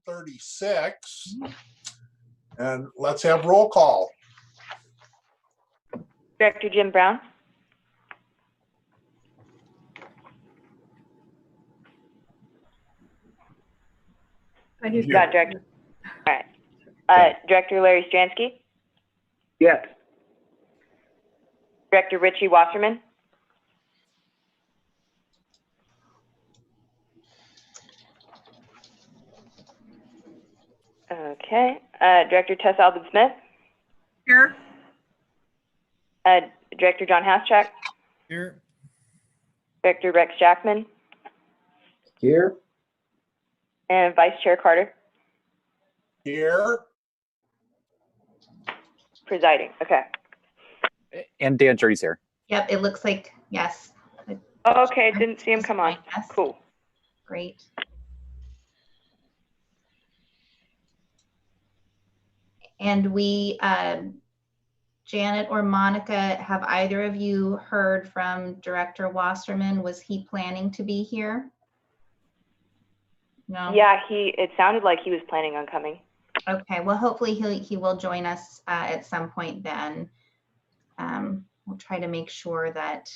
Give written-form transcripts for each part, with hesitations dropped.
1:36, and let's have roll call. Director Jim Brown. Got Director. All right. Director Larry Stransky. Yes. Director Richie Wasserman. Okay. Director Tess Alden Smith. Here. Director John Haschak. Here. Director Rex Jackman. Here. And Vice Chair Carter. Here. Presiding. Okay. And Dan Jury's here. Yep, it looks like, yes. Oh, okay, didn't see him come on. Yes. Cool. Great. And we, Janet or Monica, have either of you heard from Director Wasserman? Was he planning to be here? No? Yeah, it sounded like he was planning on coming. Okay, well, hopefully he will join us at some point then. We'll try to make sure that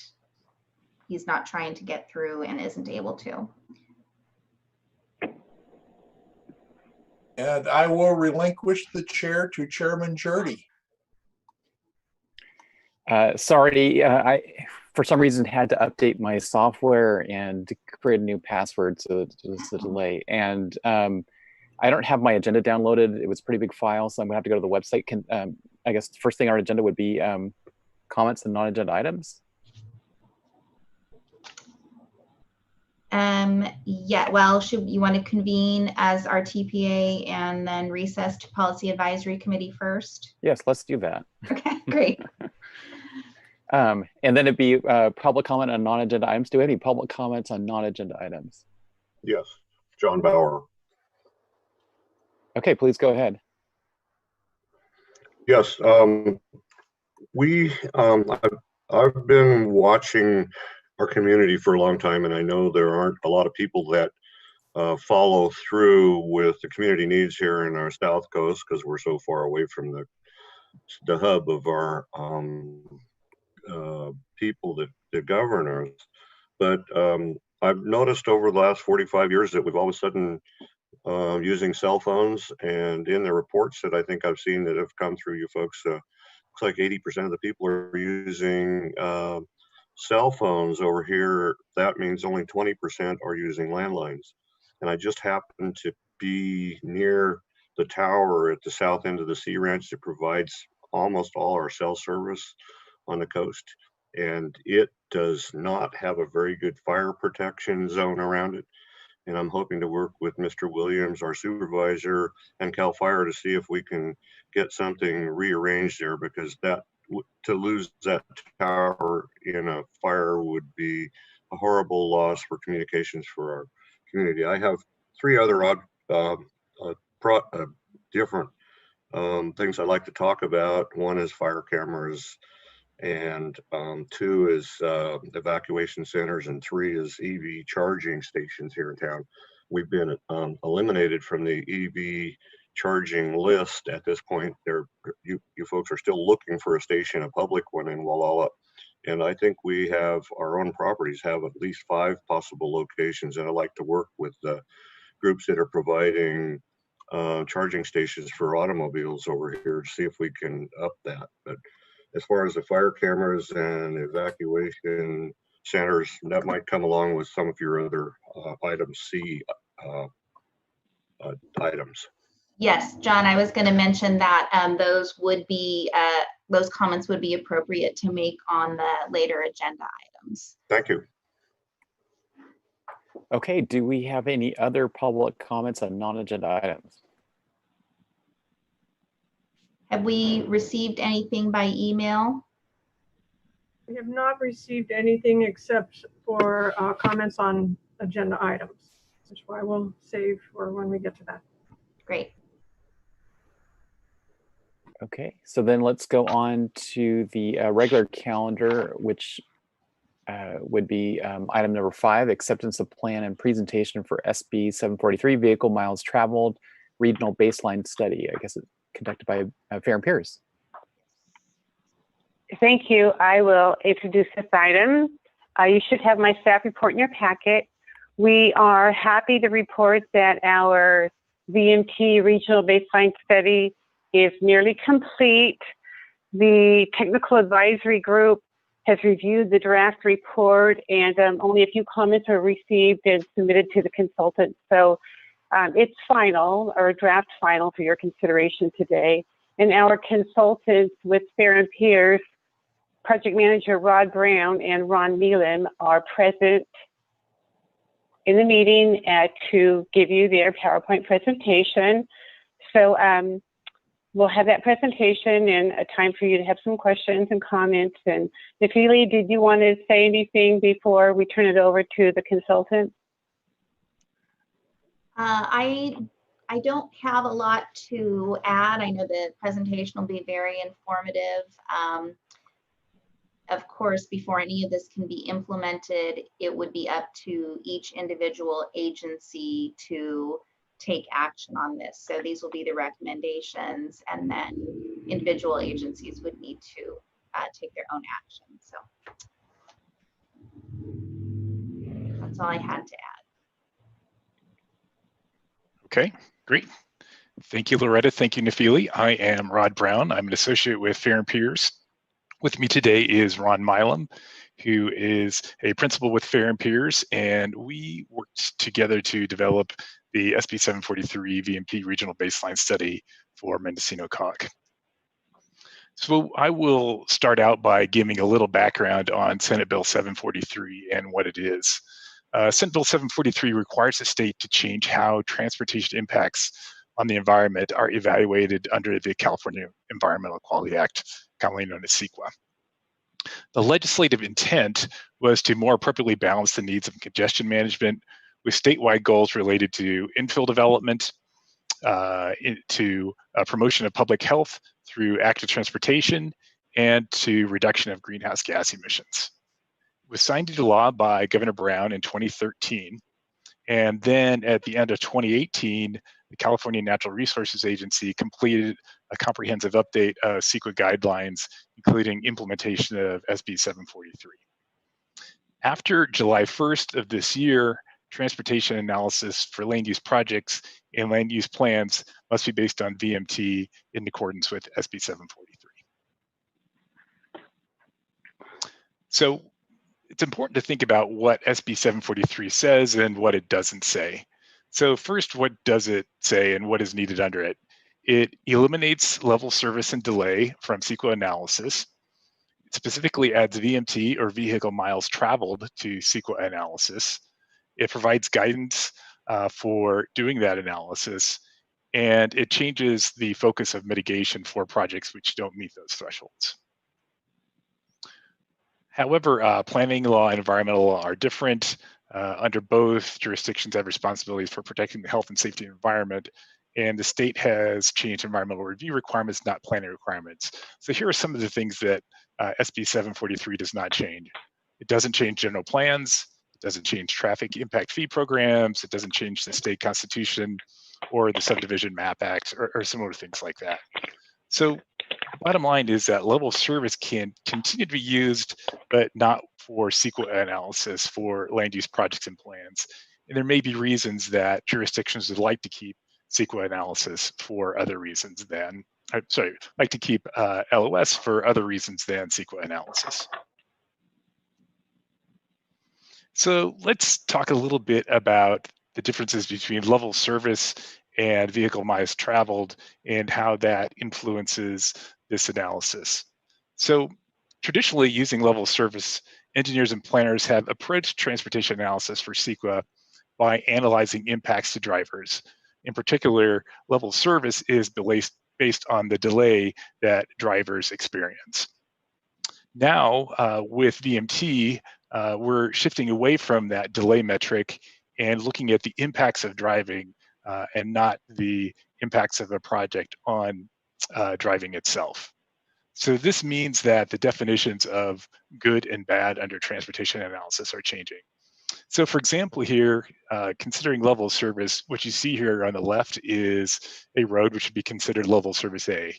he's not trying to get through and isn't able to. And I will relinquish the chair to Chairman Jurdy. Sorry, I for some reason had to update my software and create a new password, so there's a delay. And I don't have my agenda downloaded. It was a pretty big file, so I'm gonna have to go to the website. I guess the first thing on our agenda would be comments and non-agenda items. Yeah, well, should you want to convene as RTPA and then recess to Policy Advisory Committee first? Yes, let's do that. Okay, great. And then it'd be public comment on non-agenda items. Do we have any public comments on non-agenda items? Yes, John Bauer. Okay, please go ahead. Yes, I've been watching our community for a long time, and I know there aren't a lot of people that follow through with the community needs here in our South Coast because we're so far away from the hub of our people that govern us. But I've noticed over the last 45 years that we've all of a sudden using cell phones, and in the reports that I think I've seen that have come through you folks, looks like 80% of the people are using cell phones over here. That means only 20% are using landlines. And I just happen to be near the tower at the south end of the Sea Ranch that provides almost all our cell service on the coast. And it does not have a very good fire protection zone around it. And I'm hoping to work with Mr. Williams, our supervisor, and CAL FIRE to see if we can get something rearranged there, because to lose that tower in a fire would be a horrible loss for communications for our community. I have three other different things I'd like to talk about. One is fire cameras, and two is evacuation centers, and three is EV charging stations here in town. We've been eliminated from the EV charging list at this point. You folks are still looking for a station, a public one in Wallala. And I think we have our own properties have at least 5 possible locations. And I'd like to work with the groups that are providing charging stations for automobiles over here to see if we can up that. But as far as the fire cameras and evacuation centers, that might come along with some of your other item C items. Yes, John, I was going to mention that those comments would be appropriate to make on the later agenda items. Thank you. Okay, do we have any other public comments on non-agenda items? Have we received anything by email? We have not received anything except for comments on agenda items, which I will save for when we get to that. Great. Okay, so then let's go on to the regular calendar, which would be item number 5, acceptance of plan and presentation for SB 743 vehicle miles traveled regional baseline study. I guess it's conducted by Fair and Peers. Thank you. I will introduce this item. You should have my staff report in your packet. We are happy to report that our VMT regional baseline study is nearly complete. The technical advisory group has reviewed the draft report, and only a few comments are received and submitted to the consultant. So it's final, or draft final, for your consideration today. And our consultants with Fair and Peers, Project Manager Rod Brown and Ron Nealon, are present in the meeting to give you their PowerPoint presentation. So we'll have that presentation and a time for you to have some questions and comments. And Nafili, did you want to say anything before we turn it over to the consultant? I don't have a lot to add. I know the presentation will be very informative. Of course, before any of this can be implemented, it would be up to each individual agency to take action on this. So these will be the recommendations, and then individual agencies would need to take their own action. So that's all I had to add. Okay, great. Thank you, Loretta. Thank you, Nafili. I am Rod Brown. I'm an associate with Fair and Peers. With me today is Ron Milam, who is a principal with Fair and Peers, and we worked together to develop the SB 743 VMP regional baseline study for Mendocino COG. So I will start out by giving a little background on Senate Bill 743 and what it is. Senate Bill 743 requires the state to change how transportation impacts on the environment are evaluated under the California Environmental Quality Act, commonly known as CEQA. The legislative intent was to more appropriately balance the needs of congestion management with statewide goals related to infill development, to promotion of public health through active transportation, and to reduction of greenhouse gas emissions. It was signed into law by Governor Brown in 2013, and then at the end of 2018, the California Natural Resources Agency completed a comprehensive update of CEQA guidelines, including implementation of SB 743. After July 1st of this year, transportation analysis for land use projects and land use plans must be based on VMT in accordance with SB 743. So it's important to think about what SB 743 says and what it doesn't say. So first, what does it say and what is needed under it? It eliminates level service and delay from CEQA analysis. It specifically adds VMT, or vehicle miles traveled, to CEQA analysis. It provides guidance for doing that analysis, and it changes the focus of mitigation for projects which don't meet those thresholds. However, planning law and environmental law are different. Under both, jurisdictions have responsibilities for protecting the health and safety of the environment, and the state has changed environmental review requirements, not planning requirements. So here are some of the things that SB 743 does not change. It doesn't change general plans, it doesn't change traffic impact fee programs, it doesn't change the state constitution or the Subdivision Map Act or similar things like that. So bottom line is that level of service can continue to be used, but not for CEQA analysis for land use projects and plans. And there may be reasons that jurisdictions would like to keep CEQA analysis for other reasons than, like to keep LOS for other reasons than CEQA analysis. So let's talk a little bit about the differences between level of service and vehicle miles traveled and how that influences this analysis. So traditionally, using level of service, engineers and planners have approached transportation analysis for CEQA by analyzing impacts to drivers. In particular, level of service is based on the delay that drivers experience. Now, with VMT, we're shifting away from that delay metric and looking at the impacts of driving and not the impacts of a project on driving itself. So this means that the definitions of good and bad under transportation analysis are changing. So for example here, considering level of service, what you see here on the left is a road which would be considered level of service A.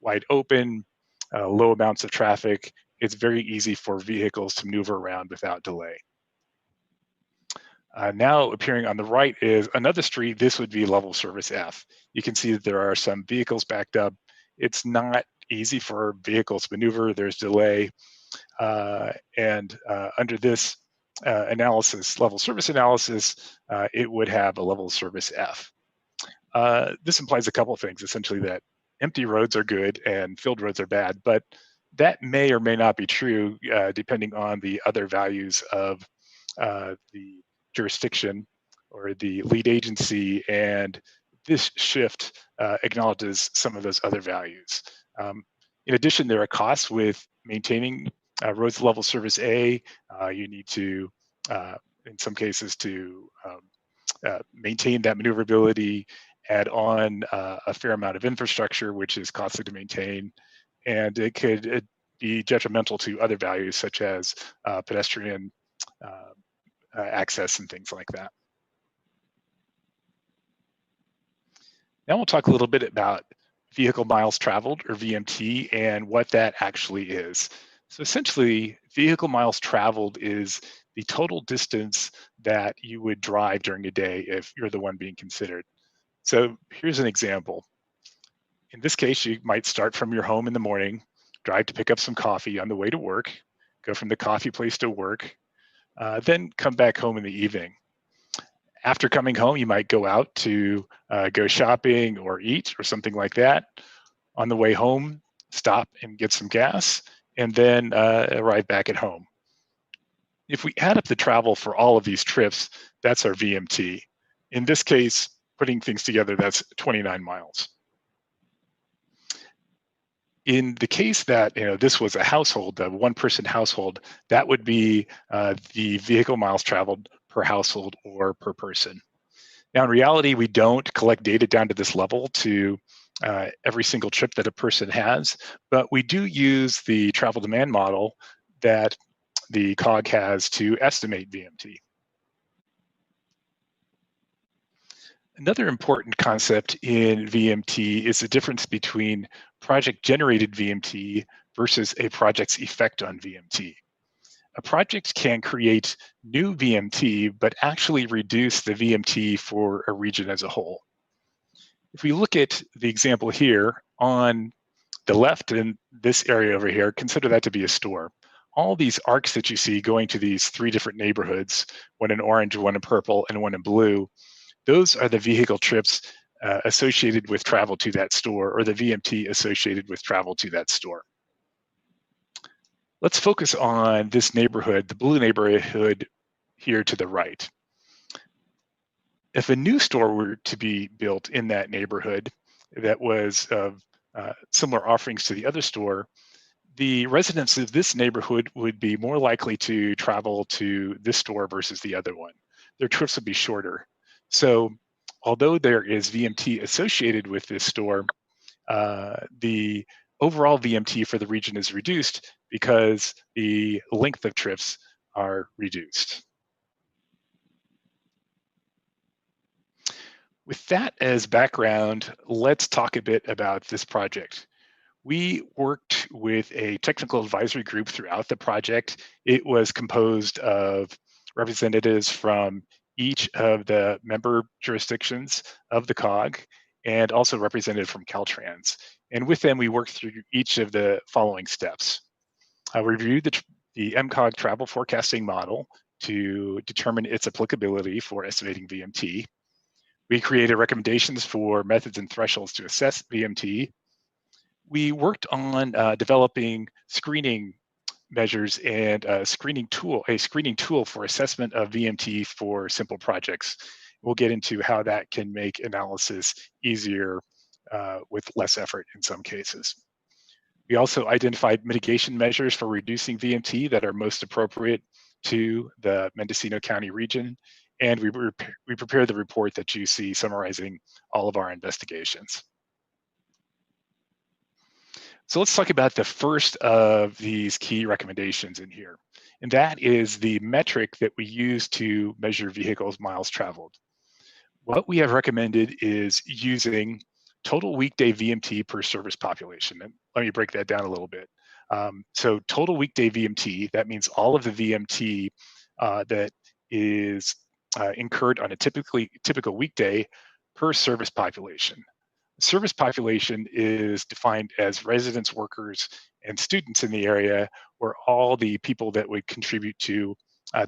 Wide open, low amounts of traffic. It's very easy for vehicles to maneuver around without delay. Now appearing on the right is another street. This would be level of service F. You can see that there are some vehicles backed up. It's not easy for vehicles to maneuver. There's delay. And under this analysis, level service analysis, it would have a level of service F. This implies a couple of things, essentially that empty roads are good and filled roads are bad, but that may or may not be true depending on the other values of the jurisdiction or the lead agency, and this shift acknowledges some of those other values. In addition, there are costs with maintaining roads level service A. You need to, in some cases, to maintain that maneuverability, add on a fair amount of infrastructure, which is costly to maintain, and it could be detrimental to other values such as pedestrian access and things like that. Now we'll talk a little bit about vehicle miles traveled, or VMT, and what that actually is. So essentially, vehicle miles traveled is the total distance that you would drive during a day if you're the one being considered. So here's an example. In this case, you might start from your home in the morning, drive to pick up some coffee on the way to work, go from the coffee place to work, then come back home in the evening. After coming home, you might go out to go shopping or eat or something like that. On the way home, stop and get some gas, and then arrive back at home. If we add up the travel for all of these trips, that's our VMT. In this case, putting things together, that's 29 miles. In the case that this was a household, a one-person household, that would be the vehicle miles traveled per household or per person. Now, in reality, we don't collect data down to this level to every single trip that a person has, but we do use the travel demand model that the COG has to estimate VMT. Another important concept in VMT is the difference between project-generated VMT versus a project's effect on VMT. A project can create new VMT, but actually reduce the VMT for a region as a whole. If we look at the example here, on the left in this area over here, consider that to be a store. All these arcs that you see going to these three different neighborhoods, one in orange, one in purple, and one in blue, those are the vehicle trips associated with travel to that store, or the VMT associated with travel to that store. Let's focus on this neighborhood, the blue neighborhood here to the right. If a new store were to be built in that neighborhood that was of similar offerings to the other store, the residents of this neighborhood would be more likely to travel to this store versus the other one. Their trips would be shorter. So although there is VMT associated with this store, the overall VMT for the region is reduced because the length of trips are reduced. With that as background, let's talk a bit about this project. We worked with a technical advisory group throughout the project. It was composed of representatives from each of the member jurisdictions of the COG, and also represented from Caltrans. And with them, we worked through each of the following steps. We reviewed the MCOG travel forecasting model to determine its applicability for estimating VMT. We created recommendations for methods and thresholds to assess VMT. We worked on developing screening measures and a screening tool for assessment of VMT for simple projects. We'll get into how that can make analysis easier with less effort in some cases. We also identified mitigation measures for reducing VMT that are most appropriate to the Mendocino County region, and we prepared the report that you see summarizing all of our investigations. So let's talk about the first of these key recommendations in here, and that is the metric that we use to measure vehicles miles traveled. What we have recommended is using total weekday VMT per service population. And let me break that down a little bit. So total weekday VMT, that means all of the VMT that is incurred on a typical weekday per service population. Service population is defined as residents, workers, and students in the area, or all the people that would contribute to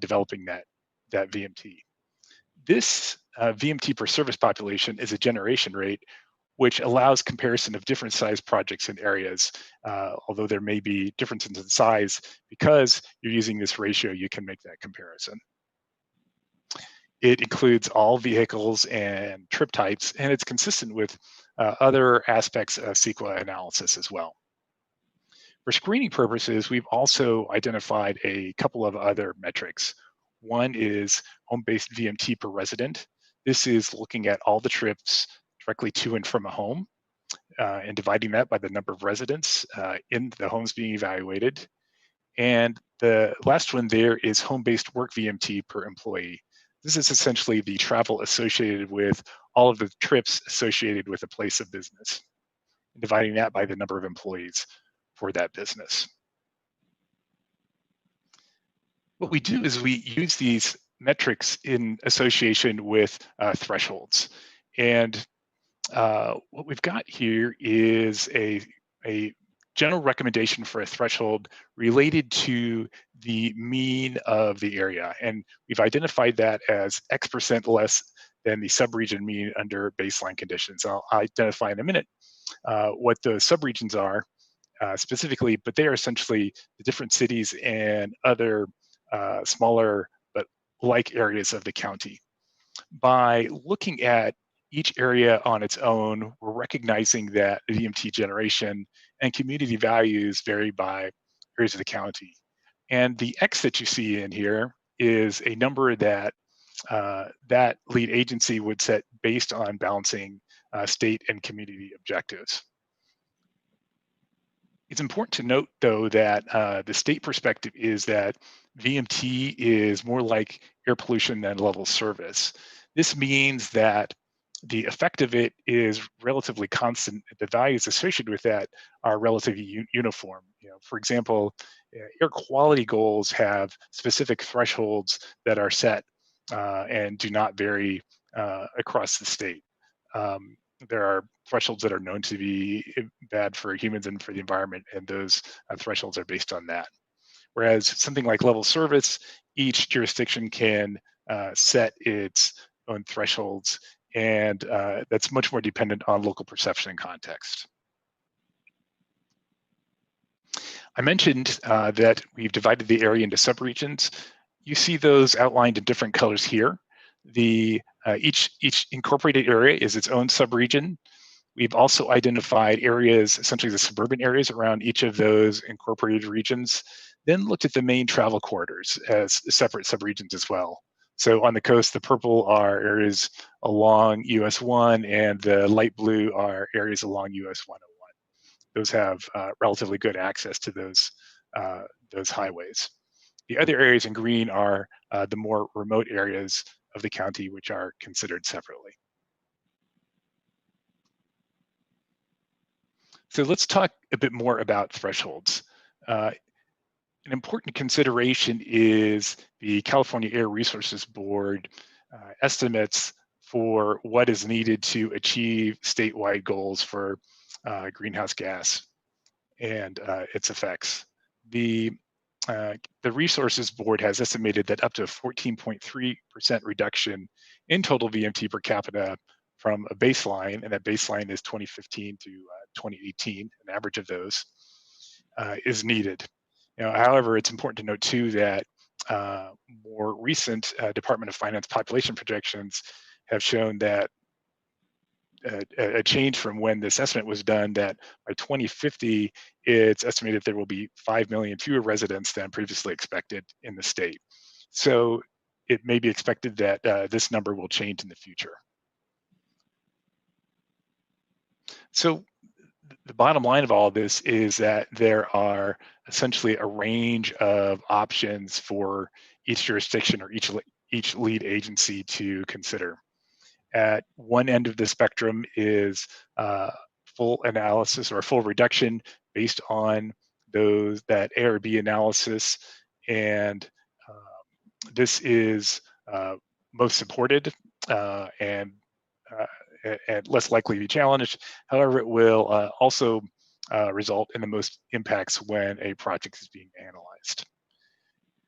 developing that VMT. This VMT per service population is a generation rate, which allows comparison of different size projects in areas. Although there may be differences in size, because you're using this ratio, you can make that comparison. It includes all vehicles and trip types, and it's consistent with other aspects of CEQA analysis as well. For screening purposes, we've also identified a couple of other metrics. One is home-based VMT per resident. This is looking at all the trips directly to and from a home and dividing that by the number of residents in the homes being evaluated. And the last one there is home-based work VMT per employee. This is essentially the travel associated with all of the trips associated with a place of business, dividing that by the number of employees for that business. What we do is we use these metrics in association with thresholds. And what we've got here is a general recommendation for a threshold related to the mean of the area. And we've identified that as X% less than the subregion mean under baseline conditions. I'll identify in a minute what those subregions are specifically, but they are essentially the different cities and other smaller but like areas of the county. By looking at each area on its own, we're recognizing that VMT generation and community values vary by areas of the county. And the X that you see in here is a number that that lead agency would set based on balancing state and community objectives. It's important to note, though, that the state perspective is that VMT is more like air pollution than level service. This means that the effect of it is relatively constant. The values associated with that are relatively uniform. For example, air quality goals have specific thresholds that are set and do not vary across the state. There are thresholds that are known to be bad for humans and for the environment, and those thresholds are based on that. Whereas something like level service, each jurisdiction can set its own thresholds, and that's much more dependent on local perception and context. I mentioned that we've divided the area into subregions. You see those outlined in different colors here. Each incorporated area is its own subregion. We've also identified areas, essentially the suburban areas around each of those incorporated regions, then looked at the main travel corridors as separate subregions as well. So on the coast, the purple are areas along US 1, and the light blue are areas along US 101. Those have relatively good access to those highways. The other areas in green are the more remote areas of the county, which are considered separately. So let's talk a bit more about thresholds. An important consideration is the California Air Resources Board estimates for what is needed to achieve statewide goals for greenhouse gas and its effects. The Resources Board has estimated that up to a 14.3% reduction in total VMT per capita from a baseline, and that baseline is 2015 to 2018, an average of those, is needed. However, it's important to note too that more recent Department of Finance population projections have shown that a change from when this estimate was done, that by 2050, it's estimated there will be 5 million fewer residents than previously expected in the state. So it may be expected that this number will change in the future. So the bottom line of all of this is that there are essentially a range of options for each jurisdiction or each lead agency to consider. At one end of the spectrum is full analysis or full reduction based on that A or B analysis, and this is most supported and less likely to be challenged. However, it will also result in the most impacts when a project is being analyzed.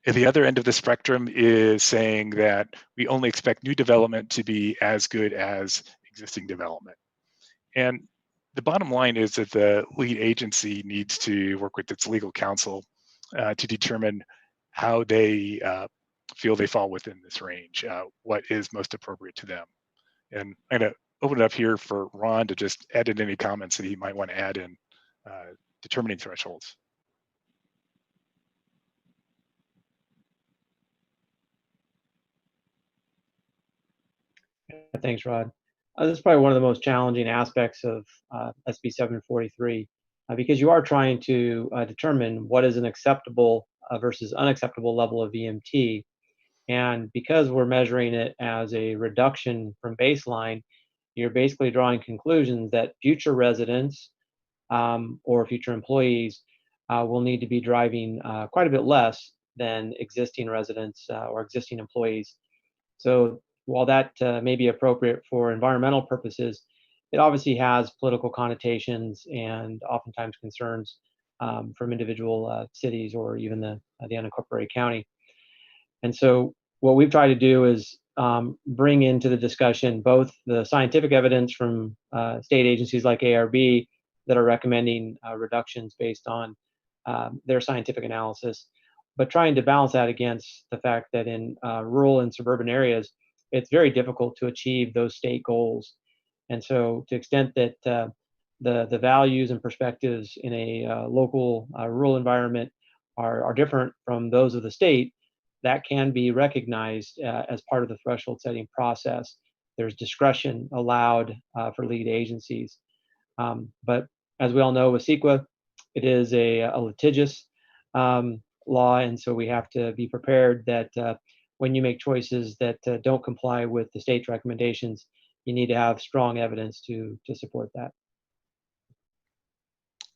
At the other end of the spectrum is saying that we only expect new development to be as good as existing development. And the bottom line is that the lead agency needs to work with its legal counsel to determine how they feel they fall within this range, what is most appropriate to them. And I'm going to open it up here for Ron to just add in any comments that he might want to add in determining thresholds. Thanks, Rod. This is probably one of the most challenging aspects of SB 743 because you are trying to determine what is an acceptable versus unacceptable level of VMT. And because we're measuring it as a reduction from baseline, you're basically drawing conclusions that future residents or future employees will need to be driving quite a bit less than existing residents or existing employees. So while that may be appropriate for environmental purposes, it obviously has political connotations and oftentimes concerns from individual cities or even the unincorporated county. And so what we've tried to do is bring into the discussion both the scientific evidence from state agencies like ARB that are recommending reductions based on their scientific analysis, but trying to balance that against the fact that in rural and suburban areas, it's very difficult to achieve those state goals. And so to the extent that the values and perspectives in a local rural environment are different from those of the state, that can be recognized as part of the threshold setting process. There's discretion allowed for lead agencies. But as we all know with CEQA, it is a litigious law, and so we have to be prepared that when you make choices that don't comply with the state's recommendations, you need to have strong evidence to support that.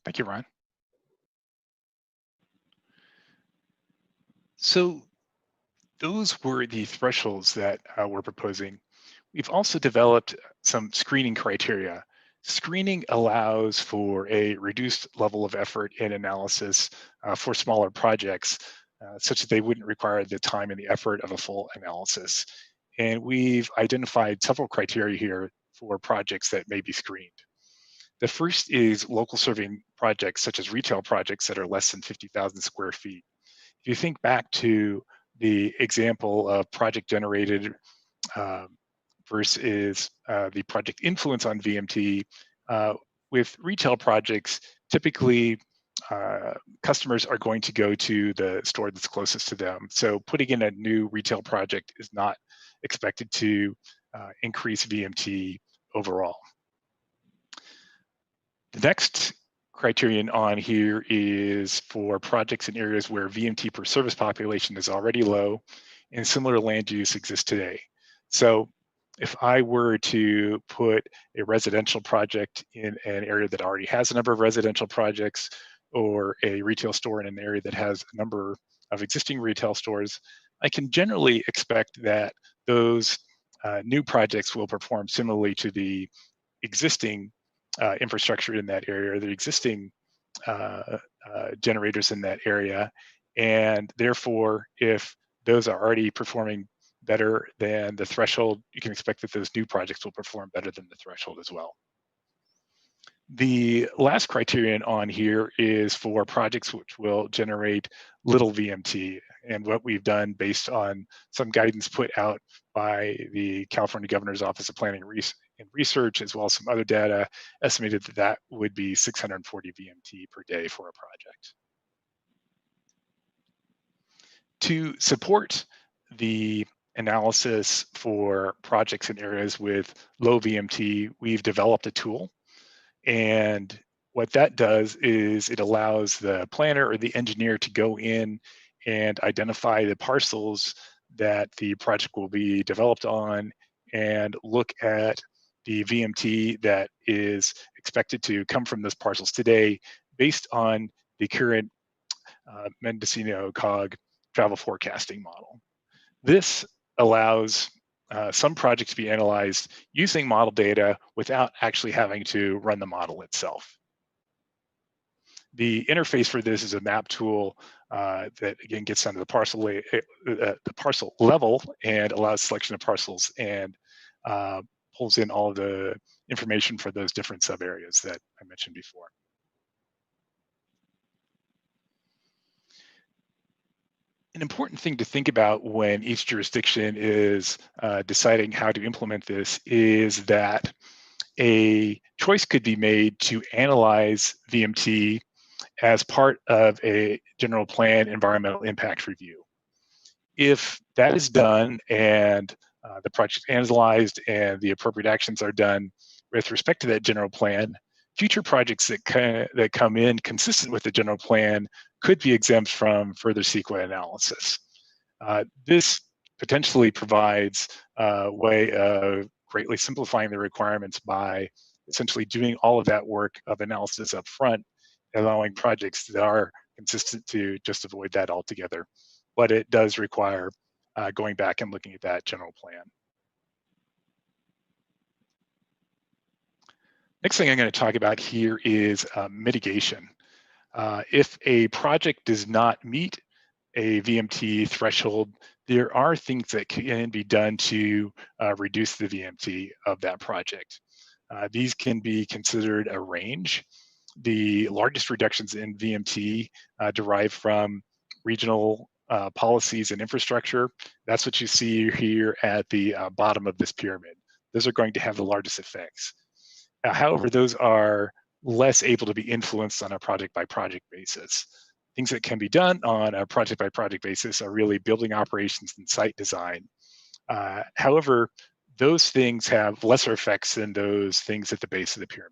Thank you, Ron. So those were the thresholds that we're proposing. We've also developed some screening criteria. Screening allows for a reduced level of effort and analysis for smaller projects, such that they wouldn't require the time and the effort of a full analysis. And we've identified several criteria here for projects that may be screened. The first is local serving projects, such as retail projects that are less than 50,000 square feet. If you think back to the example of project generated versus the project influence on VMT, with retail projects, typically customers are going to go to the store that's closest to them. So putting in a new retail project is not expected to increase VMT overall. The next criterion on here is for projects in areas where VMT per service population is already low and similar land use exists today. So if I were to put a residential project in an area that already has a number of residential projects, or a retail store in an area that has a number of existing retail stores, I can generally expect that those new projects will perform similarly to the existing infrastructure in that area, or the existing generators in that area. And therefore, if those are already performing better than the threshold, you can expect that those new projects will perform better than the threshold as well. The last criterion on here is for projects which will generate little VMT. And what we've done based on some guidance put out by the California Governor's Office of Planning and Research, as well as some other data, estimated that that would be 640 VMT per day for a project. To support the analysis for projects in areas with low VMT, we've developed a tool. And what that does is it allows the planner or the engineer to go in and identify the parcels that the project will be developed on and look at the VMT that is expected to come from those parcels today based on the current Mendocino COG travel forecasting model. This allows some projects to be analyzed using model data without actually having to run the model itself. The interface for this is a map tool that again gets down to the parcel level and allows selection of parcels and pulls in all of the information for those different sub areas that I mentioned before. An important thing to think about when each jurisdiction is deciding how to implement this is that a choice could be made to analyze VMT as part of a general plan environmental impact review. If that is done and the project analyzed and the appropriate actions are done with respect to that general plan, future projects that come in consistent with the general plan could be exempt from further CEQA analysis. This potentially provides a way of greatly simplifying the requirements by essentially doing all of that work of analysis up front, allowing projects that are consistent to just avoid that altogether. But it does require going back and looking at that general plan. Next thing I'm going to talk about here is mitigation. If a project does not meet a VMT threshold, there are things that can be done to reduce the VMT of that project. These can be considered a range. The largest reductions in VMT derive from regional policies and infrastructure. That's what you see here at the bottom of this pyramid. Those are going to have the largest effects. However, those are less able to be influenced on a project-by-project basis. Things that can be done on a project-by-project basis are really building operations and site design. However, those things have lesser effects than those things at the base of the pyramid.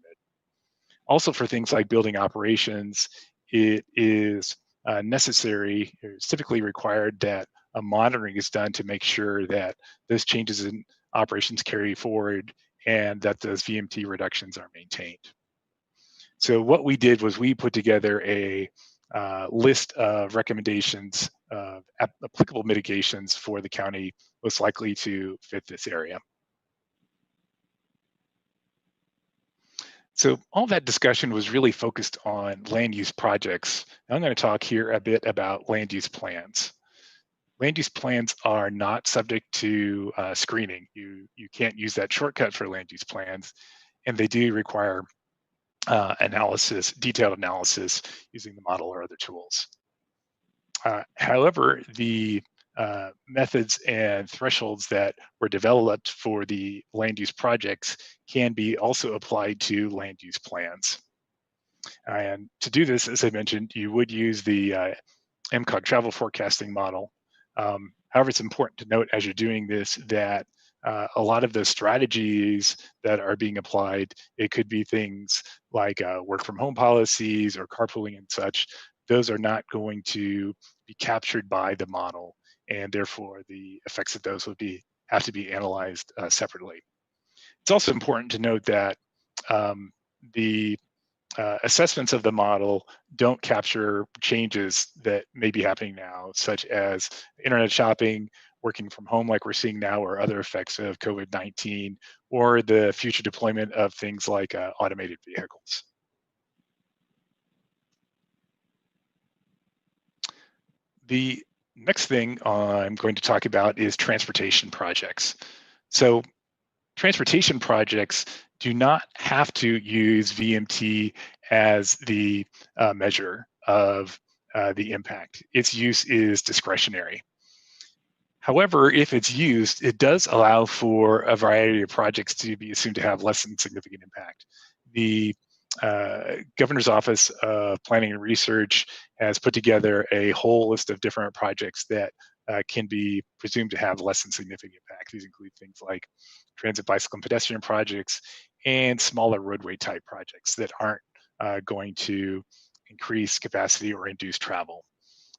Also, for things like building operations, it is necessary, it's typically required that a monitoring is done to make sure that those changes in operations carry forward and that those VMT reductions are maintained. So what we did was we put together a list of recommendations of applicable mitigations for the county most likely to fit this area. So all that discussion was really focused on land use projects. Now I'm going to talk here a bit about land use plans. Land use plans are not subject to screening. You can't use that shortcut for land use plans, and they do require analysis, detailed analysis using the model or other tools. However, the methods and thresholds that were developed for the land use projects can be also applied to land use plans. And to do this, as I mentioned, you would use the MCOG travel forecasting model. However, it's important to note as you're doing this that a lot of the strategies that are being applied, it could be things like work from home policies or carpooling and such. Those are not going to be captured by the model, and therefore the effects of those would have to be analyzed separately. It's also important to note that the assessments of the model don't capture changes that may be happening now, such as internet shopping, working from home like we're seeing now, or other effects of COVID-19, or the future deployment of things like automated vehicles. The next thing I'm going to talk about is transportation projects. So transportation projects do not have to use VMT as the measure of the impact. Its use is discretionary. However, if it's used, it does allow for a variety of projects to be assumed to have less than significant impact. The Governor's Office of Planning and Research has put together a whole list of different projects that can be presumed to have less than significant impact. These include things like transit, bicycle, and pedestrian projects and smaller roadway type projects that aren't going to increase capacity or induce travel.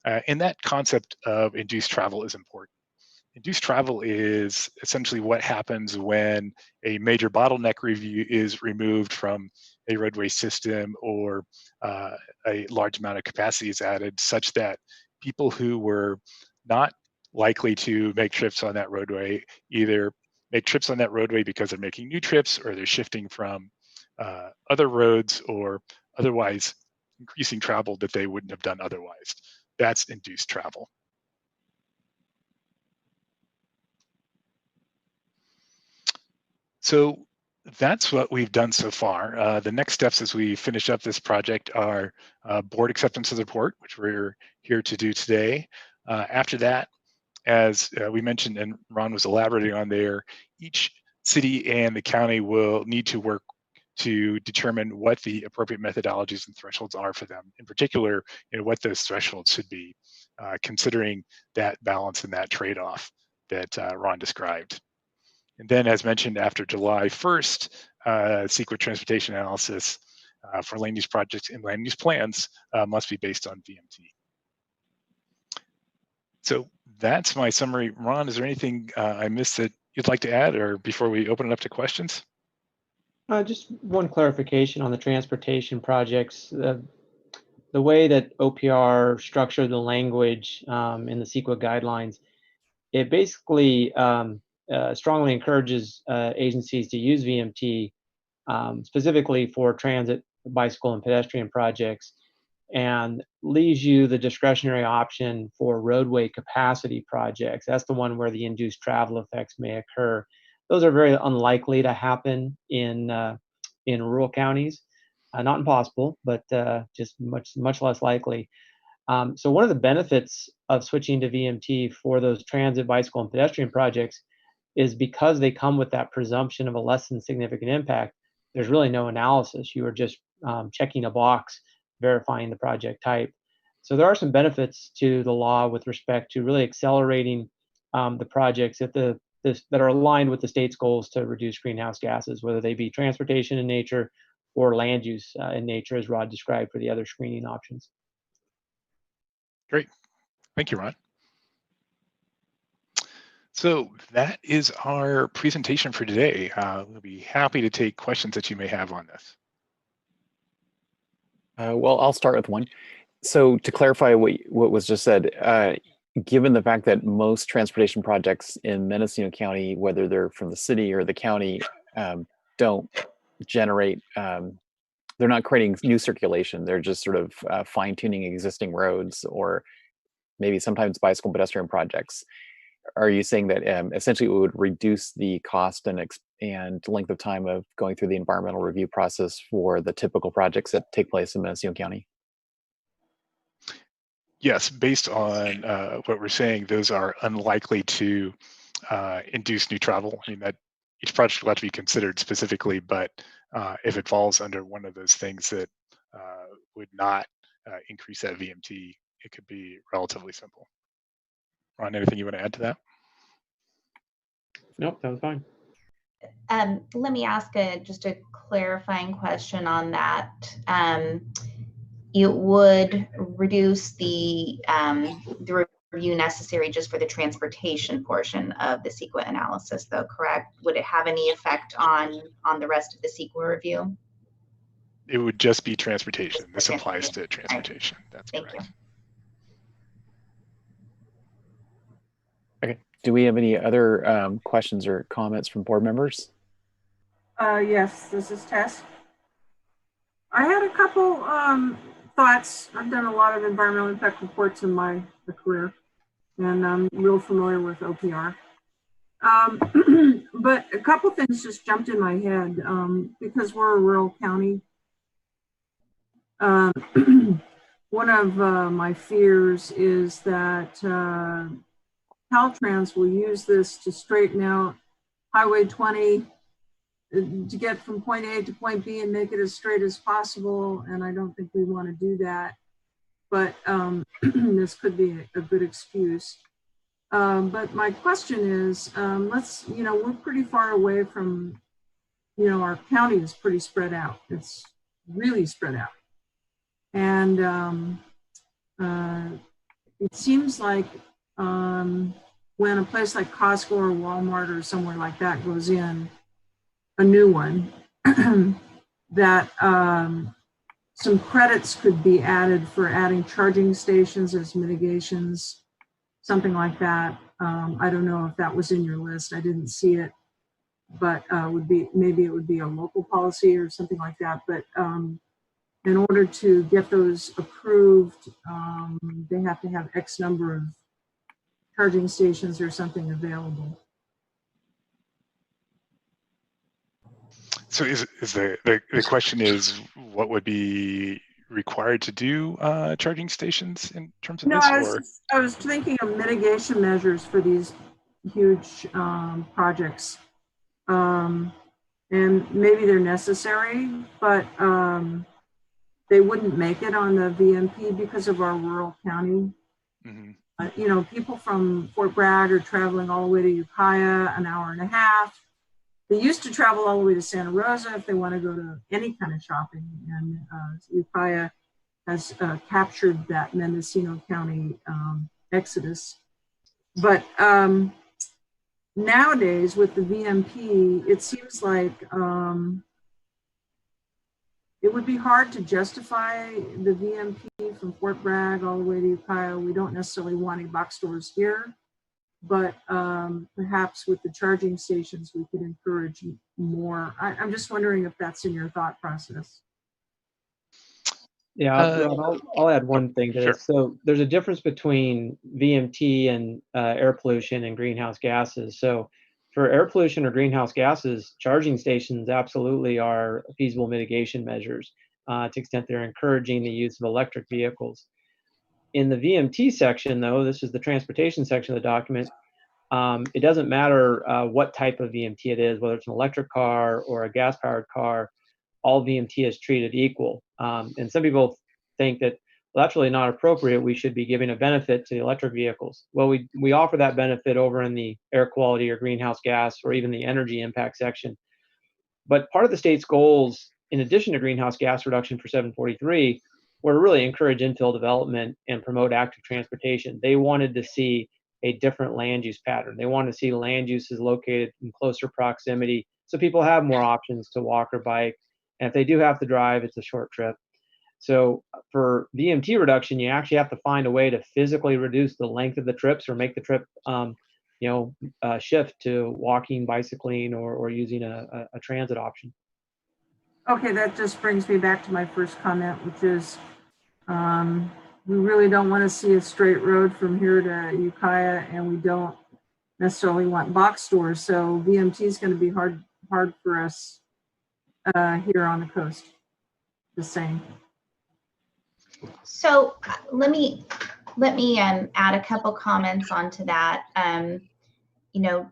And that concept of induced travel is important. Induced travel is essentially what happens when a major bottleneck review is removed from a roadway system, or a large amount of capacity is added, such that people who were not likely to make trips on that roadway either make trips on that roadway because they're making new trips, or they're shifting from other roads, or otherwise increasing travel that they wouldn't have done otherwise. That's induced travel. So that's what we've done so far. The next steps as we finish up this project are board acceptance of the report, which we're here to do today. After that, as we mentioned and Ron was elaborating on there, each city and the county will need to work to determine what the appropriate methodologies and thresholds are for them. In particular, what those thresholds should be, considering that balance and that trade-off that Ron described. And then, as mentioned, after July 1st, CEQA transportation analysis for land use projects and land use plans must be based on VMT. So that's my summary. Ron, is there anything I missed that you'd like to add, or before we open it up to questions? Just one clarification on the transportation projects. The way that OPR structured the language in the CEQA guidelines, it basically strongly encourages agencies to use VMT specifically for transit, bicycle, and pedestrian projects, and leaves you the discretionary option for roadway capacity projects. That's the one where the induced travel effects may occur. Those are very unlikely to happen in rural counties. Not impossible, but just much less likely. So one of the benefits of switching to VMT for those transit, bicycle, and pedestrian projects is because they come with that presumption of a less than significant impact. There's really no analysis. You are just checking a box, verifying the project type. So there are some benefits to the law with respect to really accelerating the projects that are aligned with the state's goals to reduce greenhouse gases, whether they be transportation in nature or land use in nature, as Rod described for the other screening options. Great. Thank you, Ron. So that is our presentation for today. We'll be happy to take questions that you may have on this. Well, I'll start with one. So to clarify what was just said, given the fact that most transportation projects in Mendocino County, whether they're from the city or the county, don't generate, they're not creating new circulation. They're just sort of fine-tuning existing roads, or maybe sometimes bicycle and pedestrian projects. Are you saying that essentially it would reduce the cost and length of time of going through the environmental review process for the typical projects that take place in Mendocino County? Yes, based on what we're saying, those are unlikely to induce new travel. I mean, that each project will have to be considered specifically, but if it falls under one of those things that would not increase that VMT, it could be relatively simple. Ron, anything you want to add to that? Nope, that was fine. Let me ask just a clarifying question on that. It would reduce the review necessary just for the transportation portion of the CEQA analysis, though, correct? Would it have any effect on the rest of the CEQA review? It would just be transportation. This applies to transportation. Right. That's correct. Thank you. Okay. Do we have any other questions or comments from board members? Yes, this is Tess. I had a couple thoughts. I've done a lot of environmental impact reports in my career, and I'm real familiar with OPR. But a couple things just jumped in my head because we're a rural county. One of my fears is that Caltrans will use this to straighten out Highway 20 to get from point A to point B and make it as straight as possible. And I don't think we want to do that, but this could be a good excuse. But my question is, we're pretty far away from, our county is pretty spread out. It's really spread out. And it seems like when a place like Costco or Walmart or somewhere like that goes in, a new one, that some credits could be added for adding charging stations as mitigations, something like that. I don't know if that was in your list. I didn't see it, but maybe it would be a local policy or something like that. But in order to get those approved, they have to have X number of charging stations or something available. So is the question is what would be required to do charging stations in terms of No, this? I was thinking of mitigation measures for these huge projects. And maybe they're necessary, but they wouldn't make it on the VMP because of our rural county. Mm-hmm. You know, people from Fort Bragg are traveling all the way to Ukiah, an hour and a half. They used to travel all the way to Santa Rosa if they want to go to any kind of shopping. And Ukiah has captured that Mendocino County exodus. But nowadays with the VMP, it seems like it would be hard to justify the VMP from Fort Bragg all the way to Ukiah. We don't necessarily want any box stores here, but perhaps with the charging stations, we could encourage more. I'm just wondering if that's in your thought process. Yeah, Rod, I'll add one thing to Sure. this. So there's a difference between VMT and air pollution and greenhouse gases. So for air pollution or greenhouse gases, charging stations absolutely are feasible mitigation measures to the extent they're encouraging the use of electric vehicles. In the VMT section, though, this is the transportation section of the document, it doesn't matter what type of VMT it is, whether it's an electric car or a gas-powered car, all VMT is treated equal. And some people think that, well, that's really not appropriate. We should be giving a benefit to the electric vehicles. Well, we offer that benefit over in the air quality or greenhouse gas or even the energy impact section. But part of the state's goals, in addition to greenhouse gas reduction for 743, were to really encourage infill development and promote active transportation. They wanted to see a different land use pattern. They wanted to see land uses located in closer proximity so people have more options to walk or bike. And if they do have to drive, it's a short trip. So for VMT reduction, you actually have to find a way to physically reduce the length of the trips or make the trip, shift to walking, bicycling, or using a transit option. Okay, that just brings me back to my first comment, which is we really don't want to see a straight road from here to Ukiah, and we don't necessarily want box stores. So VMT is going to be hard for us here on the coast. Just saying. So let me add a couple comments onto that. You know,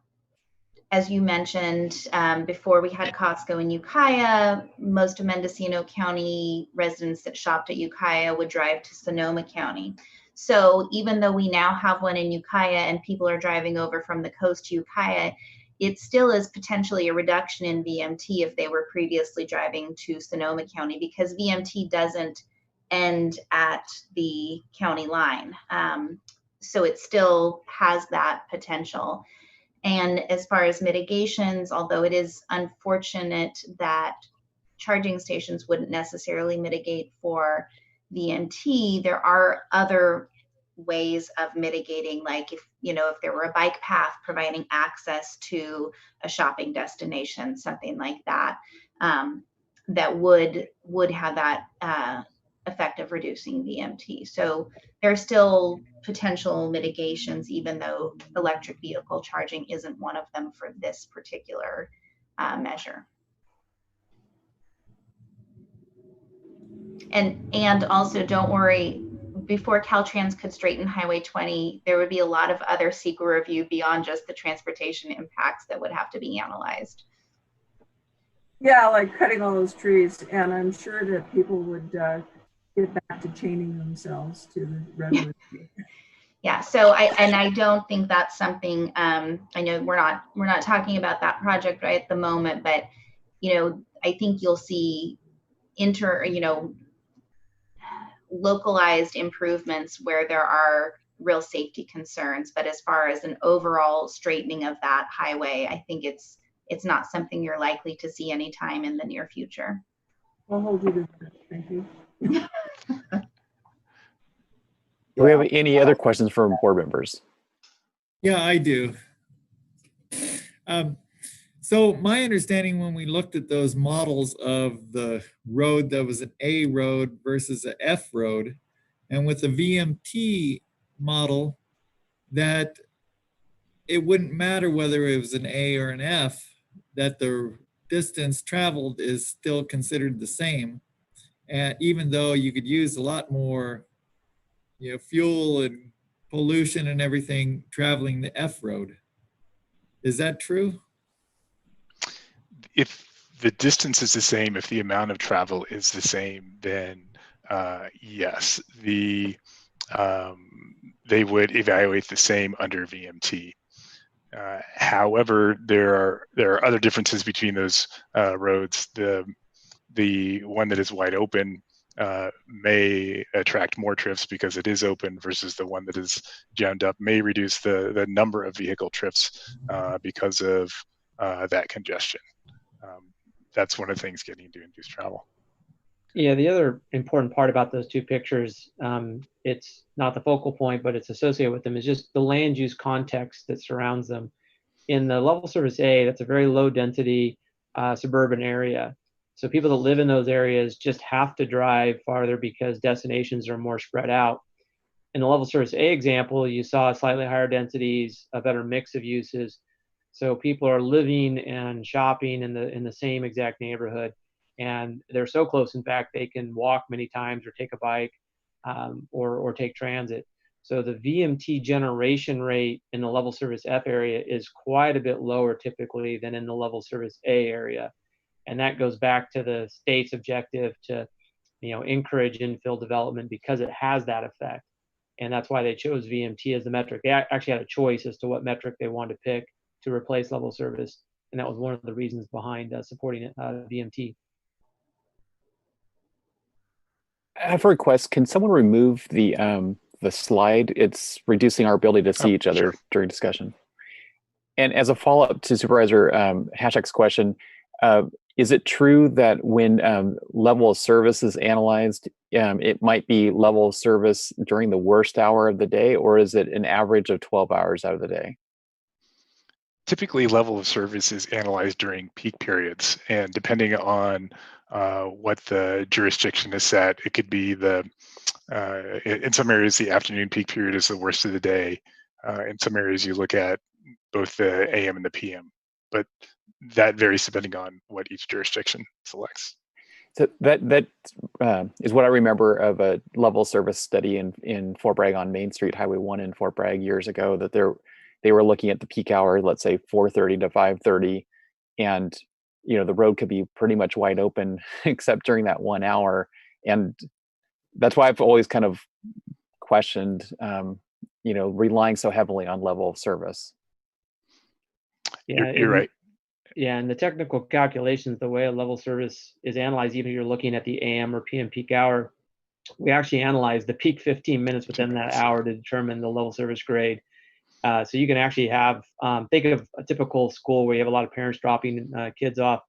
as you mentioned, before we had Costco in Ukiah, most of Mendocino County residents that shopped at Ukiah would drive to Sonoma County. So even though we now have one in Ukiah and people are driving over from the coast to Ukiah, it still is potentially a reduction in VMT if they were previously driving to Sonoma County, because VMT doesn't end at the county line. So it still has that potential. And as far as mitigations, although it is unfortunate that charging stations wouldn't necessarily mitigate for VMT, there are other ways of mitigating, like if there were a bike path providing access to a shopping destination, something like that, that would have that effect of reducing VMT. So there are still potential mitigations, even though electric vehicle charging isn't one of them for this particular measure. And also, don't worry, before Caltrans could straighten Highway 20, there would be a lot of other CEQA review beyond just the transportation impacts that would have to be analyzed. Yeah, like cutting all those trees. And I'm sure that people would get back to chaining themselves to the redwood. Yeah, so I don't think that's something, I know we're not talking about that project right at the moment, but I think you'll see localized improvements where there are real safety concerns. But as far as an overall straightening of that highway, I think it's not something you're likely to see anytime in the near future. I'll hold you to that. Thank you. Do we have any other questions from board members? Yeah, I do. So my understanding when we looked at those models of the road that was an A road versus an F road, and with the VMT model, that it wouldn't matter whether it was an A or an F, that the distance traveled is still considered the same. And even though you could use a lot more, fuel and pollution and everything traveling the F road. Is that true? If the distance is the same, if the amount of travel is the same, then yes, they would evaluate the same under VMT. However, there are other differences between those roads. The one that is wide open may attract more trips because it is open, versus the one that is jammed up may reduce the number of vehicle trips because of that congestion. That's one of the things getting into induced travel. Yeah, the other important part about those two pictures, it's not the focal point, but it's associated with them, is just the land use context that surrounds them. In the level service A, that's a very low density suburban area. So people that live in those areas just have to drive farther because destinations are more spread out. In the level service A example, you saw slightly higher densities, a better mix of uses. So people are living and shopping in the same exact neighborhood, and they're so close, in fact, they can walk many times or take a bike or take transit. So the VMT generation rate in the level service F area is quite a bit lower typically than in the level service A area. And that goes back to the state's objective to, encourage infill development because it has that effect. And that's why they chose VMT as the metric. They actually had a choice as to what metric they wanted to pick to replace level service. And that was one of the reasons behind supporting it, VMT. I have a request. Can someone remove the slide? It's reducing our ability to see each other sure. during discussion. And as a follow-up to Supervisor Hashek's question, is it true that when level of service is analyzed, it might be level of service during the worst hour of the day, or is it an average of 12 hours out of the day? Typically, level of service is analyzed during peak periods, and depending on what the jurisdiction is set, it could be in some areas the afternoon peak period is the worst of the day. In some areas you look at both the AM and the PM, but that varies depending on what each jurisdiction selects. So that is what I remember of a level service study in Fort Bragg on Main Street, Highway 1 in Fort Bragg years ago, that they were looking at the peak hour, let's say 4:30 to 5:30, and the road could be pretty much wide open except during that 1 hour. And that's why I've always kind of questioned, relying so heavily on level of service. Yeah, you're right. Yeah, and the technical calculations, the way a level service is analyzed, even if you're looking at the AM or PM peak hour, we actually analyze the peak 15 minutes within that hour to determine the level service grade. So you can actually have, think of a typical school where you have a lot of parents dropping kids off.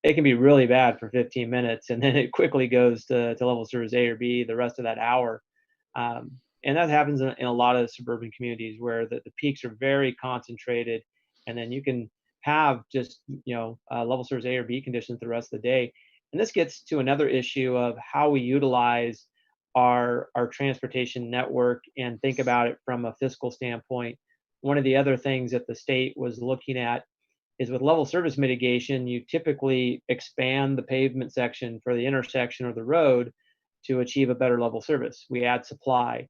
It can be really bad for 15 minutes, and then it quickly goes to level service A or B the rest of that hour. And that happens in a lot of suburban communities where the peaks are very concentrated, and then you can have just, level service A or B conditions the rest of the day. And this gets to another issue of how we utilize our transportation network and think about it from a fiscal standpoint. One of the other things that the state was looking at is with level service mitigation, you typically expand the pavement section for the intersection or the road to achieve a better level service. We add supply.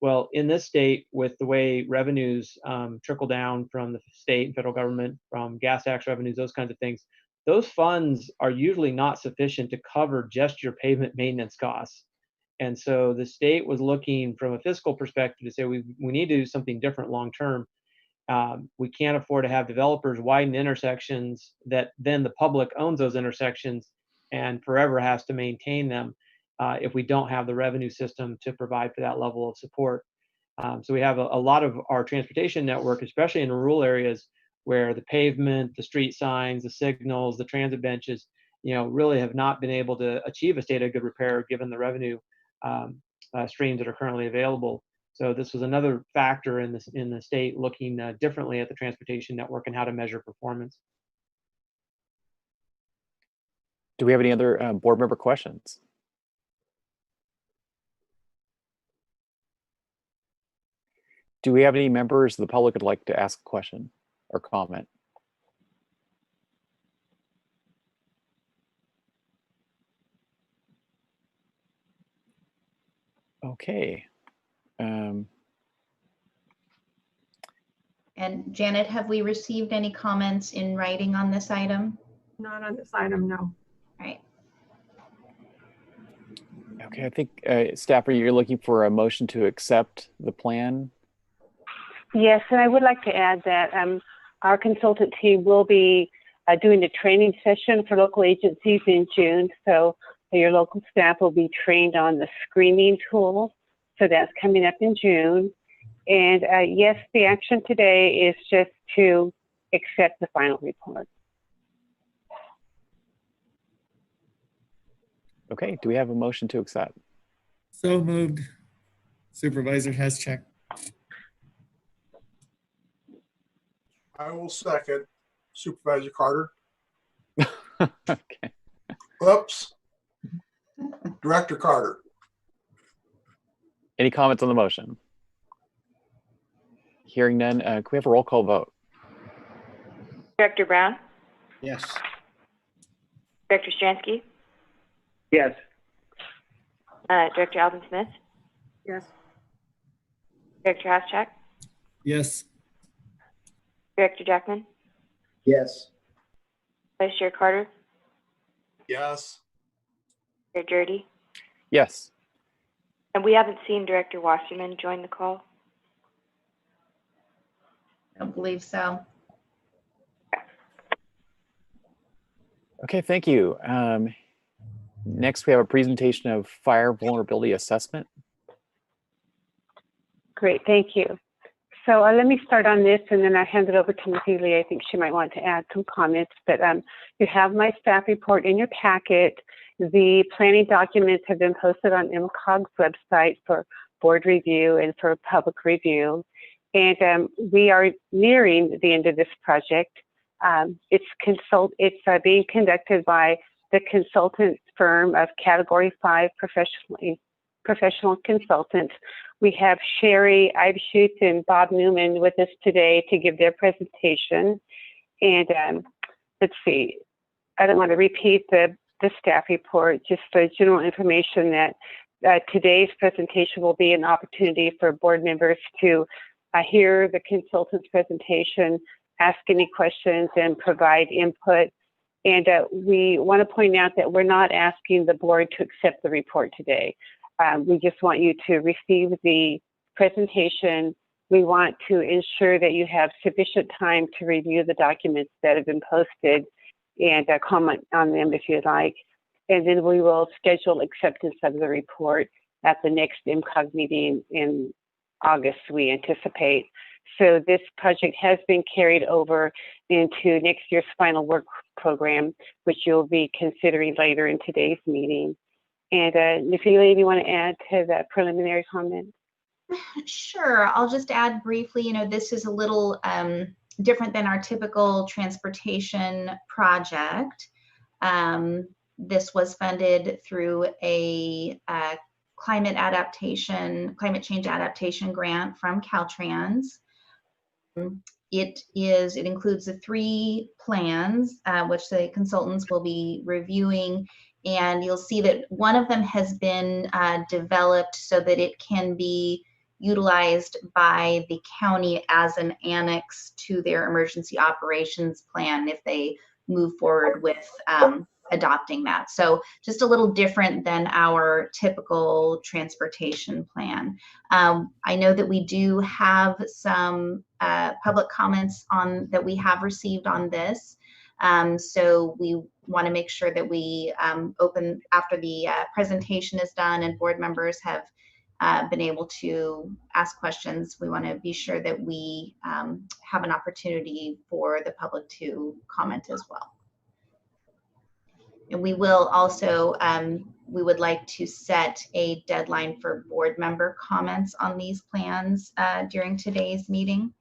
Well, in this state, with the way revenues trickle down from the state and federal government, from gas tax revenues, those kinds of things, those funds are usually not sufficient to cover just your pavement maintenance costs. And so the state was looking from a fiscal perspective to say, we need to do something different long term. We can't afford to have developers widen intersections that then the public owns those intersections and forever has to maintain them if we don't have the revenue system to provide for that level of support. So we have a lot of our transportation network, especially in rural areas where the pavement, the street signs, the signals, the transit benches, really have not been able to achieve a state of good repair given the revenue streams that are currently available. So this was another factor in the state looking differently at the transportation network and how to measure performance. Do we have any other board member questions? Do we have any members of the public who'd like to ask a question or comment? Okay. And Janet, have we received any comments in writing on this item? Not on this item, no. All right. Okay, I think Staffer, you're looking for a motion to accept the plan. Yes, and I would like to add that our consultant team will be doing a training session for local agencies in June. So your local staff will be trained on the screening tool. So that's coming up in June. And yes, the action today is just to accept the final report. Okay, do we have a motion to accept? So moved. Supervisor Haschak. I will second Supervisor Carter. Okay. Oops. Director Carter. Any comments on the motion? Hearing none, can we have a roll call vote? Director Brown? Yes. Director Stransky? Yes. Director Alvin Smith? Yes. Director Haschak? Yes. Director Jackman? Yes. Vice Chair Carter? Yes. Chair Jurdy? Yes. And we haven't seen Director Wasserman join the call. I don't believe so. Okay, thank you. Next, we have a presentation of fire vulnerability assessment. Great, thank you. So let me start on this and then I'll hand it over to Natalie. I think she might want to add some comments, but you have my staff report in your packet. The planning documents have been posted on MCOG's website for board review and for public review. And we are nearing the end of this project. It's being conducted by the consultant firm of Category 5 professional consultants. We have Sherry Eibschutz and Bob Newman with us today to give their presentation. And let's see, I don't want to repeat the staff report, just the general information that today's presentation will be an opportunity for board members to hear the consultant's presentation, ask any questions, and provide input. And we want to point out that we're not asking the board to accept the report today. We just want you to receive the presentation. We want to ensure that you have sufficient time to review the documents that have been posted and comment on them if you'd like. And then we will schedule acceptance of the report at the next MCOG meeting in August, we anticipate. So this project has been carried over into next year's final work program, which you'll be considering later in today's meeting. And Nafila, do you want to add to that preliminary comment? Sure, I'll just add briefly, this is a little different than our typical transportation project. This was funded through a climate change adaptation grant from Caltrans. It includes the 3 plans, which the consultants will be reviewing. And you'll see that one of them has been developed so that it can be utilized by the county as an annex to their emergency operations plan if they move forward with adopting that. So just a little different than our typical transportation plan. I know that we do have some public comments that we have received on this. So we want to make sure that we open after the presentation is done and board members have been able to ask questions. We want to be sure that we have an opportunity for the public to comment as well. And we will also, we would like to set a deadline for board member comments on these plans during today's meeting.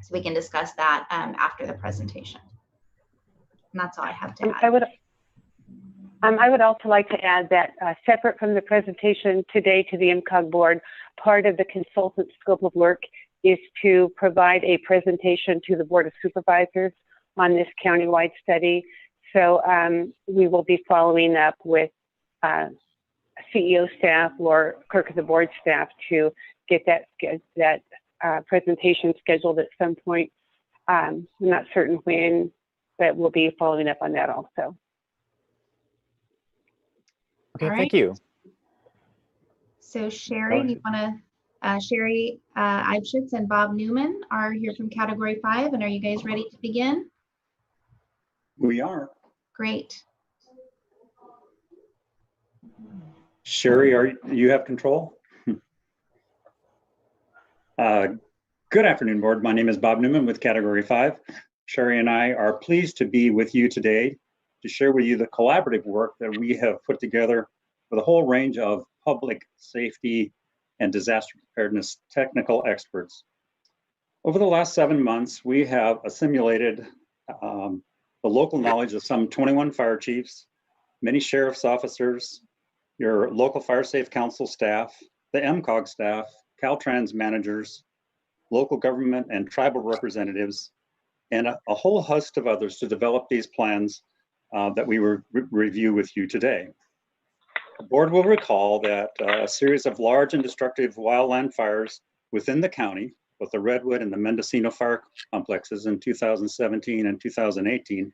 So we can discuss that after the presentation. And that's all I have to add. I would also like to add that separate from the presentation today to the MCOG board, part of the consultant's scope of work is to provide a presentation to the Board of Supervisors on this countywide study. So we will be following up with CEO staff or clerk of the board staff to get that presentation scheduled at some point. I'm not certain when, but we'll be following up on that also. Okay, thank you. So Sherry, do you want to, Sherry Eibschitz and Bob Newman are here from Category 5, and are you guys ready to begin? We are. Great. Sherry, you have control? Good afternoon, board. My name is Bob Newman with Category 5. Sherry and I are pleased to be with you today to share with you the collaborative work that we have put together with a whole range of public safety and disaster preparedness technical experts. Over the last 7 months, we have assimilated the local knowledge of some 21 fire chiefs, many sheriff's officers, your local fire safe council staff, the MCOG staff, Caltrans managers, local government and tribal representatives, and a whole host of others to develop these plans that we will review with you today. The board will recall that a series of large and destructive wildland fires within the county, both the Redwood and the Mendocino fire complexes in 2017 and 2018,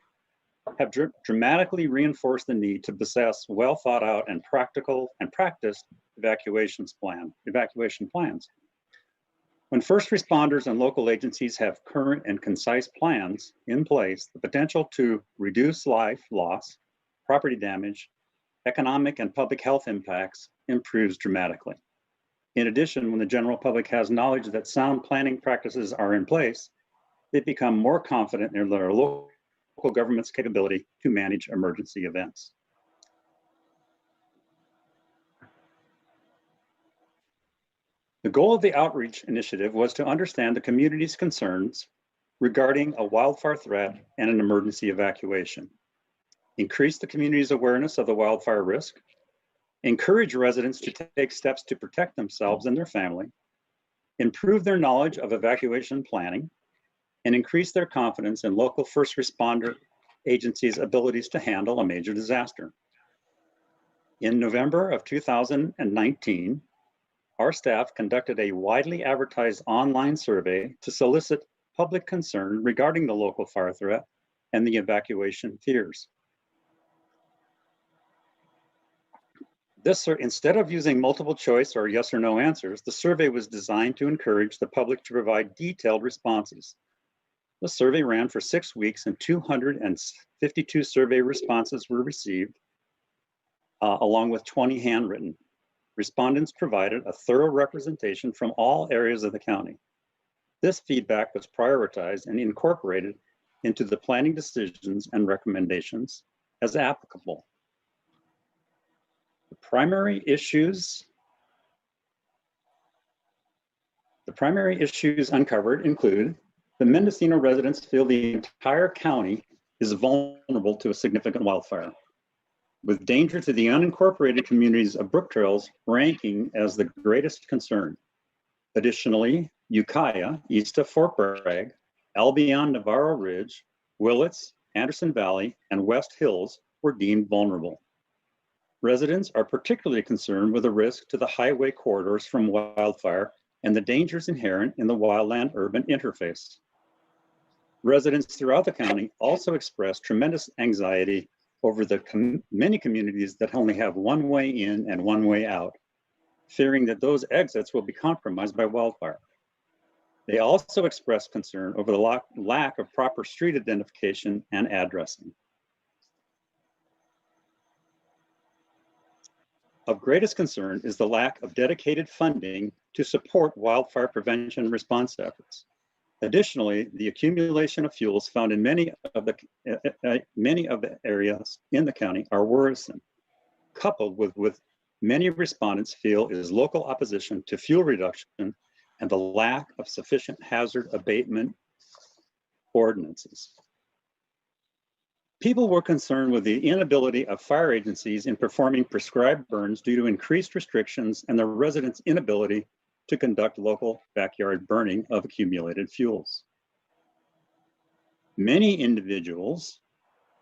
have dramatically reinforced the need to possess well thought out and practical and practiced evacuation plans. When first responders and local agencies have current and concise plans in place, the potential to reduce life loss, property damage, economic and public health impacts improves dramatically. In addition, when the general public has knowledge that sound planning practices are in place, they become more confident in their local government's capability to manage emergency events. The goal of the outreach initiative was to understand the community's concerns regarding a wildfire threat and an emergency evacuation, increase the community's awareness of the wildfire risk, encourage residents to take steps to protect themselves and their family, improve their knowledge of evacuation planning, and increase their confidence in local first responder agencies' abilities to handle a major disaster. In November of 2019, our staff conducted a widely advertised online survey to solicit public concern regarding the local fire threat and the evacuation fears. Instead of using multiple choice or yes or no answers, the survey was designed to encourage the public to provide detailed responses. The survey ran for 6 weeks and 252 survey responses were received, along with 20 handwritten. Respondents provided a thorough representation from all areas of the county. This feedback was prioritized and incorporated into the planning decisions and recommendations as applicable. The primary issues uncovered include the Mendocino residents feel the entire county is vulnerable to a significant wildfire, with danger to the unincorporated communities of Brook Trails ranking as the greatest concern. Additionally, Ukiah, east of Fort Bragg, Albion Navarro Ridge, Willits, Anderson Valley, and West Hills were deemed vulnerable. Residents are particularly concerned with the risk to the highway corridors from wildfire and the dangers inherent in the wildland-urban interface. Residents throughout the county also expressed tremendous anxiety over the many communities that only have one way in and one way out, fearing that those exits will be compromised by wildfire. They also expressed concern over the lack of proper street identification and addressing. Of greatest concern is the lack of dedicated funding to support wildfire prevention response efforts. Additionally, the accumulation of fuels found in many of the areas in the county are worrisome, coupled with many respondents feel is local opposition to fuel reduction and the lack of sufficient hazard abatement ordinances. People were concerned with the inability of fire agencies in performing prescribed burns due to increased restrictions and the residents' inability to conduct local backyard burning of accumulated fuels. Many individuals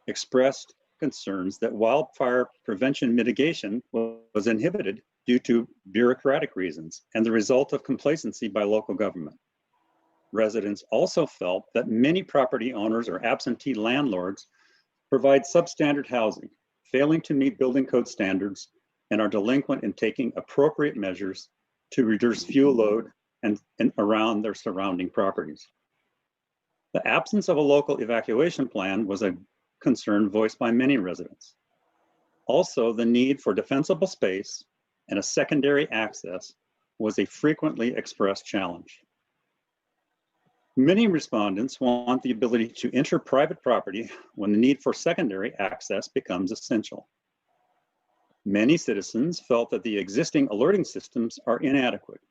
expressed concerns that wildfire prevention mitigation was inhibited due to bureaucratic reasons and the result of complacency by local government. Residents also felt that many property owners or absentee landlords provide substandard housing, failing to meet building code standards, and are delinquent in taking appropriate measures to reduce fuel load and around their surrounding properties. The absence of a local evacuation plan was a concern voiced by many residents. Also, the need for defensible space and a secondary access was a frequently expressed challenge. Many respondents want the ability to enter private property when the need for secondary access becomes essential. Many citizens felt that the existing alerting systems are inadequate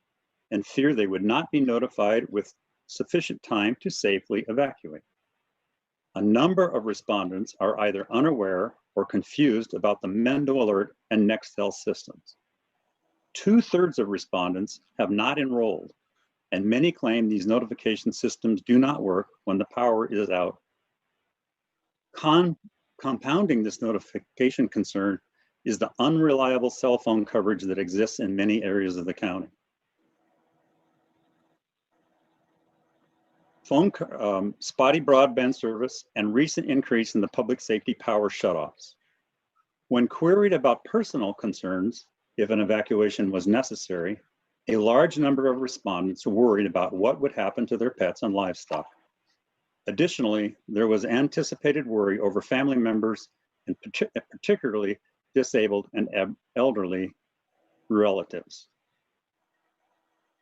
and fear they would not be notified with sufficient time to safely evacuate. A number of respondents are either unaware or confused about the Mendo Alert and Nextel systems. 2/3 of respondents have not enrolled, and many claim these notification systems do not work when the power is out. Compounding this notification concern is the unreliable cell phone coverage that exists in many areas of the county. Spotty broadband service and recent increase in the public safety power shutoffs. When queried about personal concerns, if an evacuation was necessary, a large number of respondents worried about what would happen to their pets and livestock. Additionally, there was anticipated worry over family members and particularly disabled and elderly relatives.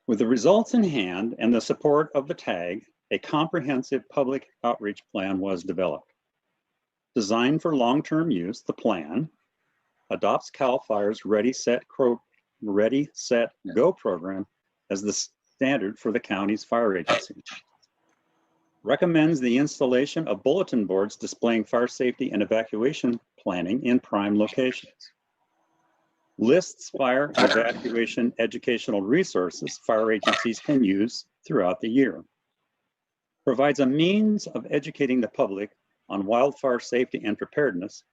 With the results in hand and the support of the TAG, a comprehensive public outreach plan was developed. Designed for long-term use, the plan adopts CAL FIRE's Ready, Set, Go program as the standard for the county's fire agency. Recommends the installation of bulletin boards displaying fire safety and evacuation planning in prime locations. Lists fire and evacuation educational resources fire agencies can use throughout the year. Provides a means of educating the public on wildfire safety and preparedness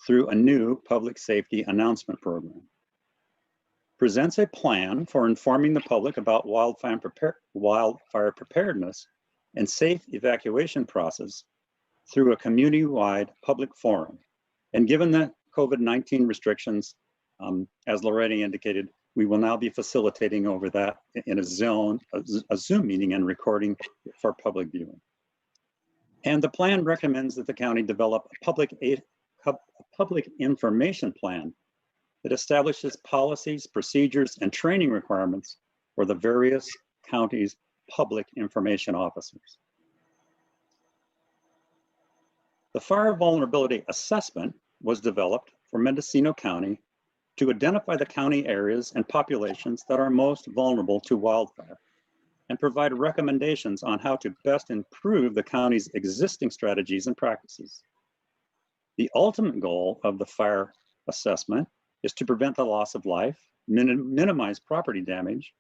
through a new public safety announcement program. Presents a plan for informing the public about wildfire preparedness and safe evacuation process through a community-wide public forum. And given the COVID-19 restrictions, as Loretta indicated, we will now be facilitating over that in a Zoom meeting and recording for public viewing. And the plan recommends that the county develop a public information plan that establishes policies, procedures, and training requirements for the various counties' public information officers. The fire vulnerability assessment was developed for Mendocino County to identify the county areas and populations that are most vulnerable to wildfire and provide recommendations on how to best improve the county's existing strategies and practices. The ultimate goal of the fire assessment is to prevent the loss of life, minimize property damage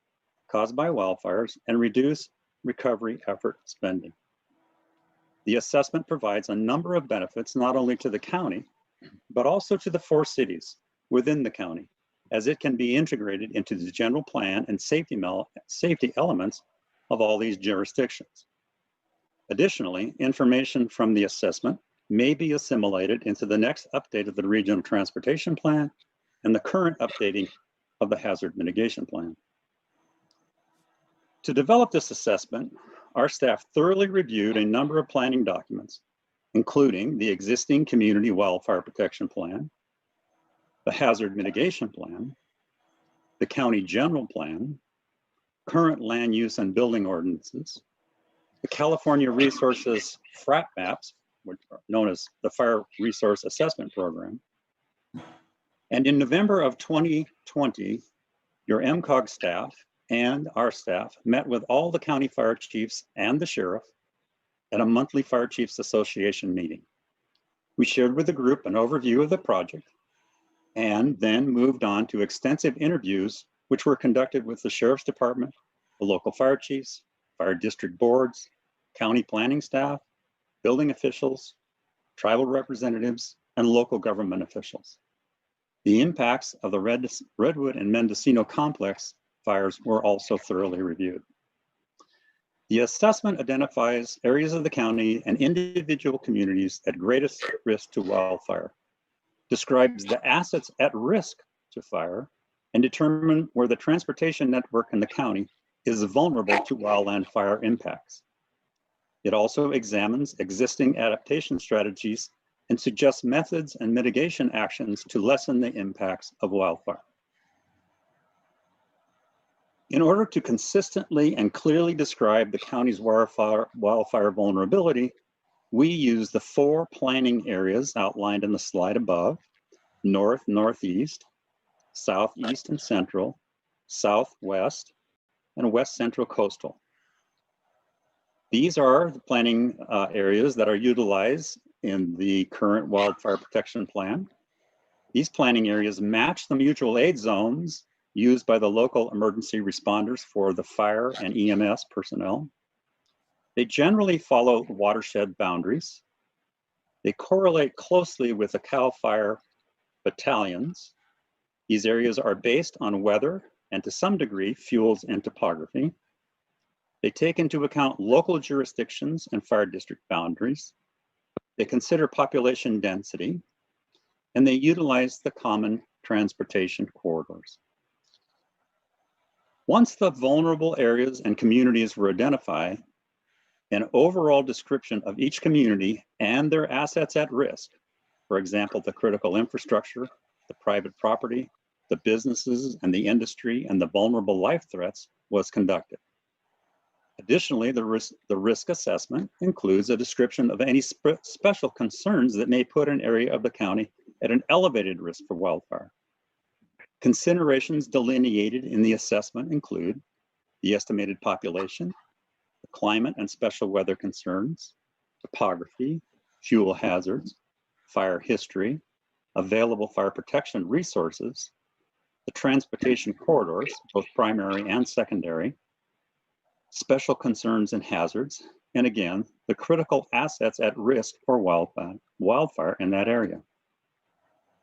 caused by wildfires, and reduce recovery effort spending. The assessment provides a number of benefits not only to the county, but also to the 4 cities within the county, as it can be integrated into the general plan and safety elements of all these jurisdictions. Additionally, information from the assessment may be assimilated into the next update of the regional transportation plan and the current updating of the hazard mitigation plan. To develop this assessment, our staff thoroughly reviewed a number of planning documents, including the existing Community Wildfire Protection Plan, the Hazard Mitigation Plan, the County General Plan, current land use and building ordinances, the California Resources FRAP maps, which are known as the Fire Resource Assessment Program. And in November of 2020, your MCOG staff and our staff met with all the county fire chiefs and the sheriff at a monthly Fire Chiefs Association meeting. We shared with the group an overview of the project and then moved on to extensive interviews, which were conducted with the Sheriff's Department, the local fire chiefs, fire district boards, county planning staff, building officials, tribal representatives, and local government officials. The impacts of the Redwood and Mendocino complex fires were also thoroughly reviewed. The assessment identifies areas of the county and individual communities at greatest risk to wildfire, describes the assets at risk to fire, and determine where the transportation network in the county is vulnerable to wildland fire impacts. It also examines existing adaptation strategies and suggests methods and mitigation actions to lessen the impacts of wildfire. In order to consistently and clearly describe the county's wildfire vulnerability, we use the 4 planning areas outlined in the slide above: north, northeast, southeast and central, southwest, and west central coastal. These are the planning areas that are utilized in the current wildfire protection plan. These planning areas match the mutual aid zones used by the local emergency responders for the fire and EMS personnel. They generally follow watershed boundaries. They correlate closely with the CAL FIRE battalions. These areas are based on weather and to some degree fuels and topography. They take into account local jurisdictions and fire district boundaries. They consider population density, and they utilize the common transportation corridors. Once the vulnerable areas and communities were identified, an overall description of each community and their assets at risk, for example, the critical infrastructure, the private property, the businesses and the industry, and the vulnerable life threats, was conducted. Additionally, the risk assessment includes a description of any special concerns that may put an area of the county at an elevated risk for wildfire. Considerations delineated in the assessment include the estimated population, the climate and special weather concerns, topography, fuel hazards, fire history, available fire protection resources, the transportation corridors, both primary and secondary, special concerns and hazards, and again, the critical assets at risk for wildfire in that area.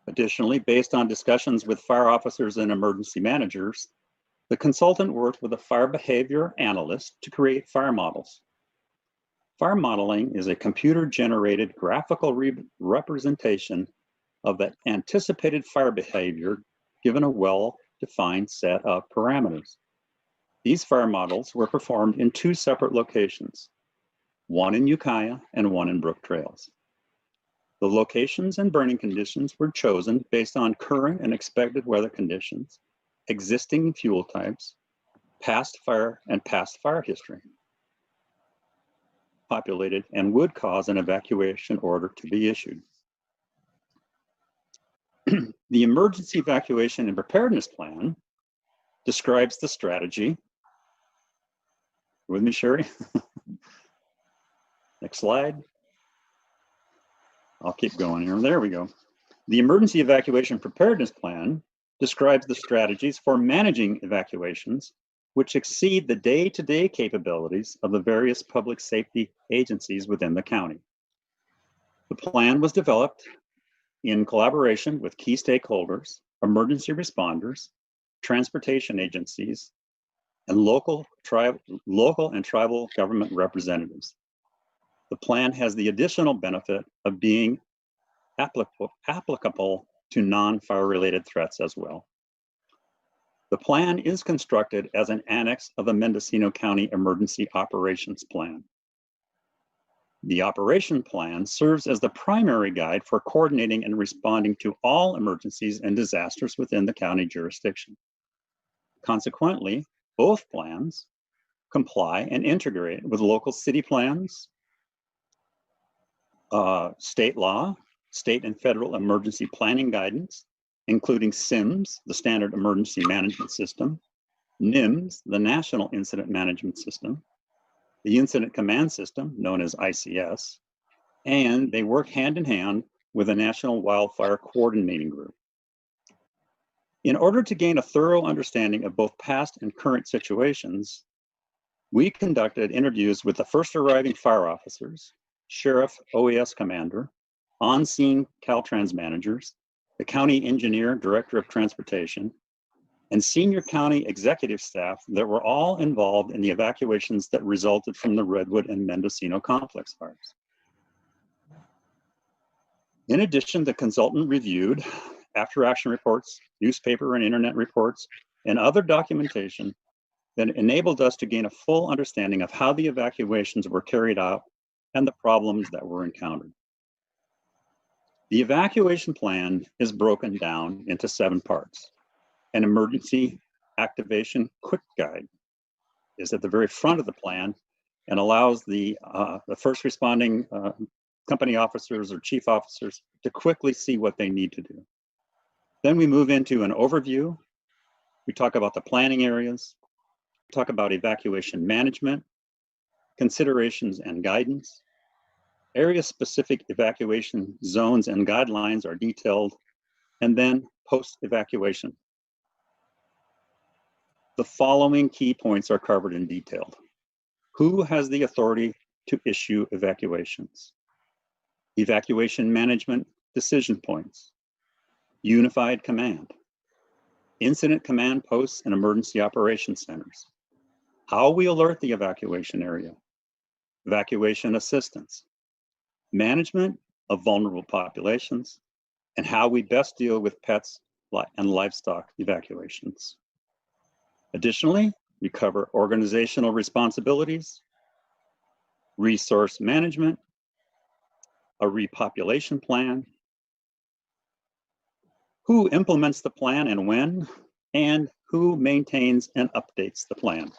Additionally, based on discussions with fire officers and emergency managers, the consultant worked with a fire behavior analyst to create fire models. Fire modeling is a computer-generated graphical representation of the anticipated fire behavior given a well-defined set of parameters. These fire models were performed in 2 separate locations, one in Ukiah and one in Brook Trails. The locations and burning conditions were chosen based on current and expected weather conditions, existing fuel types, past fire history, populated, and would cause an evacuation order to be issued. The Emergency Evacuation and Preparedness Plan describes the strategy. With me, Sherry? Next slide. I'll keep going here. There we go. The Emergency Evacuation Preparedness Plan describes the strategies for managing evacuations which exceed the day-to-day capabilities of the various public safety agencies within the county. The plan was developed in collaboration with key stakeholders, emergency responders, transportation agencies, and local and tribal government representatives. The plan has the additional benefit of being applicable to non-fire related threats as well. The plan is constructed as an annex of the Mendocino County Emergency Operations Plan. The operation plan serves as the primary guide for coordinating and responding to all emergencies and disasters within the county jurisdiction. Consequently, both plans comply and integrate with local city plans, state law, state and federal emergency planning guidance, including SIMS, the Standard Emergency Management System, NIMS, the National Incident Management System, the Incident Command System, known as ICS, and they work hand in hand with the National Wildfire Coordinating Group. In order to gain a thorough understanding of both past and current situations, we conducted interviews with the first arriving fire officers, sheriff, OES commander, on-scene Caltrans managers, the county engineer, director of transportation, and senior county executive staff that were all involved in the evacuations that resulted from the Redwood and Mendocino complex fires. In addition, the consultant reviewed after-action reports, newspaper and internet reports, and other documentation that enabled us to gain a full understanding of how the evacuations were carried out and the problems that were encountered. The evacuation plan is broken down into 7 parts. An emergency activation quick guide is at the very front of the plan and allows the first responding company officers or chief officers to quickly see what they need to do. Then we move into an overview. We talk about the planning areas, talk about evacuation management, considerations and guidance. Area-specific evacuation zones and guidelines are detailed, and then post-evacuation. The following key points are covered in detail. Who has the authority to issue evacuations? Evacuation management decision points. Unified command. Incident command posts and emergency operations centers. How we alert the evacuation area. Evacuation assistance. Management of vulnerable populations, and how we best deal with pets and livestock evacuations. Additionally, we cover organizational responsibilities, resource management, a repopulation plan, who implements the plan and when, and who maintains and updates the plan.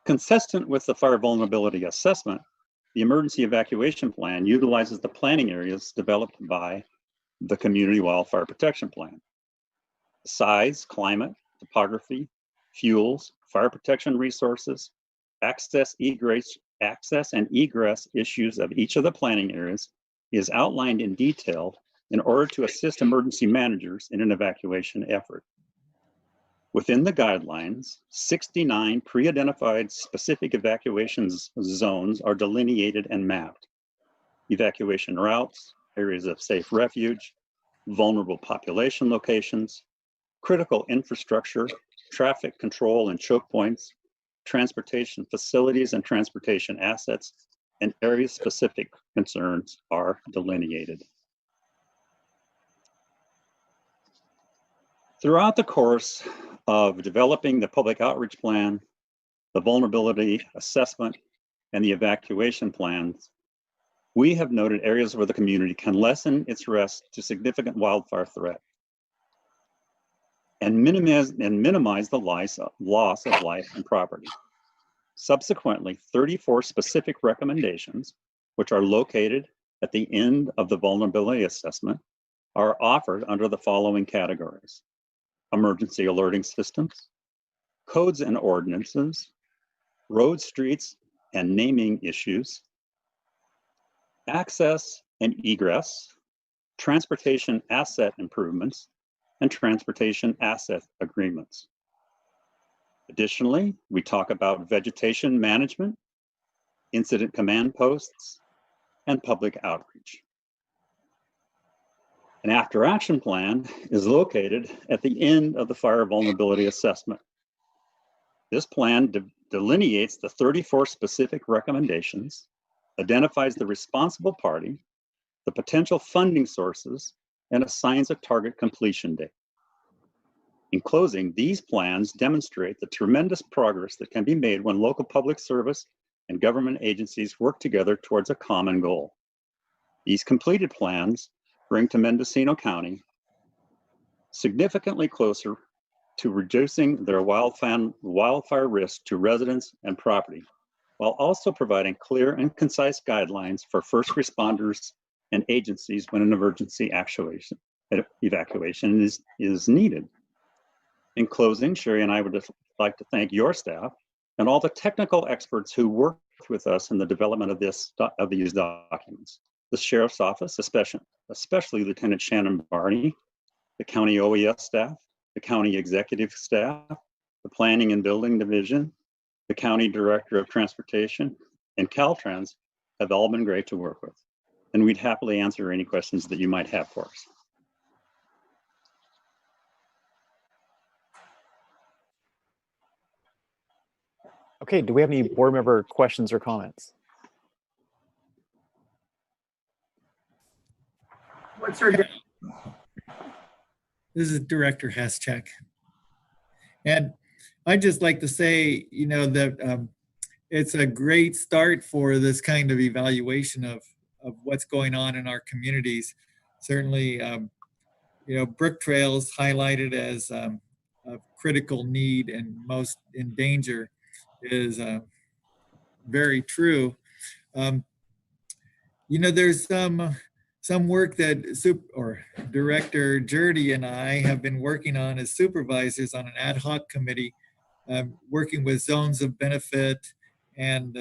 Consistent with the fire vulnerability assessment, the emergency evacuation plan utilizes the planning areas developed by the Community Wildfire Protection Plan. Size, climate, topography, fuels, fire protection resources, access and egress issues of each of the planning areas is outlined in detail in order to assist emergency managers in an evacuation effort. Within the guidelines, 69 pre-identified specific evacuation zones are delineated and mapped. Evacuation routes, areas of safe refuge, vulnerable population locations, critical infrastructure, traffic control and choke points, transportation facilities and transportation assets, and area-specific concerns are delineated. Throughout the course of developing the public outreach plan, the vulnerability assessment, and the evacuation plans, we have noted areas where the community can lessen its risk to significant wildfire threat and minimize the loss of life and property. Subsequently, 34 specific recommendations, which are located at the end of the vulnerability assessment, are offered under the following categories: emergency alerting systems, codes and ordinances, road, streets, and naming issues, access and egress, transportation asset improvements, and transportation asset agreements. Additionally, we talk about vegetation management, incident command posts, and public outreach. An after-action plan is located at the end of the fire vulnerability assessment. This plan delineates the 34 specific recommendations, identifies the responsible party, the potential funding sources, and assigns a target completion date. In closing, these plans demonstrate the tremendous progress that can be made when local public service and government agencies work together towards a common goal. These completed plans bring to Mendocino County significantly closer to reducing their wildfire risk to residents and property, while also providing clear and concise guidelines for first responders and agencies when an emergency evacuation is needed. In closing, Sherry and I would just like to thank your staff and all the technical experts who worked with us in the development of these documents. The Sheriff's Office, especially Lieutenant Shannon Barney, the County OES staff, the County Executive Staff, the Planning and Building Division, the County Director of Transportation, and Caltrans have all been great to work with. And we'd happily answer any questions that you might have for us. Okay, do we have any board member questions or comments? What's her? This is Director Haschak. And I'd just like to say, you know, that it's a great start for this kind of evaluation of what's going on in our communities. Certainly, you know, brook trails highlighted as a critical need and most in danger is very true. You know, there's some work that Director Jurdy and I have been working on as supervisors on an ad hoc committee, working with zones of benefit and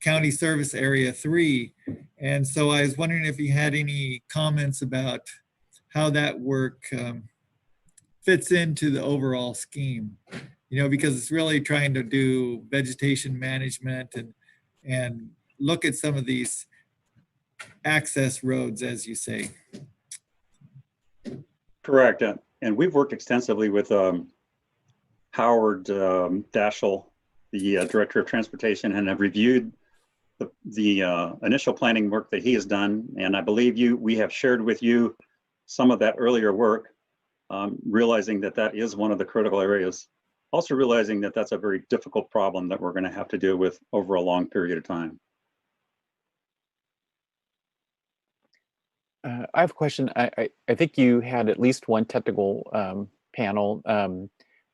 County Service Area 3. And so I was wondering if you had any comments about how that work fits into the overall scheme, you know, because it's really trying to do vegetation management and look at some of these access roads, as you say. Correct. And we've worked extensively with Howard Daschel, the Director of Transportation, and have reviewed the initial planning work that he has done. And I believe we have shared with you some of that earlier work, realizing that that is one of the critical areas. Also realizing that that's a very difficult problem that we're going to have to deal with over a long period of time. I have a question. I think you had at least one technical panel.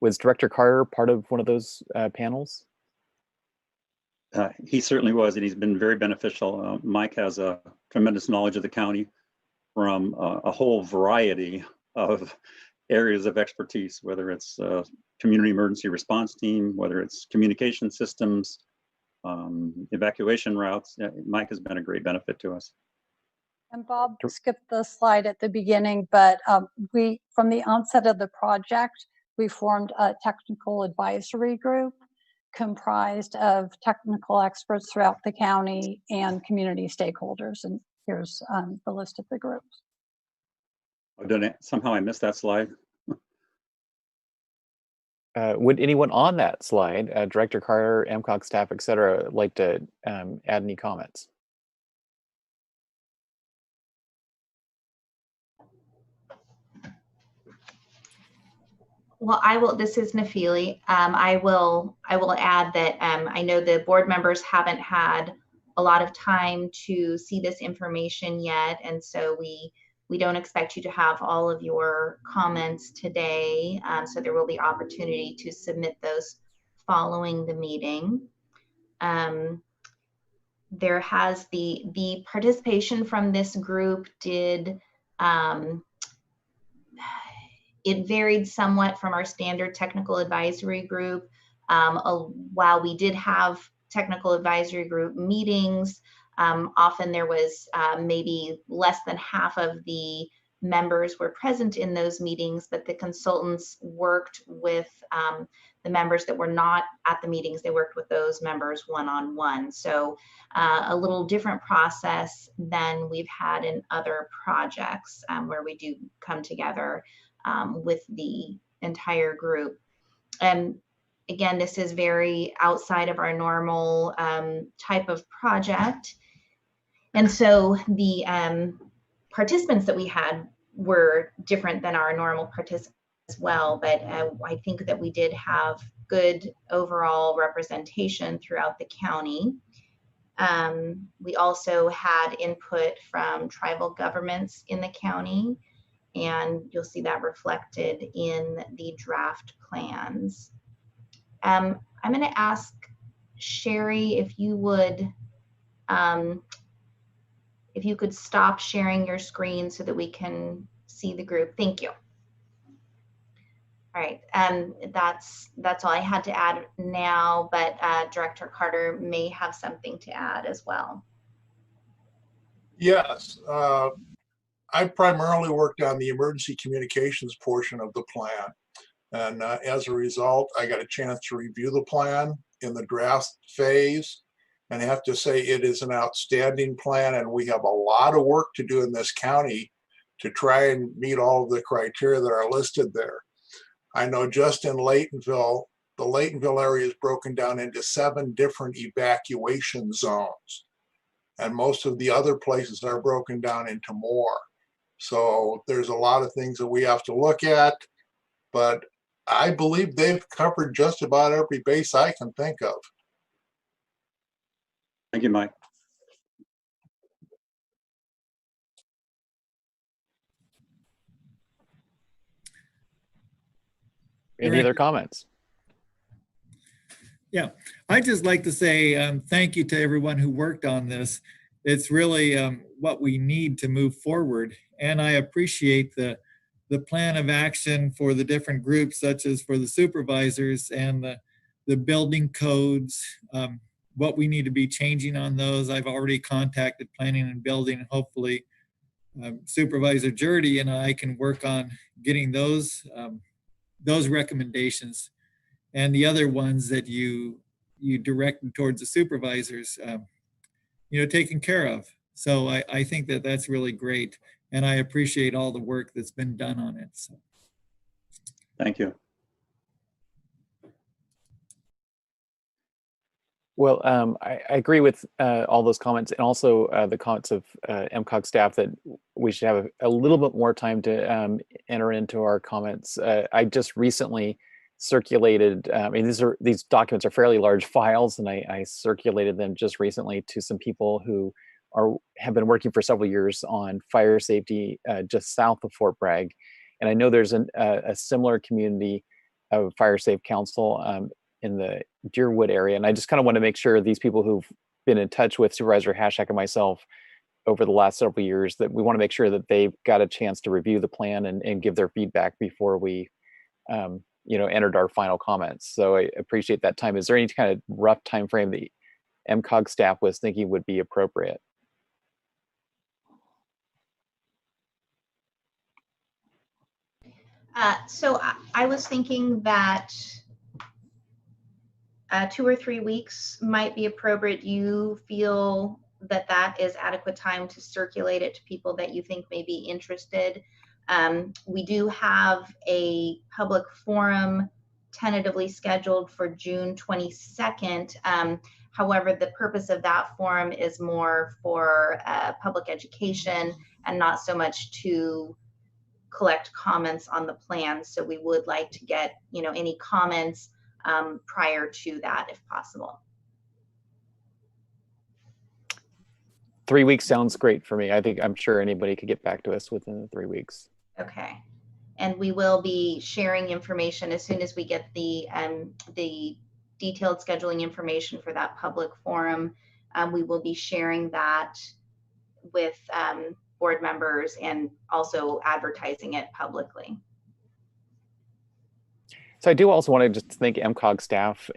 Was Director Carter part of one of those panels? He certainly was, and he's been very beneficial. Mike has a tremendous knowledge of the county from a whole variety of areas of expertise, whether it's community emergency response team, whether it's communication systems, evacuation routes. Mike has been a great benefit to us. And Bob skipped the slide at the beginning, but from the onset of the project, we formed a technical advisory group comprised of technical experts throughout the county and community stakeholders. And here's the list of the groups. Somehow I missed that slide. Would anyone on that slide, Director Carter, MCOG staff, et cetera, like to add any comments? Well, this is Nafili. I will add that I know the board members haven't had a lot of time to see this information yet. And so we don't expect you to have all of your comments today. So there will be opportunity to submit those following the meeting. There has the participation from this group did, it varied somewhat from our standard technical advisory group. While we did have technical advisory group meetings, often there was maybe less than half of the members were present in those meetings, but the consultants worked with the members that were not at the meetings. They worked with those members one-on-one. So a little different process than we've had in other projects where we do come together with the entire group. And again, this is very outside of our normal type of project. And so the participants that we had were different than our normal participants as well, but I think that we did have good overall representation throughout the county. We also had input from tribal governments in the county, and you'll see that reflected in the draft plans. I'm going to ask Sherry if you could stop sharing your screen so that we can see the group. Thank you. All right, that's all I had to add now, but Director Carter may have something to add as well. Yes, I primarily worked on the emergency communications portion of the plan. And as a result, I got a chance to review the plan in the draft phase. And I have to say it is an outstanding plan, and we have a lot of work to do in this county to try and meet all of the criteria that are listed there. I know just in Laytonville, the Laytonville area is broken down into 7 different evacuation zones. And most of the other places are broken down into more. So there's a lot of things that we have to look at, but I believe they've covered just about every base I can think of. Thank you, Mike. Any other comments? Yeah, I'd just like to say thank you to everyone who worked on this. It's really what we need to move forward. And I appreciate the plan of action for the different groups, such as for the supervisors and the building codes, what we need to be changing on those. I've already contacted planning and building, and hopefully Supervisor Jurdy and I can work on getting those recommendations and the other ones that you directed towards the supervisors, taken care of. So I think that that's really great, and I appreciate all the work that's been done on it. So. Thank you. Well, I agree with all those comments, and also the comments of MCOG staff that we should have a little bit more time to enter into our comments. I just recently circulated, these documents are fairly large files, and I circulated them just recently to some people who have been working for several years on fire safety just south of Fort Bragg. And I know there's a similar community of Fire Safe Council in the Deerwood area. And I just kind of want to make sure these people who've been in touch with Supervisor Hashak and myself over the last several years, that we want to make sure that they've got a chance to review the plan and give their feedback before we entered our final comments. So I appreciate that time. Is there any kind of rough time frame that MCOG staff was thinking would be appropriate? So I was thinking that 2 or 3 weeks might be appropriate. You feel that that is adequate time to circulate it to people that you think may be interested? We do have a public forum tentatively scheduled for June 22nd. However, the purpose of that forum is more for public education and not so much to collect comments on the plan. So we would like to get, any comments prior to that if possible. 3 weeks sounds great for me. I'm sure anybody could get back to us within the 3 weeks. Okay. And we will be sharing information as soon as we get the detailed scheduling information for that public forum. We will be sharing that with board members and also advertising it publicly. So I do also want to just thank MCOG staff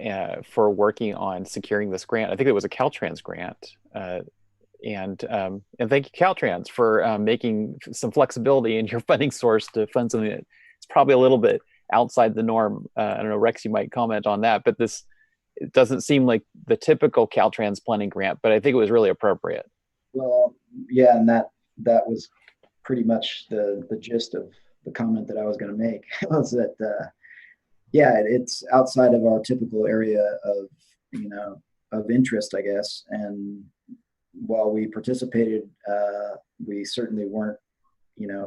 for working on securing this grant. I think it was a Caltrans grant. And thank you, Caltrans, for making some flexibility in your funding source to fund something that's probably a little bit outside the norm. I don't know, Rex, you might comment on that, but it doesn't seem like the typical Caltrans planning grant, but I think it was really appropriate. Well, yeah, and that was pretty much the gist of the comment that I was going to make was that, yeah, it's outside of our typical area of interest, I guess. And while we participated, we certainly weren't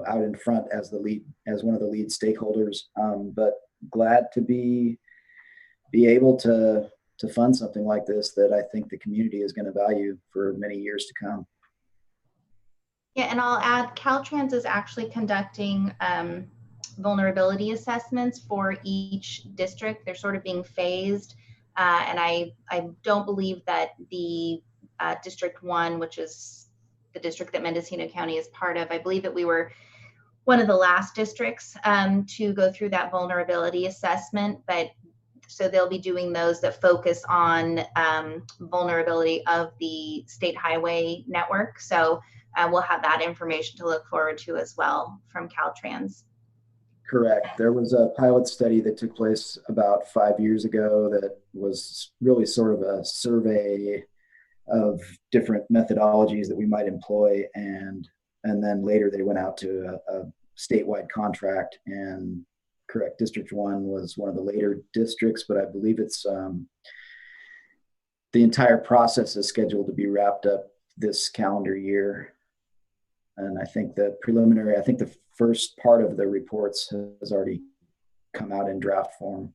out in front as one of the lead stakeholders. But glad to be able to fund something like this that I think the community is going to value for many years to come. Yeah, and I'll add, Caltrans is actually conducting vulnerability assessments for each district. They're sort of being phased. And I don't believe that the District 1, which is the district that Mendocino County is part of, I believe that we were one of the last districts to go through that vulnerability assessment. But so they'll be doing those that focus on vulnerability of the state highway network. So we'll have that information to look forward to as well from Caltrans. Correct. There was a pilot study that took place about 5 years ago that was really sort of a survey of different methodologies that we might employ, and then later they went out to a statewide contract. And correct, District 1 was one of the later districts, but I believe it's the entire process is scheduled to be wrapped up this calendar year. And I think the first part of the reports has already come out in draft form.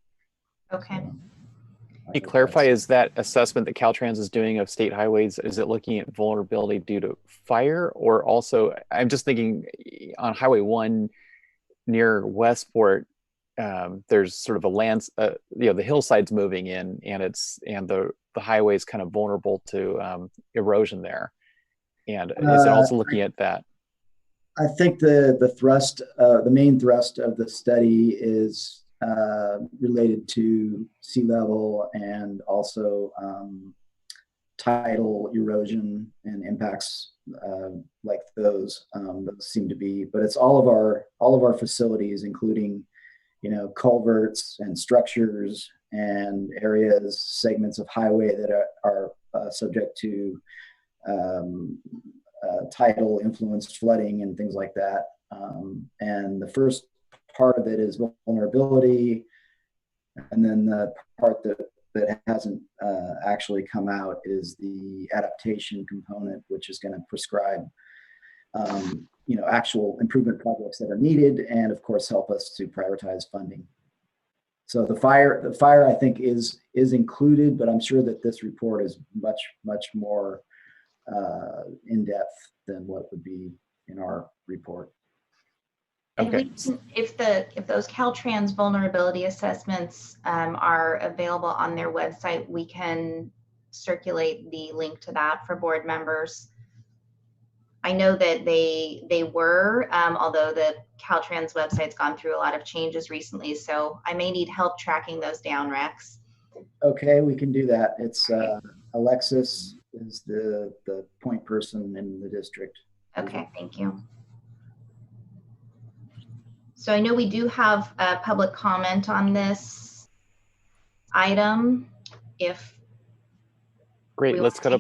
Okay. So, Can you clarify, is that assessment that Caltrans is doing of state highways, is it looking at vulnerability due to fire, or also, I'm just thinking on Highway 1 near Westport, there's sort of a the hillside's moving in, and the highway is kind of vulnerable to erosion there. And is it also looking at that? I think the main thrust of the study is related to sea level and also tidal erosion and impacts like those. Those seem to be, but it's all of our facilities, including culverts and structures and areas, segments of highway that are subject to tidal influenced flooding and things like that. And the first part of it is vulnerability. And then the part that hasn't actually come out is the adaptation component, which is going to prescribe actual improvement projects that are needed, and of course help us to prioritize funding. So the fire I think is included, but I'm sure that this report is much more in depth than what would be in our report. Okay. If those Caltrans vulnerability assessments are available on their website, we can circulate the link to that for board members. I know that they were, although the Caltrans website's gone through a lot of changes recently, so I may need help tracking those down, Rex. Okay, we can do that. It's Alexis is the point person in the district. Okay, thank you. So I know we do have a public comment on this item. Great, let's go to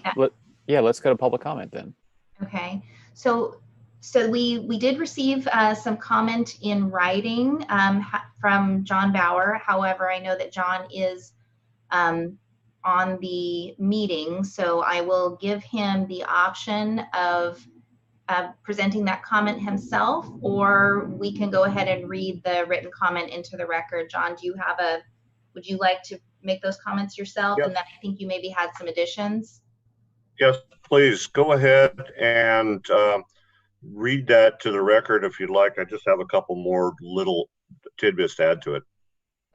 public comment then. Okay, so we did receive some comment in writing from John Bauer. However, I know that John is on the meeting, so I will give him the option of presenting that comment himself, or we can go ahead and read the written comment into the record. John, would you like to make those comments yourself? Yes. And then I think you maybe had some additions. Yes, please go ahead and read that to the record if you'd like. I just have a couple more little tidbits to add to it.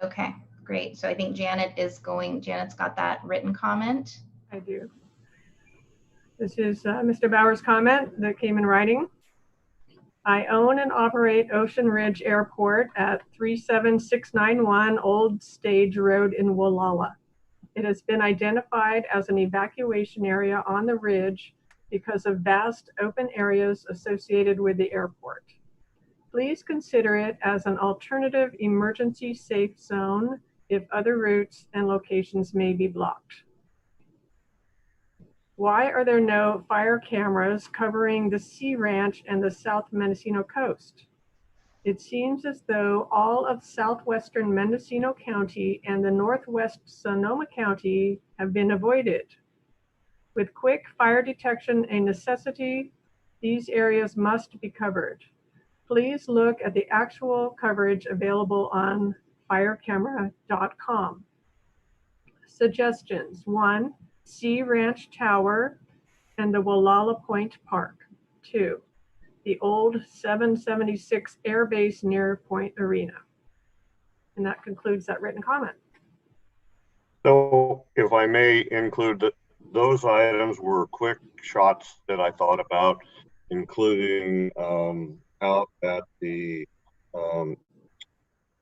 Okay, great. So I think Janet's got that written comment. I do. This is Mr. Bauer's comment that came in writing. I own and operate Ocean Ridge Airport at 37691 Old Stage Road in Wallala. It has been identified as an evacuation area on the ridge because of vast open areas associated with the airport. Please consider it as an alternative emergency safe zone if other routes and locations may be blocked. Why are there no fire cameras covering the Sea Ranch and the South Mendocino coast? It seems as though all of southwestern Mendocino County and the northwest Sonoma County have been avoided. With quick fire detection a necessity, these areas must be covered. please look at the actual coverage available on firecamera.com. Suggestions: 1, Sea Ranch Tower and the Wallala Point Park. 2, the old 776 Air Base near Point Arena. And that concludes that written comment. So if I may include that, those items were quick shots that I thought about, including out at the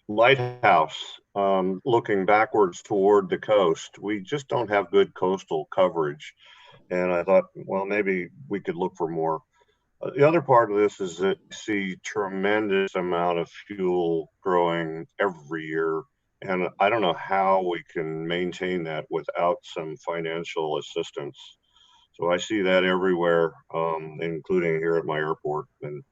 lighthouse, looking backwards toward the coast. We just don't have good coastal coverage. And I thought, well, maybe we could look for more. The other part of this is that you see tremendous amount of fuel growing every year. And I don't know how we can maintain that without some financial assistance. So I see that everywhere, including here at my airport. And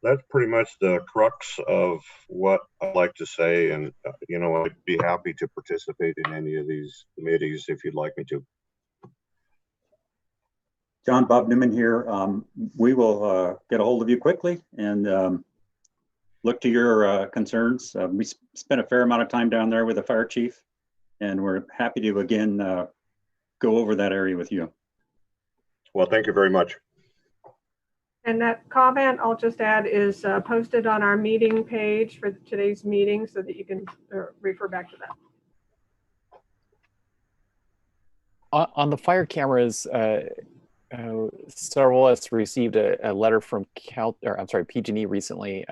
that's pretty much the crux of what I'd like to say. And, you know, I'd be happy to participate in any of these committees if you'd like me to. John, Bob Newman here. We will get a hold of you quickly and look to your concerns. We spent a fair amount of time down there with the fire chief, and we're happy to again go over that area with you. Well, thank you very much. And that comment, I'll just add, is posted on our meeting page for today's meeting so that you can refer back to that. On the fire cameras, several of us received a letter from PG&E recently,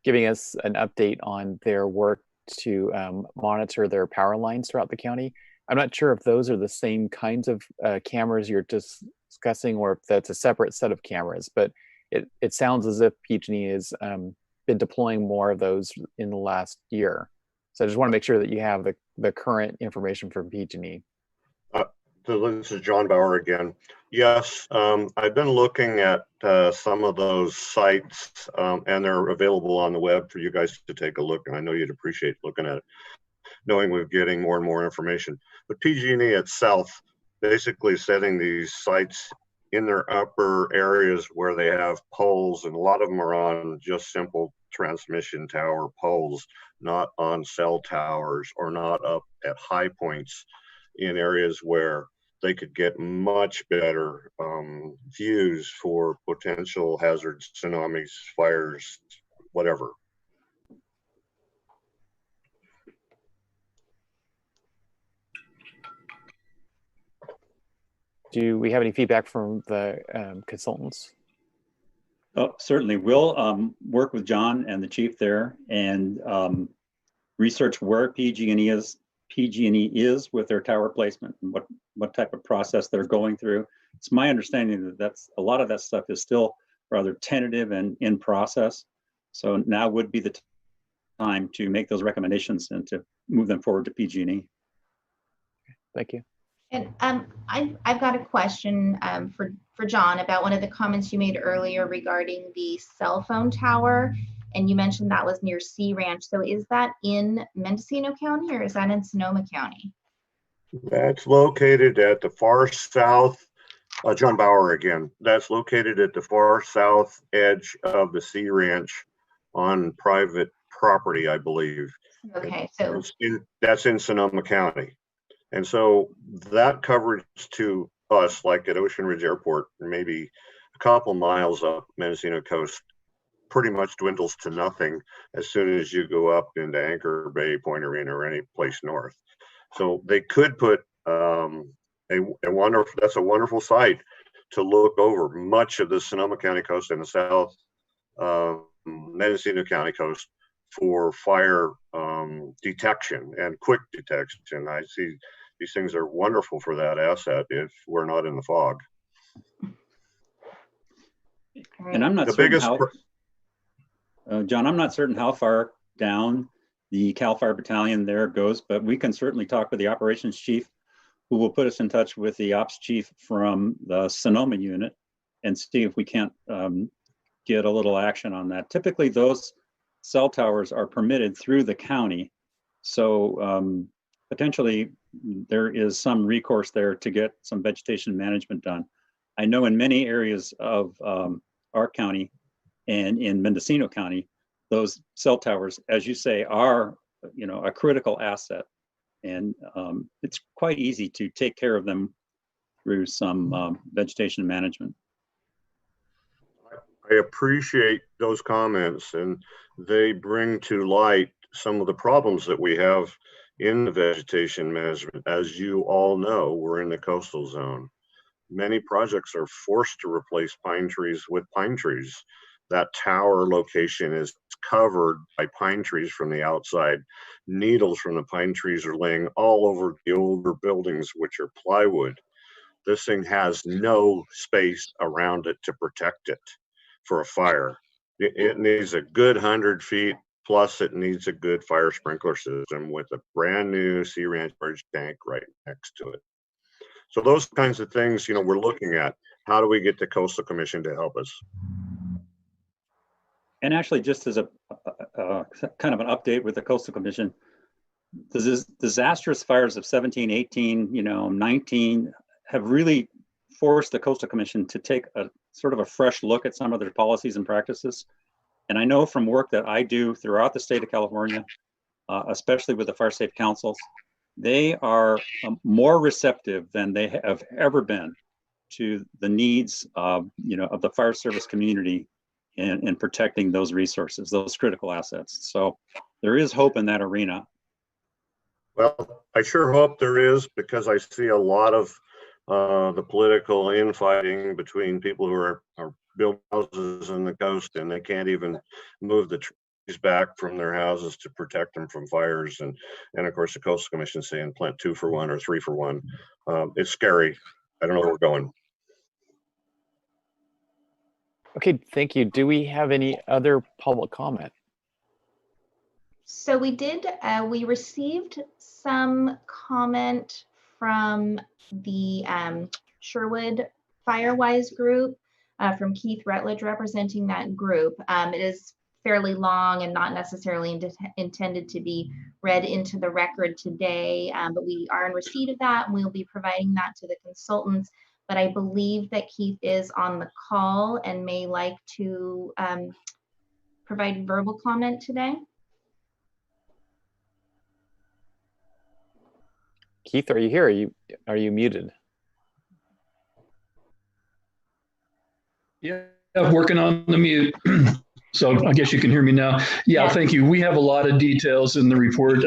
giving us an update on their work to monitor their power lines throughout the county. I'm not sure if those are the same kinds of cameras you're discussing, or if that's a separate set of cameras, but it sounds as if PG&E has been deploying more of those in the last year. So I just want to make sure that you have the current information from PG&E. So this is John Bauer again. Yes, I've been looking at some of those sites, and they're available on the web for you guys to take a look. And I know you'd appreciate looking at it, knowing we're getting more and more information. But PG&E itself, basically setting these sites in their upper areas where they have poles, and a lot of them are on just simple transmission tower poles, not on cell towers or not up at high points in areas where they could get much better views for potential hazards, tsunamis, fires, whatever. Do we have any feedback from the consultants? Oh, certainly. We'll work with John and the chief there and research where PG&E is with their tower placement and what type of process they're going through. It's my understanding that a lot of that stuff is still rather tentative and in process. So now would be the time to make those recommendations and to move them forward to PG&E. Thank you. And I've got a question for John about one of the comments you made earlier regarding the cell phone tower. And you mentioned that was near Sea Ranch. So is that in Mendocino County or is that in Sonoma County? That's located at the far south, John Bauer again. That's located at the far south edge of the Sea Ranch on private property, I believe. Okay, so that's in Sonoma County. And so that coverage to us, like at Ocean Ridge Airport, maybe a couple miles up Mendocino coast, pretty much dwindles to nothing as soon as you go up into Anchor Bay, Point Arena, or any place north. So they could put that's a wonderful site to look over much of the Sonoma County coast and the south Mendocino County coast for fire detection and quick detection. I see these things are wonderful for that asset if we're not in the fog. And I'm not certain how, John, I'm not certain how far down the CAL FIRE battalion there goes, but we can certainly talk with the operations chief, who will put us in touch with the ops chief from the Sonoma unit and see if we can't get a little action on that. Typically, those cell towers are permitted through the county. So potentially there is some recourse there to get some vegetation management done. I know in many areas of our county And in Mendocino County, those cell towers, as you say, are, you know, a critical asset. And it's quite easy to take care of them through some vegetation management. I appreciate those comments, and they bring to light some of the problems that we have in the vegetation management. As you all know, we're in the coastal zone. Many projects are forced to replace pine trees with pine trees. That tower location is covered by pine trees from the outside. Needles from the pine trees are laying all over the older buildings, which are plywood. This thing has no space around it to protect it for a fire. It needs a good 100 feet, plus it needs a good fire sprinkler system with a brand new Sea Ranch storage tank right next to it. So those kinds of things, you know, we're looking at. How do we get the Coastal Commission to help us? And actually, just as a kind of an update with the Coastal Commission, the disastrous fires of 17, 18, you know, 19 have really forced the Coastal Commission to take a sort of a fresh look at some of their policies and practices. And I know from work that I do throughout the state of California, especially with the Fire Safe Councils, they are more receptive than they have ever been to the needs of, you know, of the fire service community in protecting those resources, those critical assets. So there is hope in that arena. Well, I sure hope there is, because I see a lot of the political infighting between people who are building houses on the coast, and they can't even move the trees back from their houses to protect them from fires. And of course, the Coastal Commission saying plant 2 for 1 or 3 for 1. It's scary. I don't know where we're going. Okay, thank you. Do we have any other public comment? So we did, we received some comment from the Sherwood Firewise group, from Keith Rutledge representing that group. It is fairly long and not necessarily intended to be read into the record today, but we are in receipt of that, and we'll be providing that to the consultants. But I believe that Keith is on the call and may like to provide verbal comment today. Keith, are you here? Are you muted? Yeah, working on the mute. So I guess you can hear me now. Yeah, thank you. We have a lot of details in the report.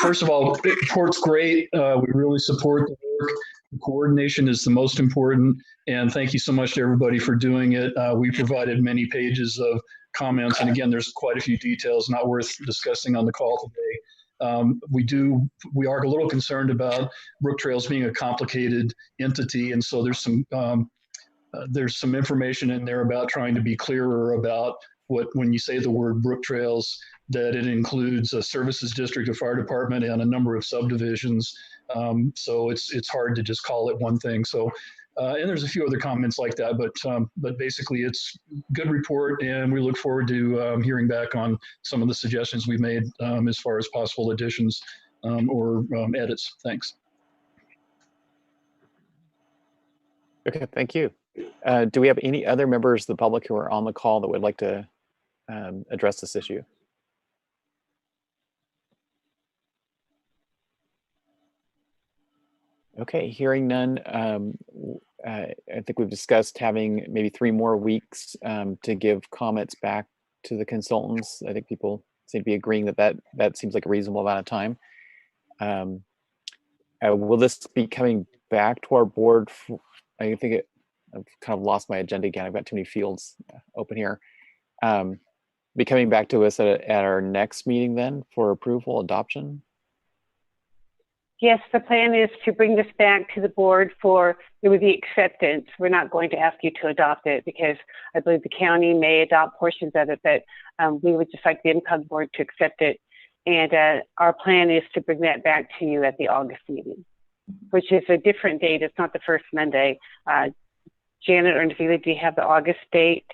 First of all, the report's great. We really support the work. The coordination is the most important. And thank you so much to everybody for doing it. We provided many pages of comments. And again, there's quite a few details not worth discussing on the call today. We are a little concerned about Brook Trails being a complicated entity. And so there's some information in there about trying to be clearer about when you say the word Brook Trails, that it includes a services district, a fire department, and a number of subdivisions. So it's hard to just call it one thing. So, and there's a few other comments like that, but basically it's a good report, and we look forward to hearing back on some of the suggestions we've made as far as possible additions or edits. Thanks. Okay, thank you. Do we have any other members of the public who are on the call that would like to address this issue? Okay, hearing none, I think we've discussed having maybe 3 more weeks to give comments back to the consultants. I think people seem to be agreeing that seems like a reasonable amount of time. Will this be coming back to our board? I think I've kind of lost my agenda again. I've got too many fields open here. Be coming back to us at our next meeting then for approval, adoption? Yes, the plan is to bring this back to the board for the acceptance. We're not going to ask you to adopt it because I believe the county may adopt portions of it, but we would just like the MCOG board to accept it. And our plan is to bring that back to you at the August meeting, which is a different date. It's not the first Monday. Janet or Nafila, do you have the August date?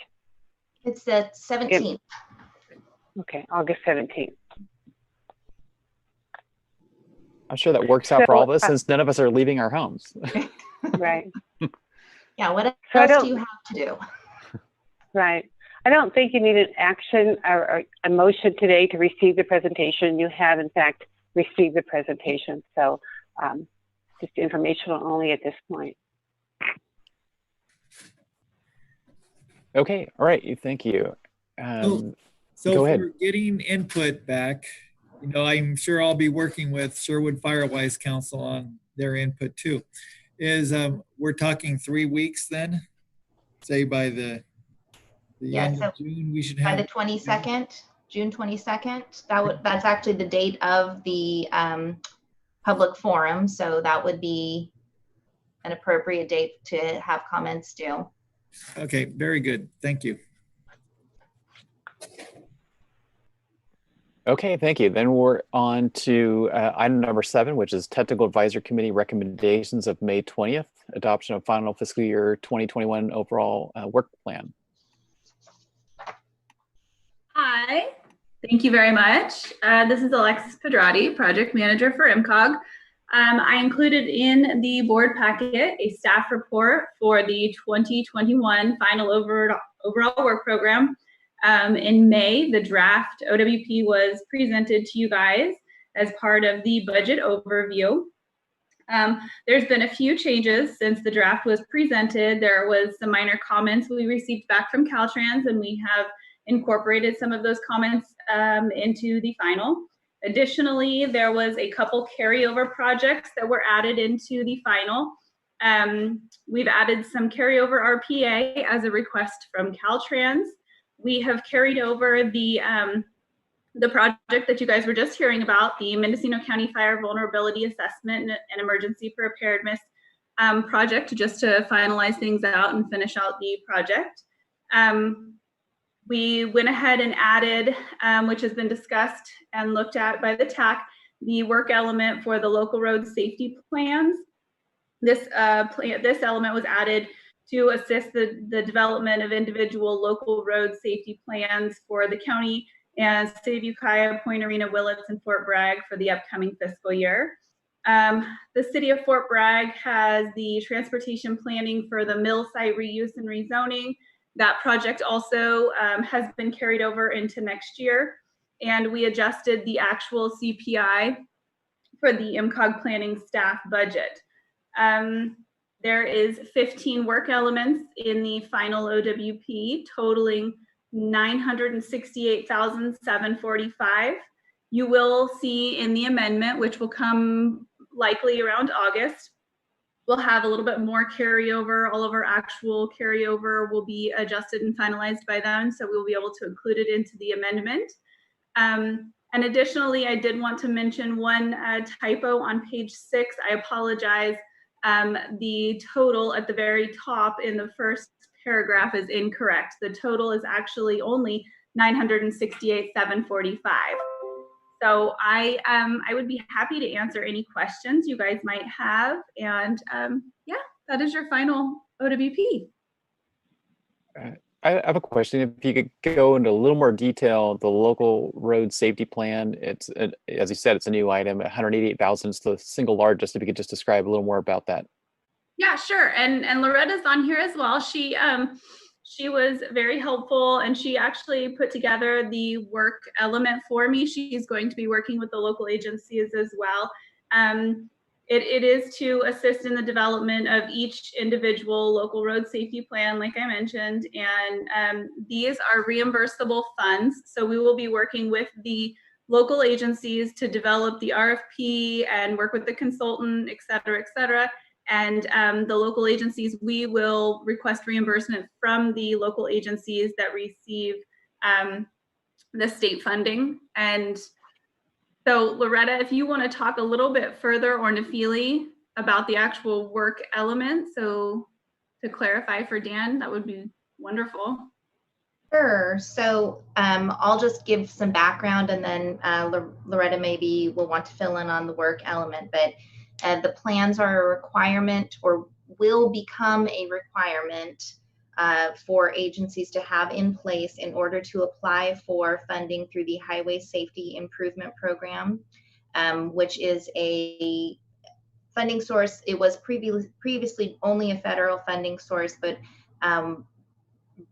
It's the 17th. Okay, August 17th. I'm sure that works out for all of us since none of us are leaving our homes. Right. Yeah, what else do you have to do? Right. I don't think you need an action or a motion today to receive the presentation. You have, in fact, received the presentation. So just informational only at this point. Okay, all right, thank you. So go for ahead. getting input back, you know, I'm sure I'll be working with Sherwood Firewise Council on their input too. Is we're talking 3 weeks then? Say by the end of June, we should have. By the 22nd, June 22nd, that's actually the date of the public forum. So that would be an appropriate date to have comments due. Okay, very good. Thank you. Okay, thank you. Then we're on to item number 7, which is Technical Advisory Committee recommendations of May 20th, adoption of final fiscal year 2021 overall work plan. Hi, thank you very much. This is Alexis Pedrati, Project Manager for MCOG. I included in the board packet a staff report for the 2021 final overall work program. In May, the draft OWP was presented to you guys as part of the budget overview. There's been a few changes since the draft was presented. There was some minor comments we received back from Caltrans, and we have incorporated some of those comments into the final. Additionally, there was a couple carryover projects that were added into the final. We've added some carryover RPA as a request from Caltrans. We have carried over the project that you guys were just hearing about, the Mendocino County Fire Vulnerability Assessment and Emergency Preparedness project, just to finalize things out and finish out the project. We went ahead and added, which has been discussed and looked at by the TAC, the work element for the local road safety plans. This element was added to assist the development of individual local road safety plans for the county and City of Ukiah, Point Arena, Willits, and Fort Bragg for the upcoming fiscal year. The City of Fort Bragg has the transportation planning for the mill site reuse and rezoning. That project also has been carried over into next year, and we adjusted the actual CPI for the MCOG planning staff budget. There is 15 work elements in the final OWP, totaling $968,745. You will see in the amendment, which will come likely around August, we'll have a little bit more carryover. All of our actual carryover will be adjusted and finalized by then, so we'll be able to include it into the amendment. And additionally, I did want to mention one typo on page 6. I apologize. The total at the very top in the first paragraph is incorrect. The total is actually only $968,745. So I would be happy to answer any questions you guys might have. And yeah, that is your final OWP. I have a question. If you could go into a little more detail, the local road safety plan, it's, as you said, it's a new item, 188,000 is the single largest. If you could just describe a little more about that. Yeah, sure. And Loretta's on here as well. She was very helpful, and she actually put together the work element for me. She's going to be working with the local agencies as well. It is to assist in the development of each individual local road safety plan, like I mentioned, and these are reimbursable funds. So we will be working with the local agencies to develop the RFP and work with the consultant, et cetera, et cetera. And the local agencies, we will request reimbursement from the local agencies that receive the state funding. And so Loretta, if you want to talk a little bit further, or Nafili, about the actual work element, so to clarify for Dan, that would be wonderful. Sure. So I'll just give some background, and then Loretta maybe will want to fill in on the work element. But the plans are a requirement, or will become a requirement for agencies to have in place in order to apply for funding through the Highway Safety Improvement Program, which is a funding source. It was previously only a federal funding source, but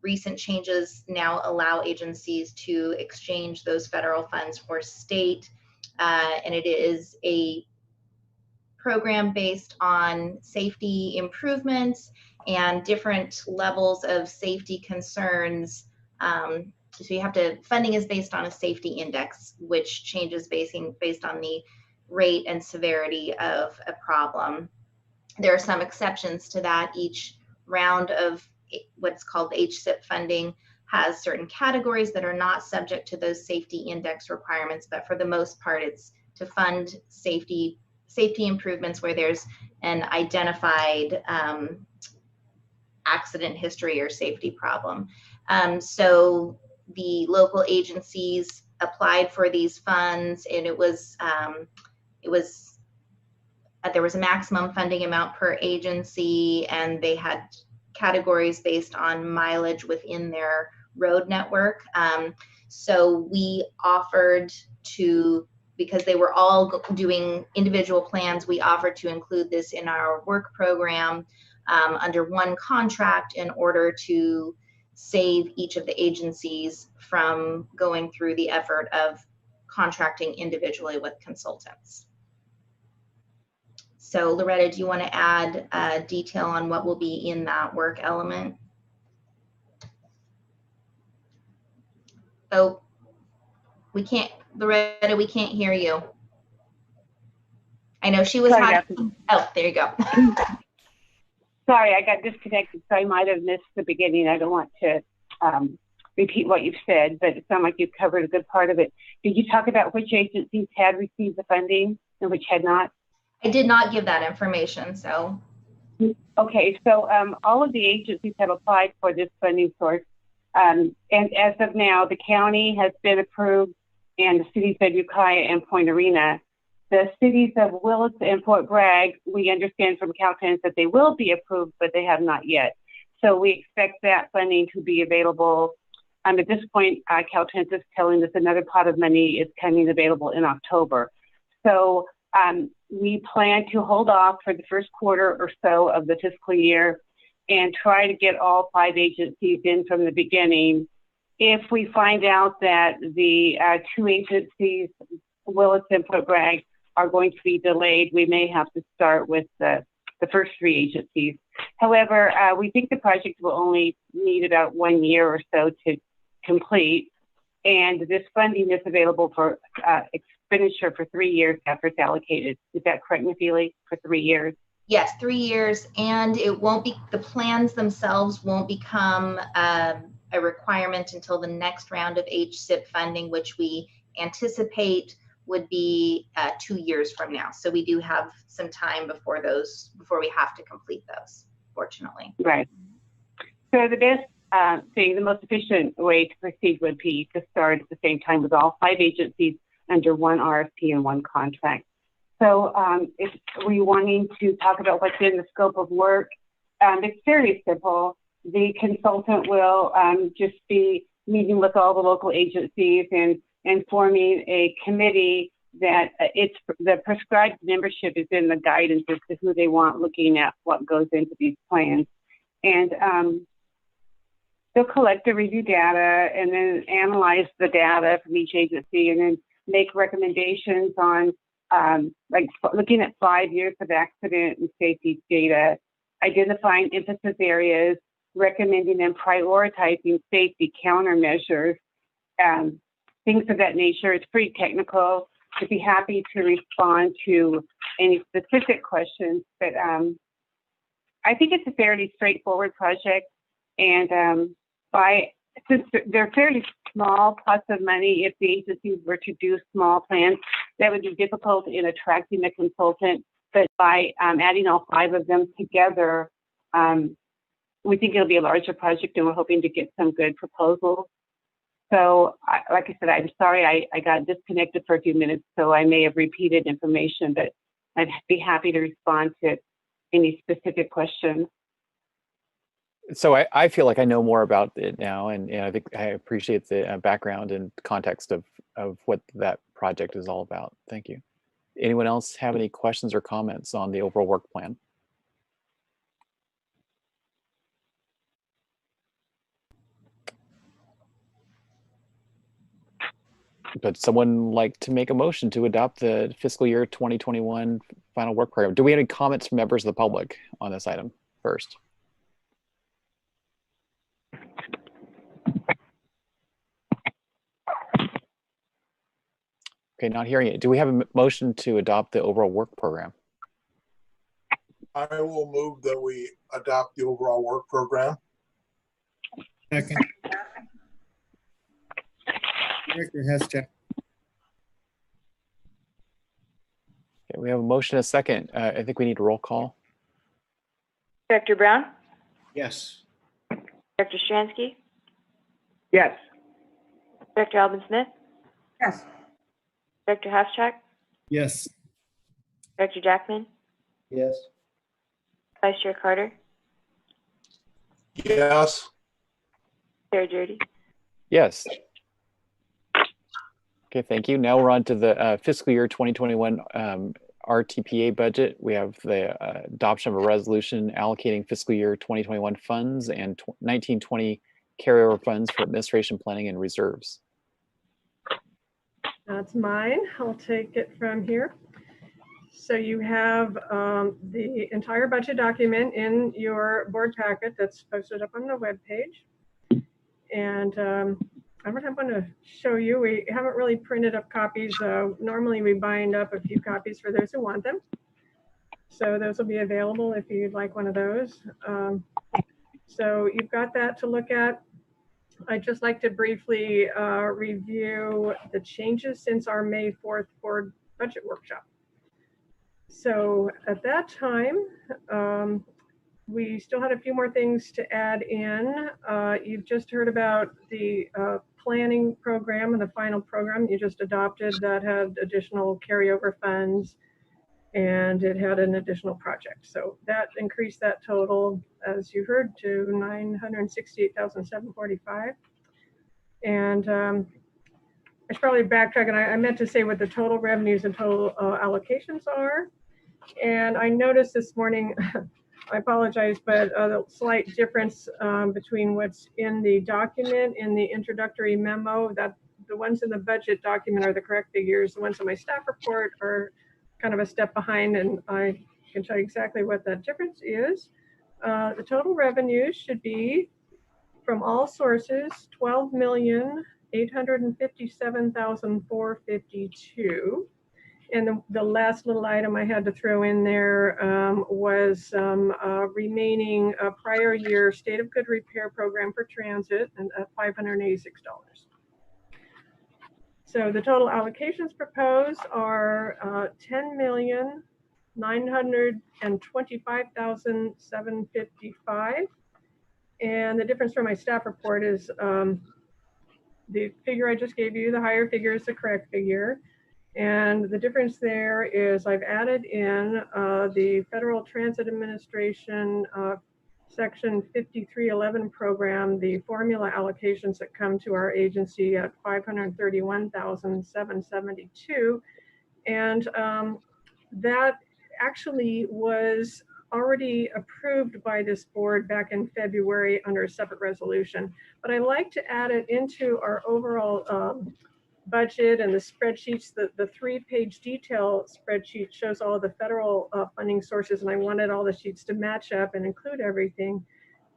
recent changes now allow agencies to exchange those federal funds for state, and it is a program based on safety improvements and different levels of safety concerns. So you have to, funding is based on a safety index, which changes based on the rate and severity of a problem. There are some exceptions to that. Each round of what's called HSIP funding has certain categories that are not subject to those safety index requirements, but for the most part, it's to fund safety improvements where there's an identified accident history or safety problem. So the local agencies applied for these funds, and there was a maximum funding amount per agency, and they had categories based on mileage within their road network. So we offered to, because they were all doing individual plans, we offered to include this in our work program under one contract in order to save each of the agencies from going through the effort of contracting individually with consultants. So Loretta, do you want to add detail on what will be in that work element? Oh, we can't, Loretta, we can't hear you. I know she was having, oh, there you go. Sorry, I got disconnected, so I might have missed the beginning. I don't want to repeat what you've said, but it sounds like you've covered a good part of it. Did you talk about which agencies had received the funding and which had not? I did not give that information, so. Okay, so all of the agencies have applied for this funding source. And as of now, the county has been approved, and the cities of Ukiah and Point Arena. The cities of Willis and Fort Bragg, we understand from Caltrans that they will be approved, but they have not yet. So we expect that funding to be available. At this point, Caltrans is telling us another pot of money is coming available in October. So we plan to hold off for the first quarter or so of the fiscal year and try to get all 5 agencies in from the beginning. If we find out that the 2 agencies, Willis and Fort Bragg, are going to be delayed, we may have to start with the first 3 agencies. However, we think the project will only need about 1 year or so to complete, and this funding is available for expenditure for 3 years after it's allocated. Is that correct, Nafili? For 3 years? Yes, 3 years, and it won't be, the plans themselves won't become a requirement until the next round of HSIP funding, which we anticipate would be 2 years from now. So we do have some time before we have to complete those, fortunately. Right. So the best thing, the most efficient way to proceed would be to start at the same time with all 5 agencies under one RFP and one contract. So if we're wanting to talk about what's in the scope of work, it's fairly simple. The consultant will just be meeting with all the local agencies and forming a committee that the prescribed membership is in the guidance as to who they want looking at what goes into these plans. And they'll collect the review data and then analyze the data from each agency and then make recommendations on like looking at 5 years of accident and safety data, identifying emphasis areas, recommending and prioritizing safety countermeasures, things of that nature. It's pretty technical. I'd be happy to respond to any specific questions, but I think it's a fairly straightforward project. And since they're fairly small pots of money, if the agencies were to do small plans, that would be difficult in attracting a consultant. But by adding all 5 of them together, we think it'll be a larger project, and we're hoping to get some good proposals. So, like I said, I'm sorry I got disconnected for a few minutes, so I may have repeated information, but I'd be happy to respond to any specific questions. So I feel like I know more about it now, and I think I appreciate the background and context of what that project is all about. Thank you. Anyone else have any questions or comments on the overall work plan? But someone like to make a motion to adopt the fiscal year 2021 final work program. Do we have any comments from members of the public on this item first? Okay, not hearing it. Do we have a motion to adopt the overall work program? I will move that we adopt the overall work program. Second. Director Hess. Okay, we have a motion and a second. I think we need a roll call. Director Brown? Yes. Director Stransky? Yes. Director Alvin Smith? Yes. Director Haschak? Yes. Director Jackman? Yes. Vice Chair Carter? Yes. Chair Jurdy? Yes. Okay, thank you. Now we're on to the fiscal year 2021 RTPA budget. We have the adoption of a resolution allocating fiscal year 2021 funds and 1920 carryover funds for administration, planning, and reserves. That's mine. I'll take it from here. So you have the entire budget document in your board packet that's posted up on the webpage. And I'm going to show you, we haven't really printed up copies. Normally we bind up a few copies for those who want them. So those will be available if you'd like one of those. So you've got that to look at. I'd just like to briefly review the changes since our May 4th board budget workshop. So at that time, we still had a few more things to add in. You've just heard about the planning program and the final program you just adopted that had additional carryover funds, and it had an additional project. So that increased that total, as you heard, to $968,745. And I should probably backtrack, and I meant to say what the total revenues and total allocations are. And I noticed this morning, I apologize, but the slight difference between what's in the document, in the introductory memo, that the ones in the budget document are the correct figures. The ones in my staff report are kind of a step behind, and I can tell you exactly what that difference is. The total revenues should be from all sources, $12,857,452. And the last little item I had to throw in there was remaining prior year state of good repair program for transit and at $586. So the total allocations proposed are $10,925,755. And the difference from my staff report is the figure I just gave you, the higher figure is the correct figure. And the difference there is I've added in the Federal Transit Administration Section 5311 program, the formula allocations that come to our agency at $531,772. And that actually was already approved by this board back in February under a separate resolution. But I like to add it into our overall budget and the spreadsheets. The 3-page detail spreadsheet shows all the federal funding sources, and I wanted all the sheets to match up and include everything.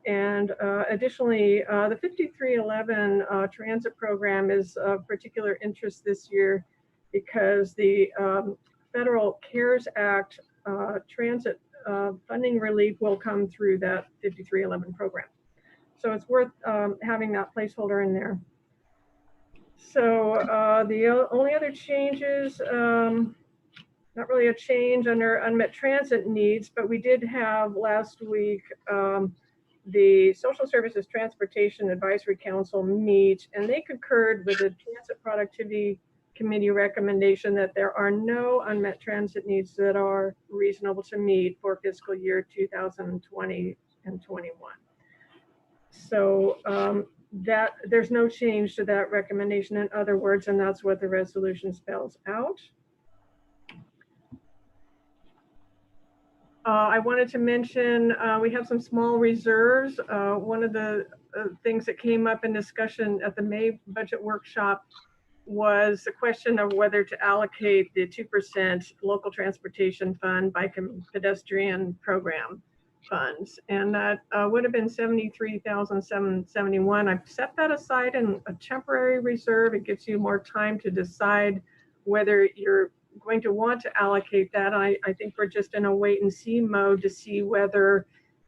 And additionally, the 5311 transit program is of particular interest this year because the Federal CARES Act transit funding relief will come through that 5311 program. So it's worth having that placeholder in there. So the only other changes, not really a change under unmet transit needs, but we did have last week the Social Services Transportation Advisory Council meet, and they concurred with the Transit Productivity Committee recommendation that there are no unmet transit needs that are reasonable to meet for fiscal year 2020 and 21. So that there's no change to that recommendation, in other words, and that's what the resolution spells out. I wanted to mention we have some small reserves. One of the things that came up in discussion at the May budget workshop was the question of whether to allocate the 2% local transportation fund, bike and pedestrian program funds. And that would have been $73,771. I've set that aside in a temporary reserve. It gives you more time to decide whether you're going to want to allocate that. I think we're just in a wait and see mode to see whether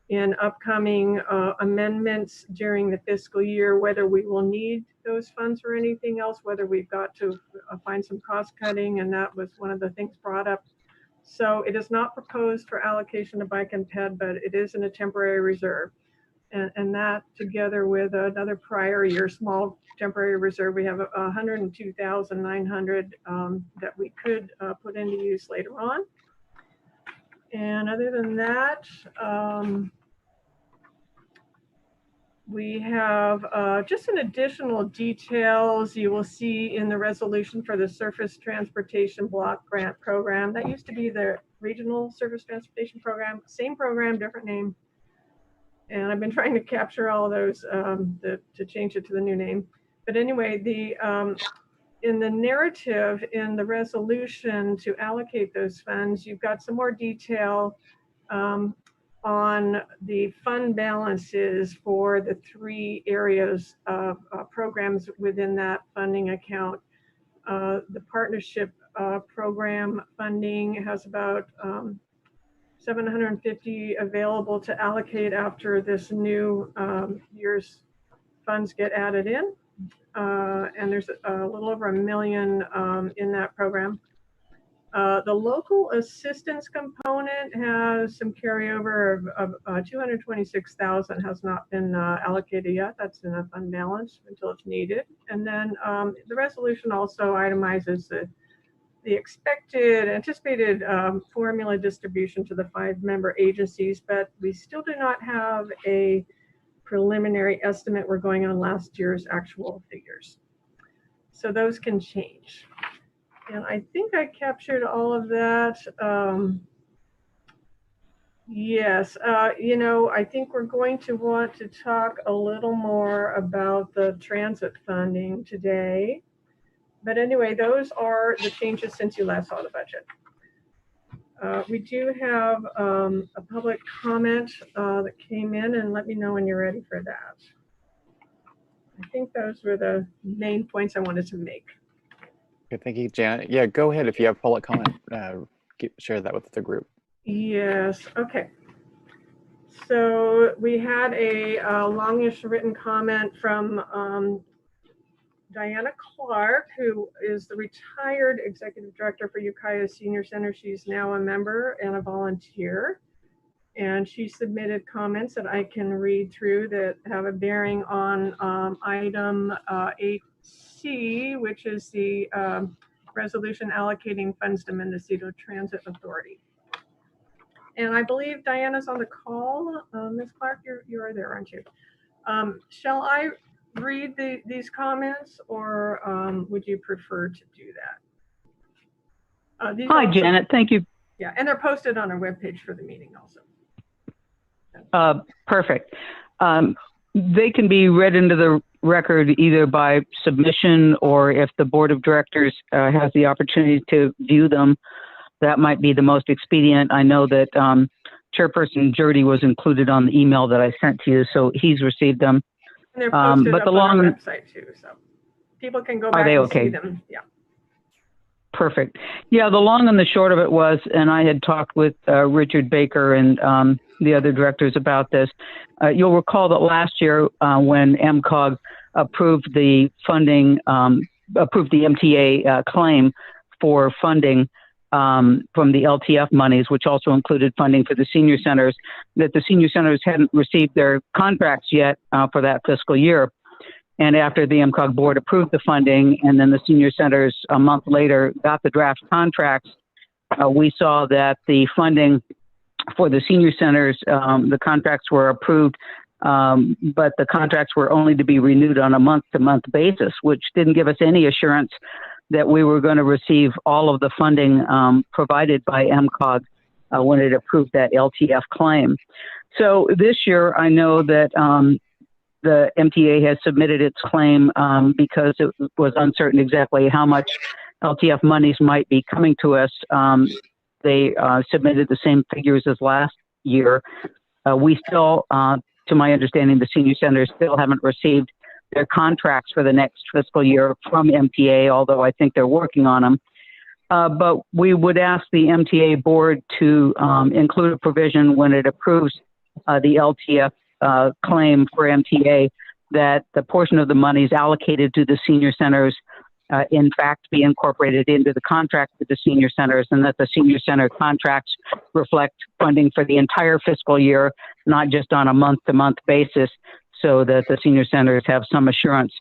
in upcoming amendments during the fiscal year, whether we will need those funds for anything else, whether we've got to find some cost cutting, and that was one of the things brought up. So it is not proposed for allocation to bike and ped, but it is in a temporary reserve. And that together with another prior year small temporary reserve, we have 102,900 that we could put into use later on. And other than that, we have just some additional details you will see in the resolution for the Surface Transportation Block Grant Program. That used to be the Regional Surface Transportation Program, same program, different name. And I've been trying to capture all of those to change it to the new name. But anyway, in the narrative in the resolution to allocate those funds, you've got some more detail on the fund balances for the 3 areas of programs within that funding account. The partnership program funding has about 750 available to allocate after this new year's funds get added in. And there's a little over $1 million in that program. The local assistance component has some carryover of 226,000 has not been allocated yet. That's in a fund balance until it's needed. And then the resolution also itemizes the anticipated formula distribution to the 5-member agencies, but we still do not have a preliminary estimate. We're going on last year's actual figures. So those can change. And I think I captured all of that. Yes, you know, I think we're going to want to talk a little more about the transit funding today. But anyway, those are the changes since you last saw the budget. We do have a public comment that came in, and let me know when you're ready for that. I think those were the main points I wanted to make. Okay, thank you, Janet. Yeah, go ahead if you have public comment. Share that with the group. Yes, okay. So we had a longish written comment from Diana Clark, who is the retired executive director for Ukiah Senior Center. She's now a member and a volunteer. And she submitted comments that I can read through that have a bearing on item 8C, which is the resolution allocating funds to Mendocino Transit Authority. And I believe Diana's on the call. Ms. Clark, you are there, aren't you? Shall I read these comments, or would you prefer to do that? Hi, Janet. Thank you. Yeah, and they're posted on our webpage for the meeting also. Perfect. They can be read into the record either by submission, or if the board of directors has the opportunity to view them, that might be the most expedient. I know that Chairperson Jurdy was included on the email that I sent to you, so he's received them. And they're posted up on our website too, so people can go back and see them. Yeah. Perfect. Yeah, the long and the short of it was, and I had talked with Richard Baker and the other directors about this. You'll recall that last year when MCOG approved the funding, approved the MTA claim for funding from the LTF monies, which also included funding for the senior centers, that the senior centers hadn't received their contracts yet for that fiscal year. And after the MCOG board approved the funding, and then the senior centers a month later got the draft contracts, we saw that the funding for the senior centers, the contracts were approved, but the contracts were only to be renewed on a month-to-month basis, which didn't give us any assurance that we were going to receive all of the funding provided by MCOG when it approved that LTF claim. So this year, I know that the MTA has submitted its claim because it was uncertain exactly how much LTF monies might be coming to us. They submitted the same figures as last year. We still, to my understanding, the senior centers still haven't received their contracts for the next fiscal year from MTA, although I think they're working on them. But we would ask the MTA board to include a provision when it approves the LTF claim for MTA that the portion of the monies allocated to the senior centers in fact be incorporated into the contract with the senior centers, and that the senior center contracts reflect funding for the entire fiscal year, not just on a month-to-month basis, so that the senior centers have some assurance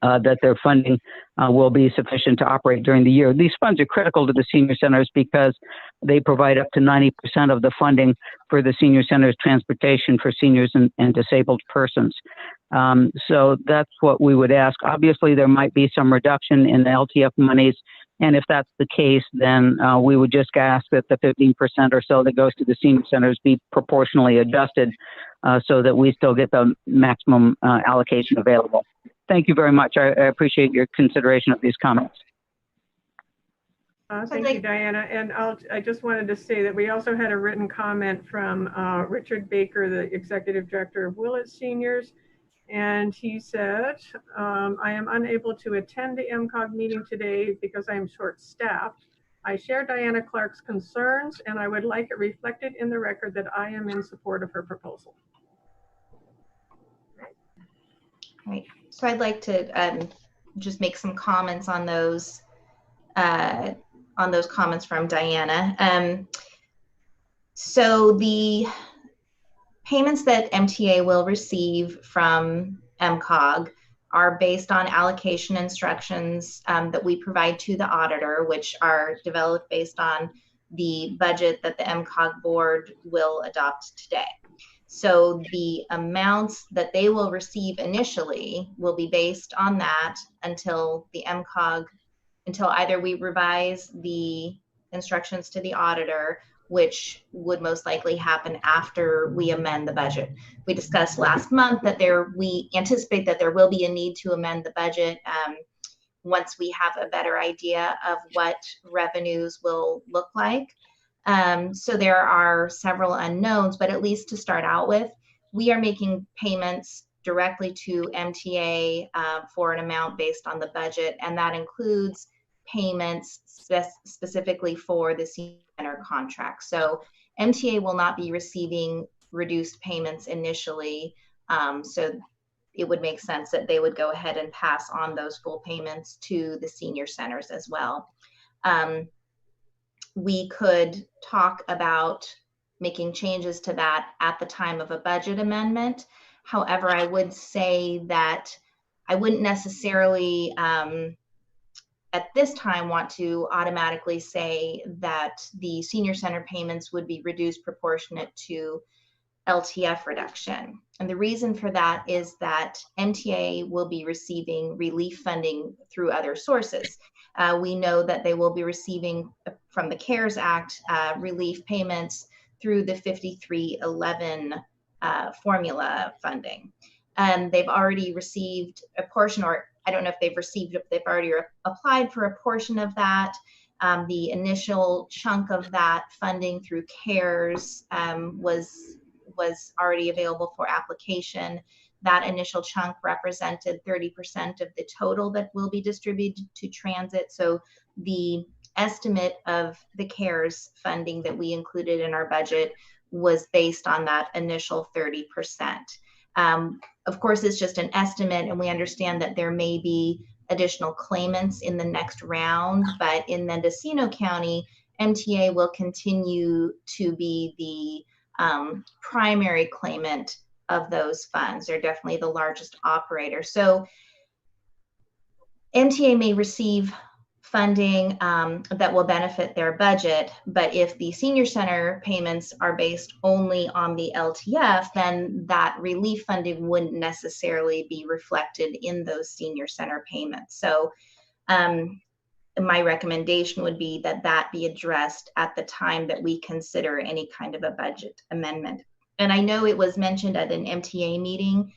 that their funding will be sufficient to operate during the year. These funds are critical to the senior centers because they provide up to 90% of the funding for the senior centers transportation for seniors and disabled persons. So that's what we would ask. Obviously, there might be some reduction in the LTF monies, and if that's the case, then we would just ask that the 15% or so that goes to the senior centers be proportionally adjusted so that we still get the maximum allocation available. Thank you very much. I appreciate your consideration of these comments. Thank you, Diana. And I just wanted to say that we also had a written comment from Richard Baker, the Executive Director of Willett Seniors. And he said, I am unable to attend the MCOG meeting today because I am short-staffed. I share Diana Clark's concerns, and I would like it reflected in the record that I am in support of her proposal. Right. So I'd like to just make some comments on those comments from Diana. So the payments that MTA will receive from MCOG are based on allocation instructions that we provide to the auditor, which are developed based on the budget that the MCOG board will adopt today. So the amounts that they will receive initially will be based on that until the MCOG, until either we revise the instructions to the auditor, which would most likely happen after we amend the budget. We discussed last month that we anticipate that there will be a need to amend the budget once we have a better idea of what revenues will look like. So there are several unknowns, but at least to start out with, we are making payments directly to MTA for an amount based on the budget, and that includes payments specifically for the senior center contract. So MTA will not be receiving reduced payments initially, so it would make sense that they would go ahead and pass on those full payments to the senior centers as well. We could talk about making changes to that at the time of a budget amendment. However, I would say that I wouldn't necessarily at this time want to automatically say that the senior center payments would be reduced proportionate to LTF reduction. And the reason for that is that MTA will be receiving relief funding through other sources. We know that they will be receiving from the CARES Act relief payments through the 5311 formula funding. And they've already received a portion, or I don't know if they've received it, but they've already applied for a portion of that. The initial chunk of that funding through CARES was already available for application. That initial chunk represented 30% of the total that will be distributed to transit. So the estimate of the CARES funding that we included in our budget was based on that initial 30%. Of course, it's just an estimate, and we understand that there may be additional claimants in the next round, but in Mendocino County, MTA will continue to be the primary claimant of those funds. They're definitely the largest operator. So MTA may receive funding that will benefit their budget, but if the senior center payments are based only on the LTF, then that relief funding wouldn't necessarily be reflected in those senior center payments. So my recommendation would be that that be addressed at the time that we consider any kind of a budget amendment. And I know it was mentioned at an MTA meeting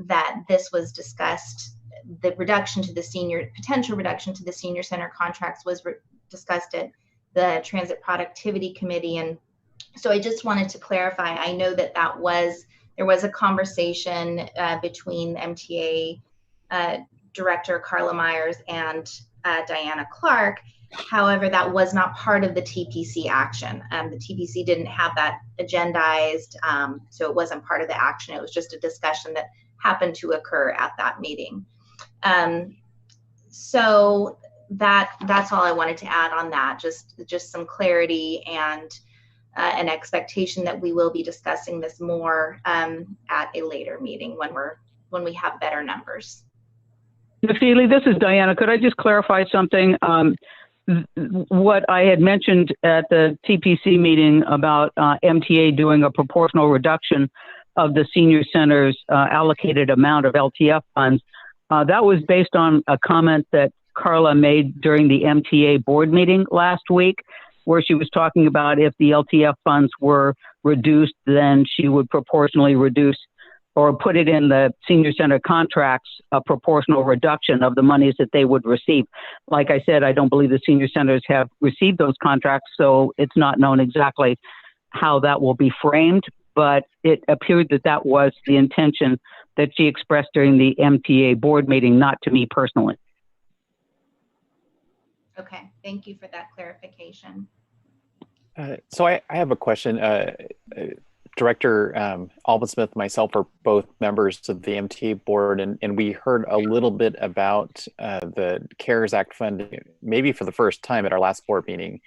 that this was discussed. The reduction to the potential reduction to the senior center contracts was discussed at the Transit Productivity Committee. And so I just wanted to clarify, I know that there was a conversation between MTA Director Carla Myers and Diana Clark. However, that was not part of the TPC action. The TPC didn't have that agendized, so it wasn't part of the action. It was just a discussion that happened to occur at that meeting. So that's all I wanted to add on that. Just some clarity and an expectation that we will be discussing this more at a later meeting when we have better numbers. Nephili, this is Diana. Could I just clarify something? What I had mentioned at the TPC meeting about MTA doing a proportional reduction of the senior center's allocated amount of LTF funds, that was based on a comment that Carla made during the MTA board meeting last week, where she was talking about if the LTF funds were reduced, then she would proportionally reduce or put it in the senior center contracts, a proportional reduction of the monies that they would receive. Like I said, I don't believe the senior centers have received those contracts, so it's not known exactly how that will be framed, but it appeared that that was the intention that she expressed during the MTA board meeting, not to me personally. Okay, thank you for that clarification. So I have a question. Director Alban-Smith, myself are both members of the MTA board, and we heard a little bit about the CARES Act funding, maybe for the first time at our last board meeting.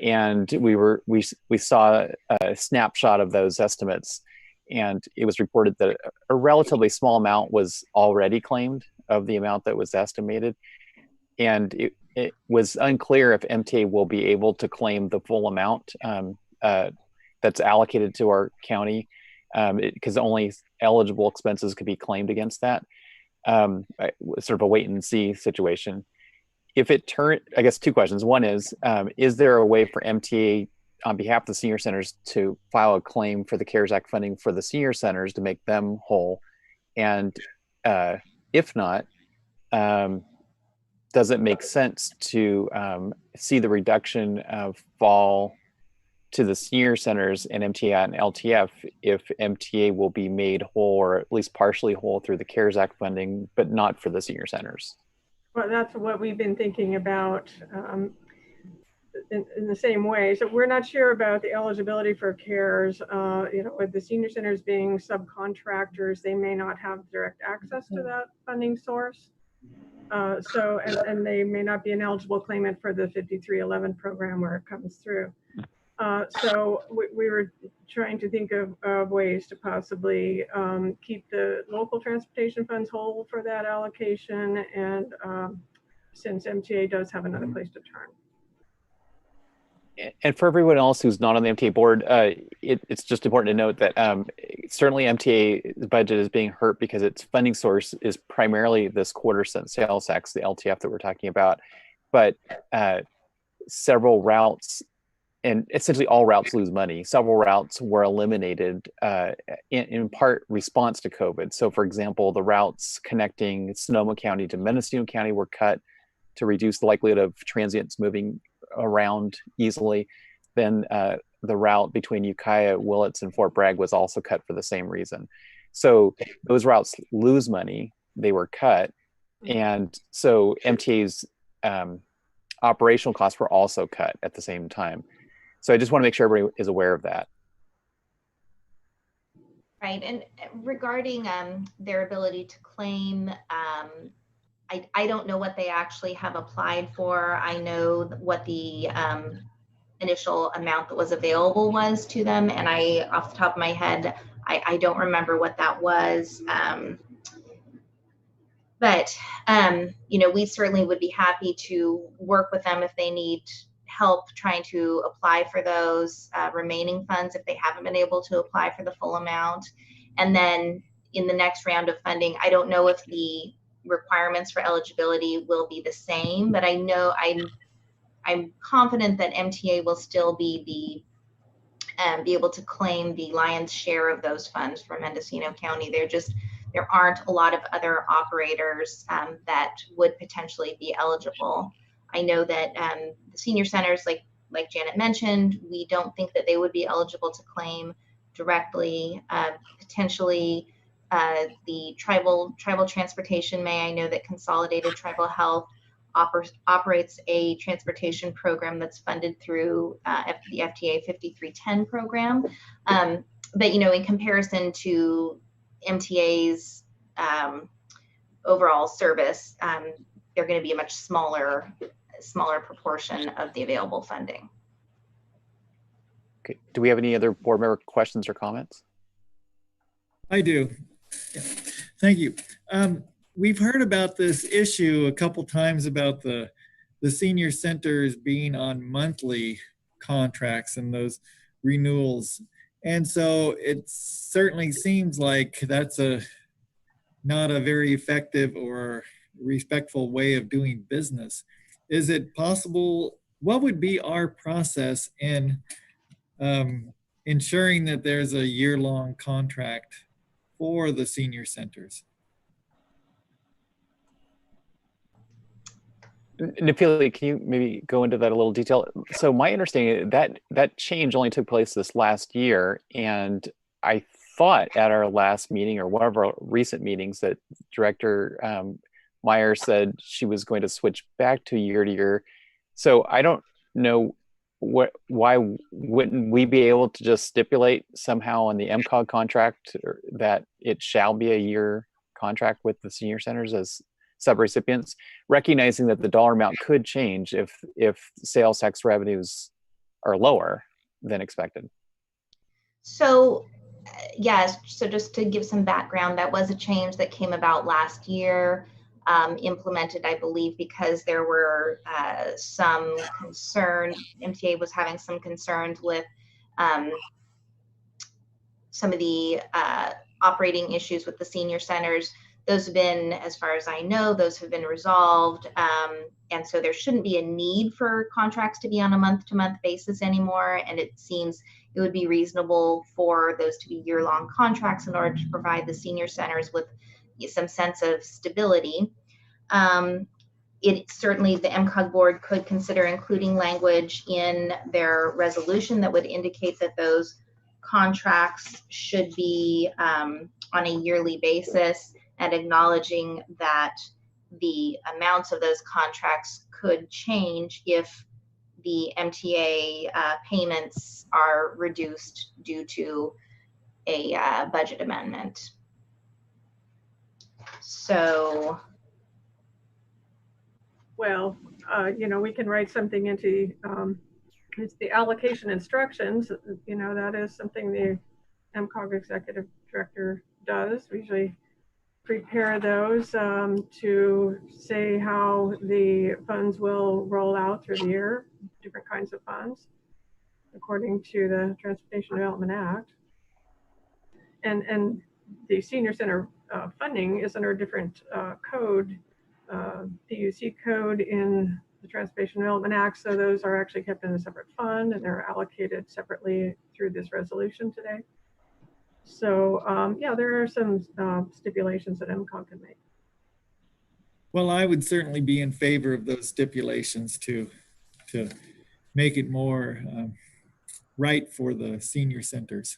And we saw a snapshot of those estimates, and it was reported that a relatively small amount was already claimed of the amount that was estimated. And it was unclear if MTA will be able to claim the full amount that's allocated to our county, because only eligible expenses could be claimed against that. Sort of a wait and see situation. If it turned, I guess two questions. One is there a way for MTA on behalf of the senior centers to file a claim for the CARES Act funding for the senior centers to make them whole? And if not, does it make sense to see the reduction fall to the senior centers and MTA and LTF if MTA will be made whole or at least partially whole through the CARES Act funding, but not for the senior centers? Well, that's what we've been thinking about in the same way. So we're not sure about the eligibility for CARES. With the senior centers being subcontractors, they may not have direct access to that funding source. And they may not be an eligible claimant for the 5311 program where it comes through. So we were trying to think of ways to possibly keep the local transportation funds whole for that allocation, and since MTA does have another place to turn. And for everyone else who's not on the MTA board, it's just important to note that certainly MTA's budget is being hurt because its funding source is primarily this quarter-cent sales tax, the LTF that we're talking about. But several routes, and essentially all routes lose money. Several routes were eliminated in part response to COVID. So for example, the routes connecting Sonoma County to Mendocino County were cut to reduce the likelihood of transients moving around easily. Then the route between Ukiah, Willits, and Fort Bragg was also cut for the same reason. So those routes lose money, they were cut. And so MTA's operational costs were also cut at the same time. So I just want to make sure everybody is aware of that. Right, and regarding their ability to claim, I don't know what they actually have applied for. I know what the initial amount that was available was to them, and off the top of my head, I don't remember what that was. But we certainly would be happy to work with them if they need help trying to apply for those remaining funds if they haven't been able to apply for the full amount. And then in the next round of funding, I don't know if the requirements for eligibility will be the same, but I know I'm confident that MTA will still be able to claim the lion's share of those funds from Mendocino County. there aren't a lot of other operators that would potentially be eligible. I know that the senior centers, like Janet mentioned, we don't think that they would be eligible to claim directly. Potentially, the tribal transportation may. I know that Consolidated Tribal Health operates a transportation program that's funded through the FTA 5310 program. But in comparison to MTA's overall service, they're going to be a much smaller proportion of the available funding. Okay. Do we have any other board member questions or comments? I do. Yeah. Thank you. We've heard about this issue a couple times about the senior centers being on monthly contracts and those renewals. And so it certainly seems like that's not a very effective or respectful way of doing business. Is it possible, what would be our process in ensuring that there's a year-long contract for the senior centers? Nafili, can you maybe go into that a little detail? So my understanding that change only took place this last year, and I thought at our last meeting or one of our recent meetings that Director Meyer said she was going to switch back to year. So I don't know why wouldn't we be able to just stipulate somehow in the MCOG contract that it shall be a year contract with the senior centers as subrecipients, recognizing that the dollar amount could change if sales tax revenues are lower than expected. So yes, so just to give some background, that was a change that came about last year, implemented, I believe, because there were some concern, MTA was having some concerns with some of the operating issues with the senior centers. Those have been, as far as I know, those have been resolved. And so there shouldn't be a need for contracts to be on a month-to-month basis anymore. And it seems it would be reasonable for those to be year-long contracts in order to provide the senior centers with some sense of stability. It certainly, the MCOG board could consider including language in their resolution that would indicate that those contracts should be on a yearly basis, and acknowledging that the amounts of those contracts could change if the MTA payments are reduced due to a budget amendment. So, well, we can write something into it's the allocation instructions. That is something the MCOG executive director does. We usually prepare those to say how the funds will roll out through the year, different kinds of funds, according to the Transportation Development Act. And the senior center funding is under a different code, PUC code in the Transportation Development Act. So those are actually kept in a separate fund and they're allocated separately through this resolution today. So yeah, there are some stipulations that MCOG can make. Well, I would certainly be in favor of those stipulations to make it more right for the senior centers.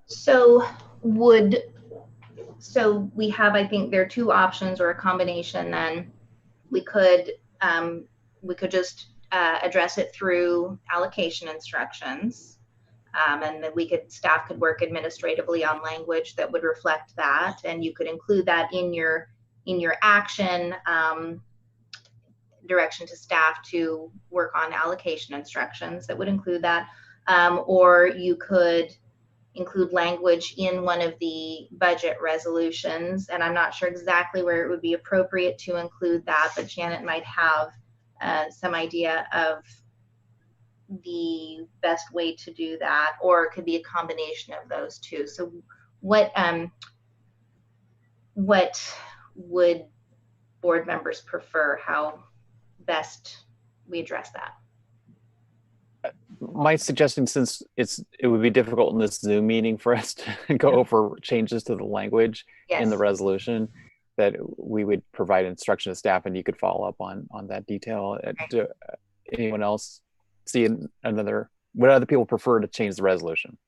So we have, I think there are two options or a combination. Then we could just address it through allocation instructions. And then staff could work administratively on language that would reflect that, and you could include that in your action direction to staff to work on allocation instructions that would include that, or you could include language in one of the budget resolutions, and I'm not sure exactly where it would be appropriate to include that, but Janet might have some idea of the best way to do that, or it could be a combination of those two. So what would board members prefer, how best we address that? My suggestion, since it would be difficult in this Zoom meeting for us to go over changes to the language in the Yes. resolution, that we would provide instruction to staff and you could follow up on that detail. Do anyone else see would other people prefer to change the resolution?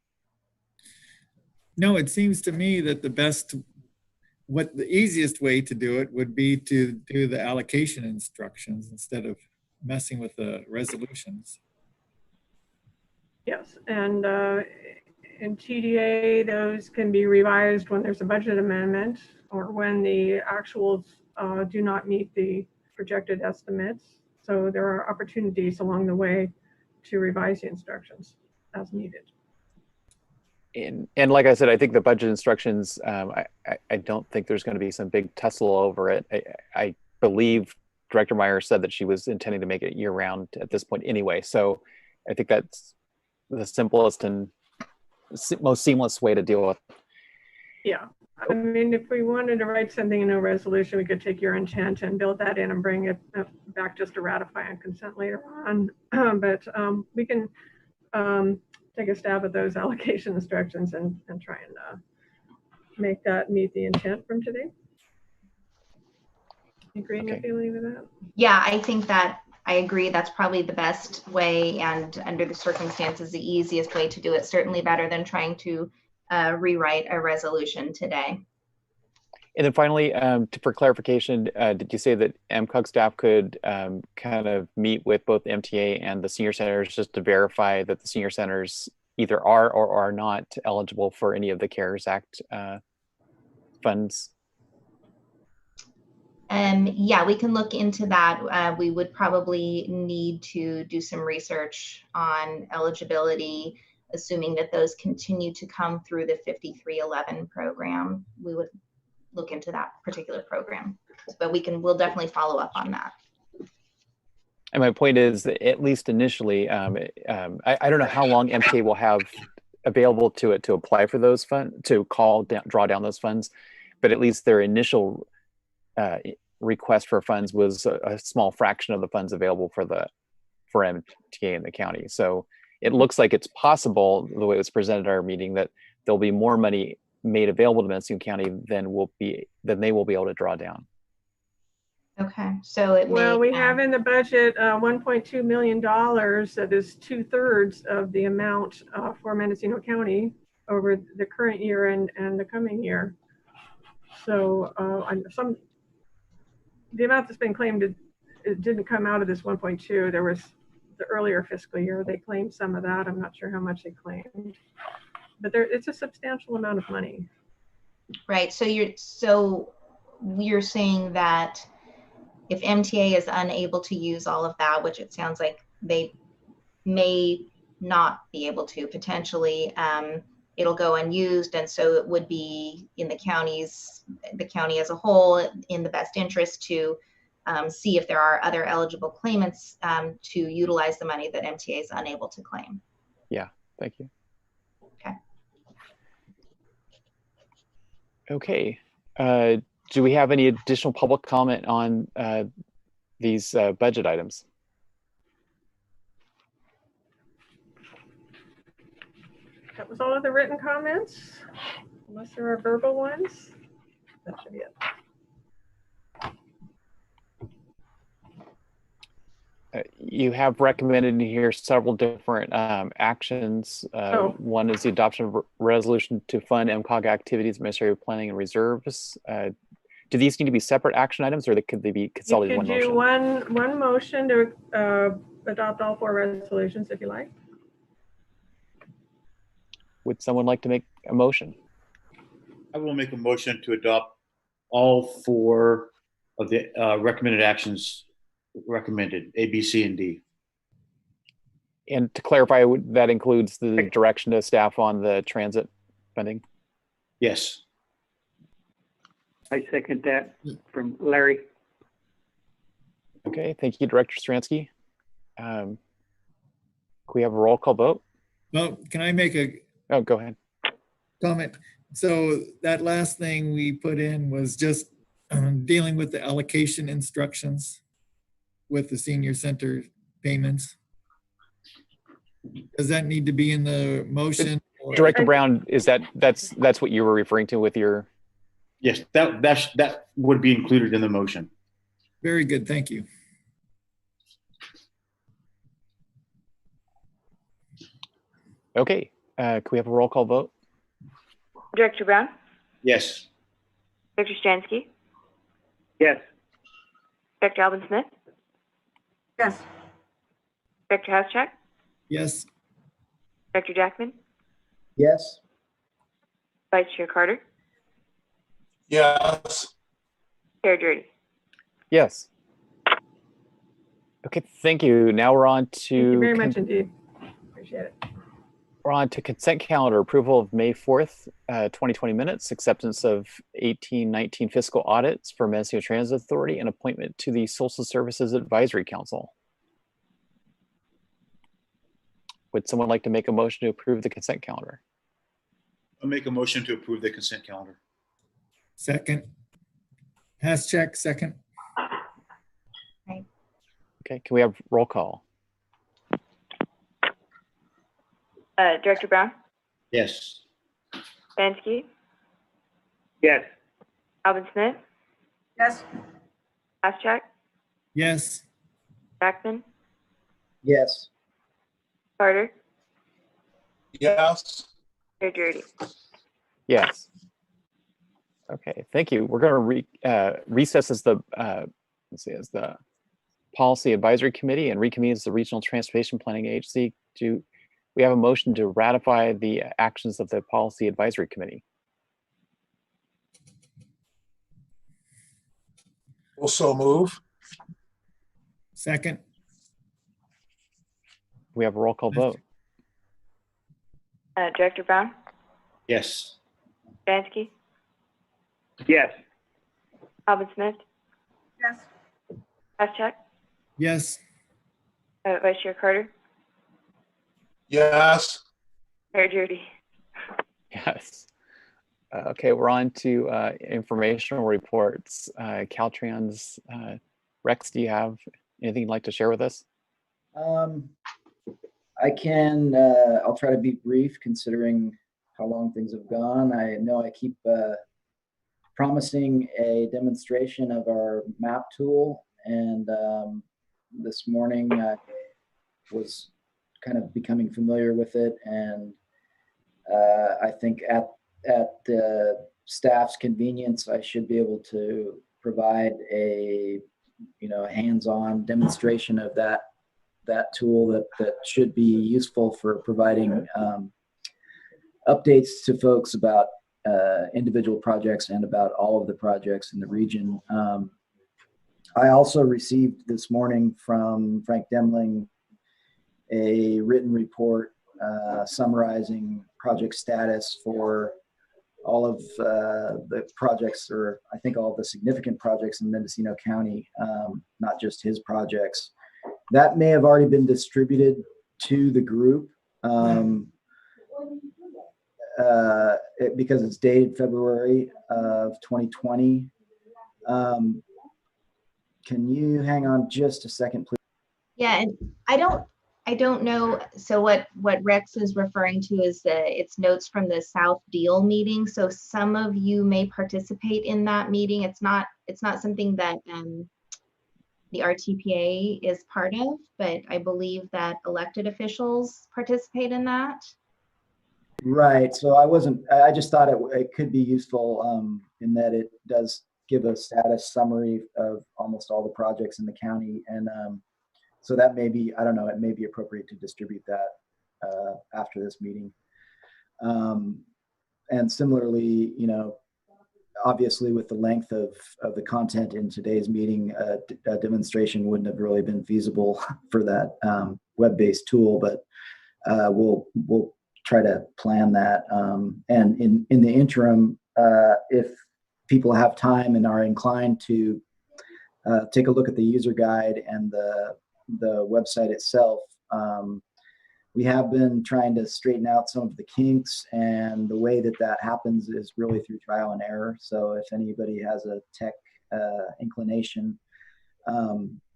No, it seems to me that the easiest way to do it would be to do the allocation instructions instead of messing with the resolutions. Yes, and in TDA, those can be revised when there's a budget amendment or when the actuals do not meet the projected estimates. So there are opportunities along the way to revise the instructions as needed. And like I said, I think the budget instructions, I don't think there's going to be some big tussle over it. I believe Director Meyer said that she was intending to make it year round at this point anyway. So I think that's the simplest and most seamless way to deal with. Yeah, I mean, if we wanted to write something in a resolution, we could take your intent and build that in and bring it back just to ratify and consent later on. But we can take a stab at those allocation instructions and try and make that meet the intent from today. Agree, Nafili, with that? Yeah, I think that I agree. That's probably the best way, and under the circumstances, the easiest way to do it. Certainly better than trying to rewrite a resolution today. And then finally, for clarification, did you say that MCOG staff could kind of meet with both MTA and the senior centers just to verify that the senior centers either are or are not eligible for any of the CARES Act funds? Yeah, we can look into that. We would probably need to do some research on eligibility, assuming that those continue to come through the 5311 program. We would look into that particular program, but we'll definitely follow up on that. And my point is that at least initially, I don't know how long MTA will have available to it to apply for those funds, to draw down those funds, but at least their initial request for funds was a small fraction of the funds available for MTA in the county. So it looks like it's possible, the way it was presented at our meeting, that there'll be more money made available to Mendocino County than they will be able to draw down. Okay, so we have in the budget $1.2 million that is 2/3 of the amount for Mendocino County over the current year and the coming year. So the amount that's been claimed, it didn't come out of this 1.2. There was the earlier fiscal year, they claimed some of that. I'm not sure how much they claimed, but it's a substantial amount of money. Right, so you're saying that if MTA is unable to use all of that, which it sounds like they may not be able to, potentially, it'll go unused, and so it would be in the county as a whole in the best interest to see if there are other eligible claimants to utilize the money that MTA is unable to claim. Yeah, thank you. Okay. Do we have any additional public comment on these budget items? That was all of the written comments, unless there are verbal ones. That should be it. You have recommended in here several different actions. One is the adoption of a resolution to fund MCOG activities, administrative planning, and reserves. Do these need to be separate action items, or could they be consolidated in one motion? You could do one motion to adopt all 4 resolutions if you like. Would someone like to make a motion? I will make a motion to adopt all 4 of the recommended actions recommended, A, B, C, and D. And to clarify, that includes the direction to staff on the transit funding? Yes. I second that from Larry. Okay, thank you, Director Stransky. Can we have a roll call vote? Well, can I make a go ahead. Comment? So that last thing we put in was just dealing with the allocation instructions with the senior center payments. Does that need to be in the motion? or- Director Brown, that's what you were referring to with your? Yes, that would be included in the motion. Very good, thank you. Okay, can we have a roll call vote? Director Brown? Yes. Director Stransky? Yes. Director Alvin Smith? Yes. Director Housecheck? Yes. Director Jackman? Yes. Vice Chair Carter? Yes. Chair Drury? Yes. Okay, thank you. Now we're on to. Thank you very much indeed. Appreciate it. We're on to consent calendar approval of May 4th, 2020 minutes, acceptance of 1819 fiscal audits for Mendocino Transit Authority, and appointment to the Social Services Advisory Council. Would someone like to make a motion to approve the consent calendar? I'll make a motion to approve the consent calendar. Second. Hascheck, second. Okay, can we have roll call? Director Brown? Yes. Stransky? Yes. Alvin Smith? Yes. Housecheck? Yes. Jackman? Yes. Carter? Yes. Chair Drury? Yes. Okay, thank you. We're going to recess as the as the Policy Advisory Committee and reconvene as the Regional Transportation Planning Agency. Do we have a motion to ratify the actions of the Policy Advisory Committee? Also move. Second. We have a roll call vote. Director Brown? Yes. Stransky? Yes. Alvin Smith? Yes. Housecheck? Yes. Vice Chair Carter? Yes. Chair Drury? Yes. Okay, we're on to informational reports. Caltrans, Rex, do you have anything you'd like to share with us? I can, I'll try to be brief considering how long things have gone. I know I keep promising a demonstration of our map tool, and this morning I was kind of becoming familiar with it, and I think at the staff's convenience, I should be able to provide a hands-on demonstration of that tool that should be useful for providing updates to folks about individual projects and about all of the projects in the region. I also received this morning from Frank Demling a written report summarizing project status for all of the projects, or I think all of the significant projects in Mendocino County, not just his projects. That may have already been distributed to the group because it's dated February of 2020. Can you hang on just a second, please? Yeah, and I don't know. So what Rex is referring to is it's notes from the South Deal meeting. So some of you may participate in that meeting. It's not something that the RTPA is part of, but I believe that elected officials participate in that. Right. So I just thought it could be useful in that it does give a status summary of almost all the projects in the county. And so that may be, I don't know, it may be appropriate to distribute that after this meeting. And similarly, obviously with the length of the content in today's meeting, a demonstration wouldn't have really been feasible for that web-based tool, but we'll try to plan that. And in the interim, if people have time and are inclined to take a look at the user guide and the website itself, we have been trying to straighten out some of the kinks, and the way that happens is really through trial and error. So if anybody has a tech inclination,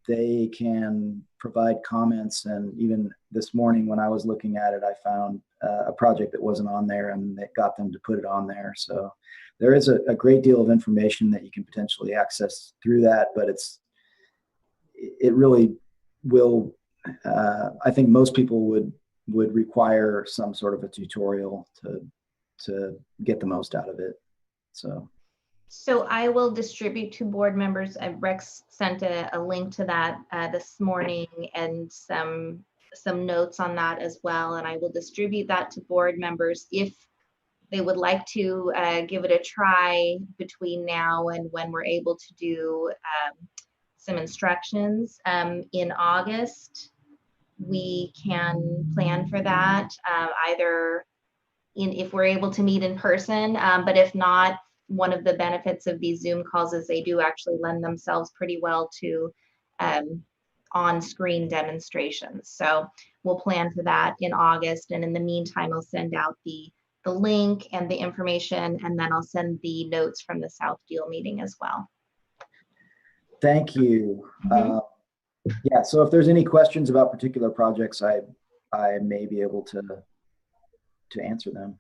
they can provide comments, and even this morning when I was looking at it, I found a project that wasn't on there, and it got them to put it on there. So there is a great deal of information that you can potentially access through that, but it really will. I think most people would require some sort of a tutorial to get the most out of it. So I will distribute to board members. Rex sent a link to that this morning, and some notes on that as well. And I will distribute that to board members if they would like to give it a try between now and when we're able to do some instructions. In August, we can plan for that, either if we're able to meet in person, but if not, one of the benefits of these Zoom calls is they do actually lend themselves pretty well to on-screen demonstrations. So we'll plan for that in August. And in the meantime, I'll send out the link and the information, and then I'll send the notes from the South Deal meeting as well. Thank you. Yeah, so if there's any questions about particular projects, I may be able to answer them.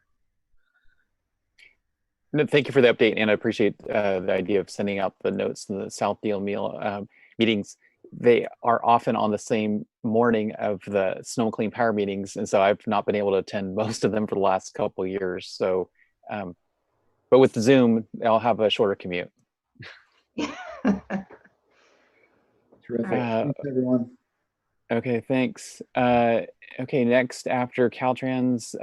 No, thank you for the update, and I appreciate the idea of sending out the notes to the South Deal meetings. They are often on the same morning of the Snow and Clean Power meetings, and so I've not been able to attend most of them for the last couple of years. So, but with Zoom, I'll have a shorter commute. Terrific. Thanks, everyone. Okay, thanks. Okay, next after Caltrans,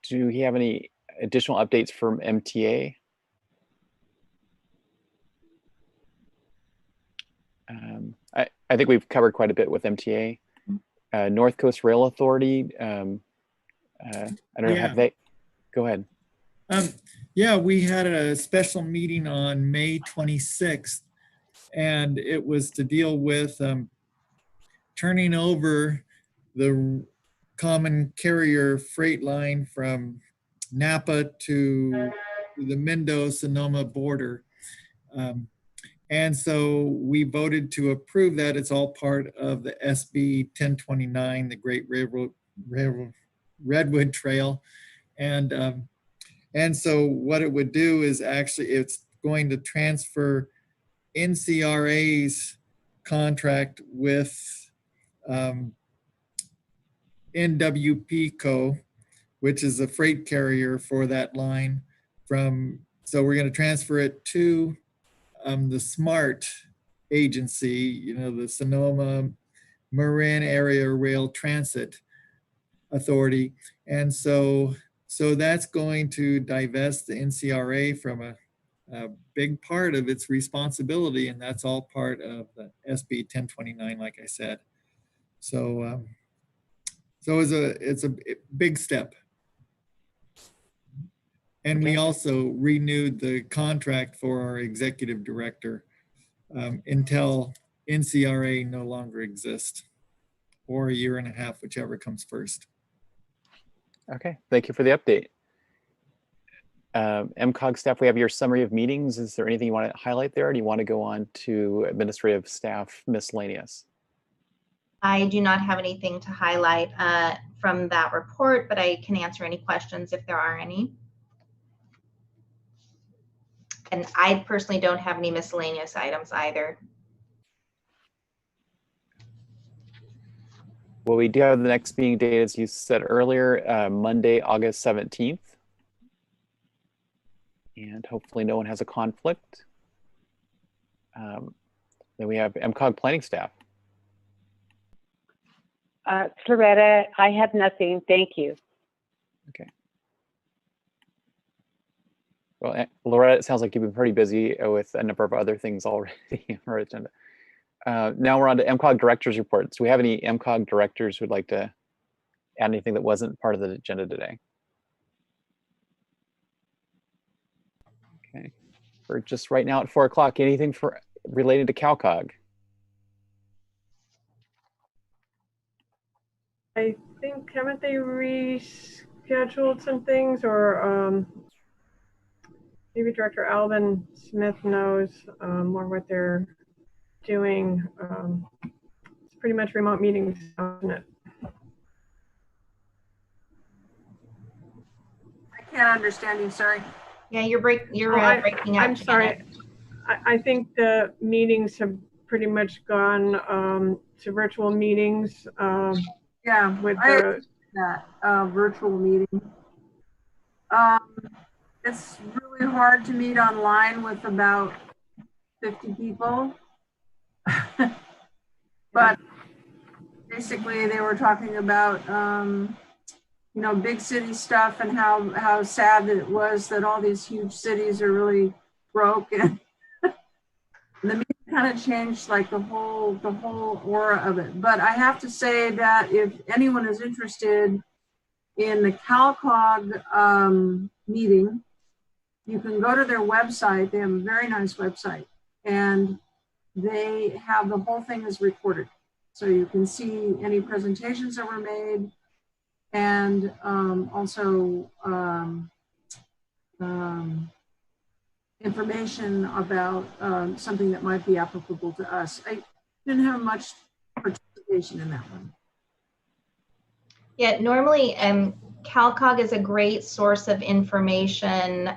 do we have any additional updates from MTA? I think we've covered quite a bit with MTA. North Coast Rail Authority, I don't know, have they, go ahead. Yeah, we had a special meeting on May 26th, and it was to deal with turning over the common carrier freight line from Napa to the Mendocino border. And so we voted to approve that. It's all part of the SB 1029, the Great Redwood Trail. And so what it would do is actually, it's going to transfer NCRA's contract with NWPCO, which is a freight carrier for that line so we're going to transfer it to the SMART agency, the Sonoma Marin Area Rail Transit Authority. And so that's going to divest the NCRA from a big part of its responsibility, and that's all part of the SB 1029, like I said. So it's a big step. And we also renewed the contract for our executive director until NCRA no longer exists, or a year and a half, whichever comes first. Okay, thank you for the update. MCOG staff, we have your summary of meetings. Is there anything you want to highlight there, or do you want to go on to administrative staff miscellaneous? I do not have anything to highlight from that report, but I can answer any questions if there are any. And I personally don't have any miscellaneous items either. Well, we do have the next meeting date, as you said earlier, Monday, August 17th. And hopefully no one has a conflict. Then we have MCOG planning staff. Loretta, I have nothing. Thank you. Okay. Well, Loretta, it sounds like you've been pretty busy with a number of other things already on our agenda. Now we're on to MCOG Directors reports. Do we have any MCOG Directors who'd like to add anything that wasn't part of the agenda today? Okay. We're just right now at 4 o'clock. Anything related to CALCOG? I think, haven't they rescheduled some things, or maybe Director Alvin Smith knows more what they're doing. It's pretty much remote meetings, isn't it? can't understand you, sorry. Yeah, you're breaking up. I'm sorry. I think the meetings have pretty much gone to virtual meetings. Yeah, with that virtual meeting. It's really hard to meet online with about 50 people. But basically they were talking about, you know, big city stuff and how sad that it was that all these huge cities are really broke. And the meeting kind of changed like the whole aura of it. But I have to say that if anyone is interested in the CALCOG meeting, you can go to their website. They have a very nice website, and they have the whole thing is recorded. So you can see any presentations that were made, and also information about something that might be applicable to us. I didn't have much participation in that one. Yeah, normally CALCOG is a great source of information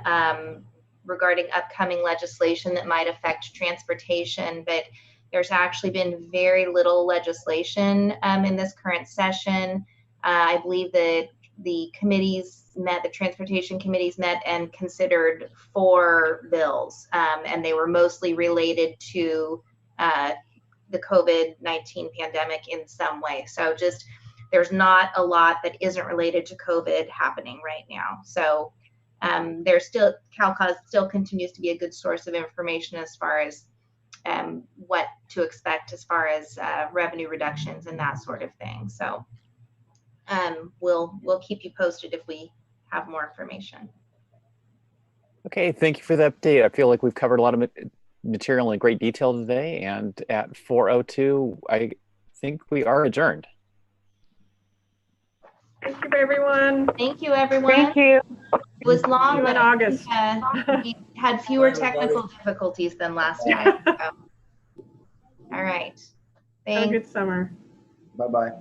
regarding upcoming legislation that might affect transportation, but there's actually been very little legislation in this current session. I believe that the committees met, the transportation committees met and considered 4 bills, and they were mostly related to the COVID-19 pandemic in some way. So just, there's not a lot that isn't related to COVID happening right now. So there's still, CALCOG still continues to be a good source of information as far as what to expect as far as revenue reductions and that sort of thing. So we'll keep you posted if we have more information. Okay, thank you for the update. I feel like we've covered a lot of material in great detail today, and at 4:02, I think we are adjourned. Thank you, everyone. Thank you, everyone. Thank you. It was long, but in August. We had fewer technical difficulties than last time. So. All right. Have a good summer. Bye-bye.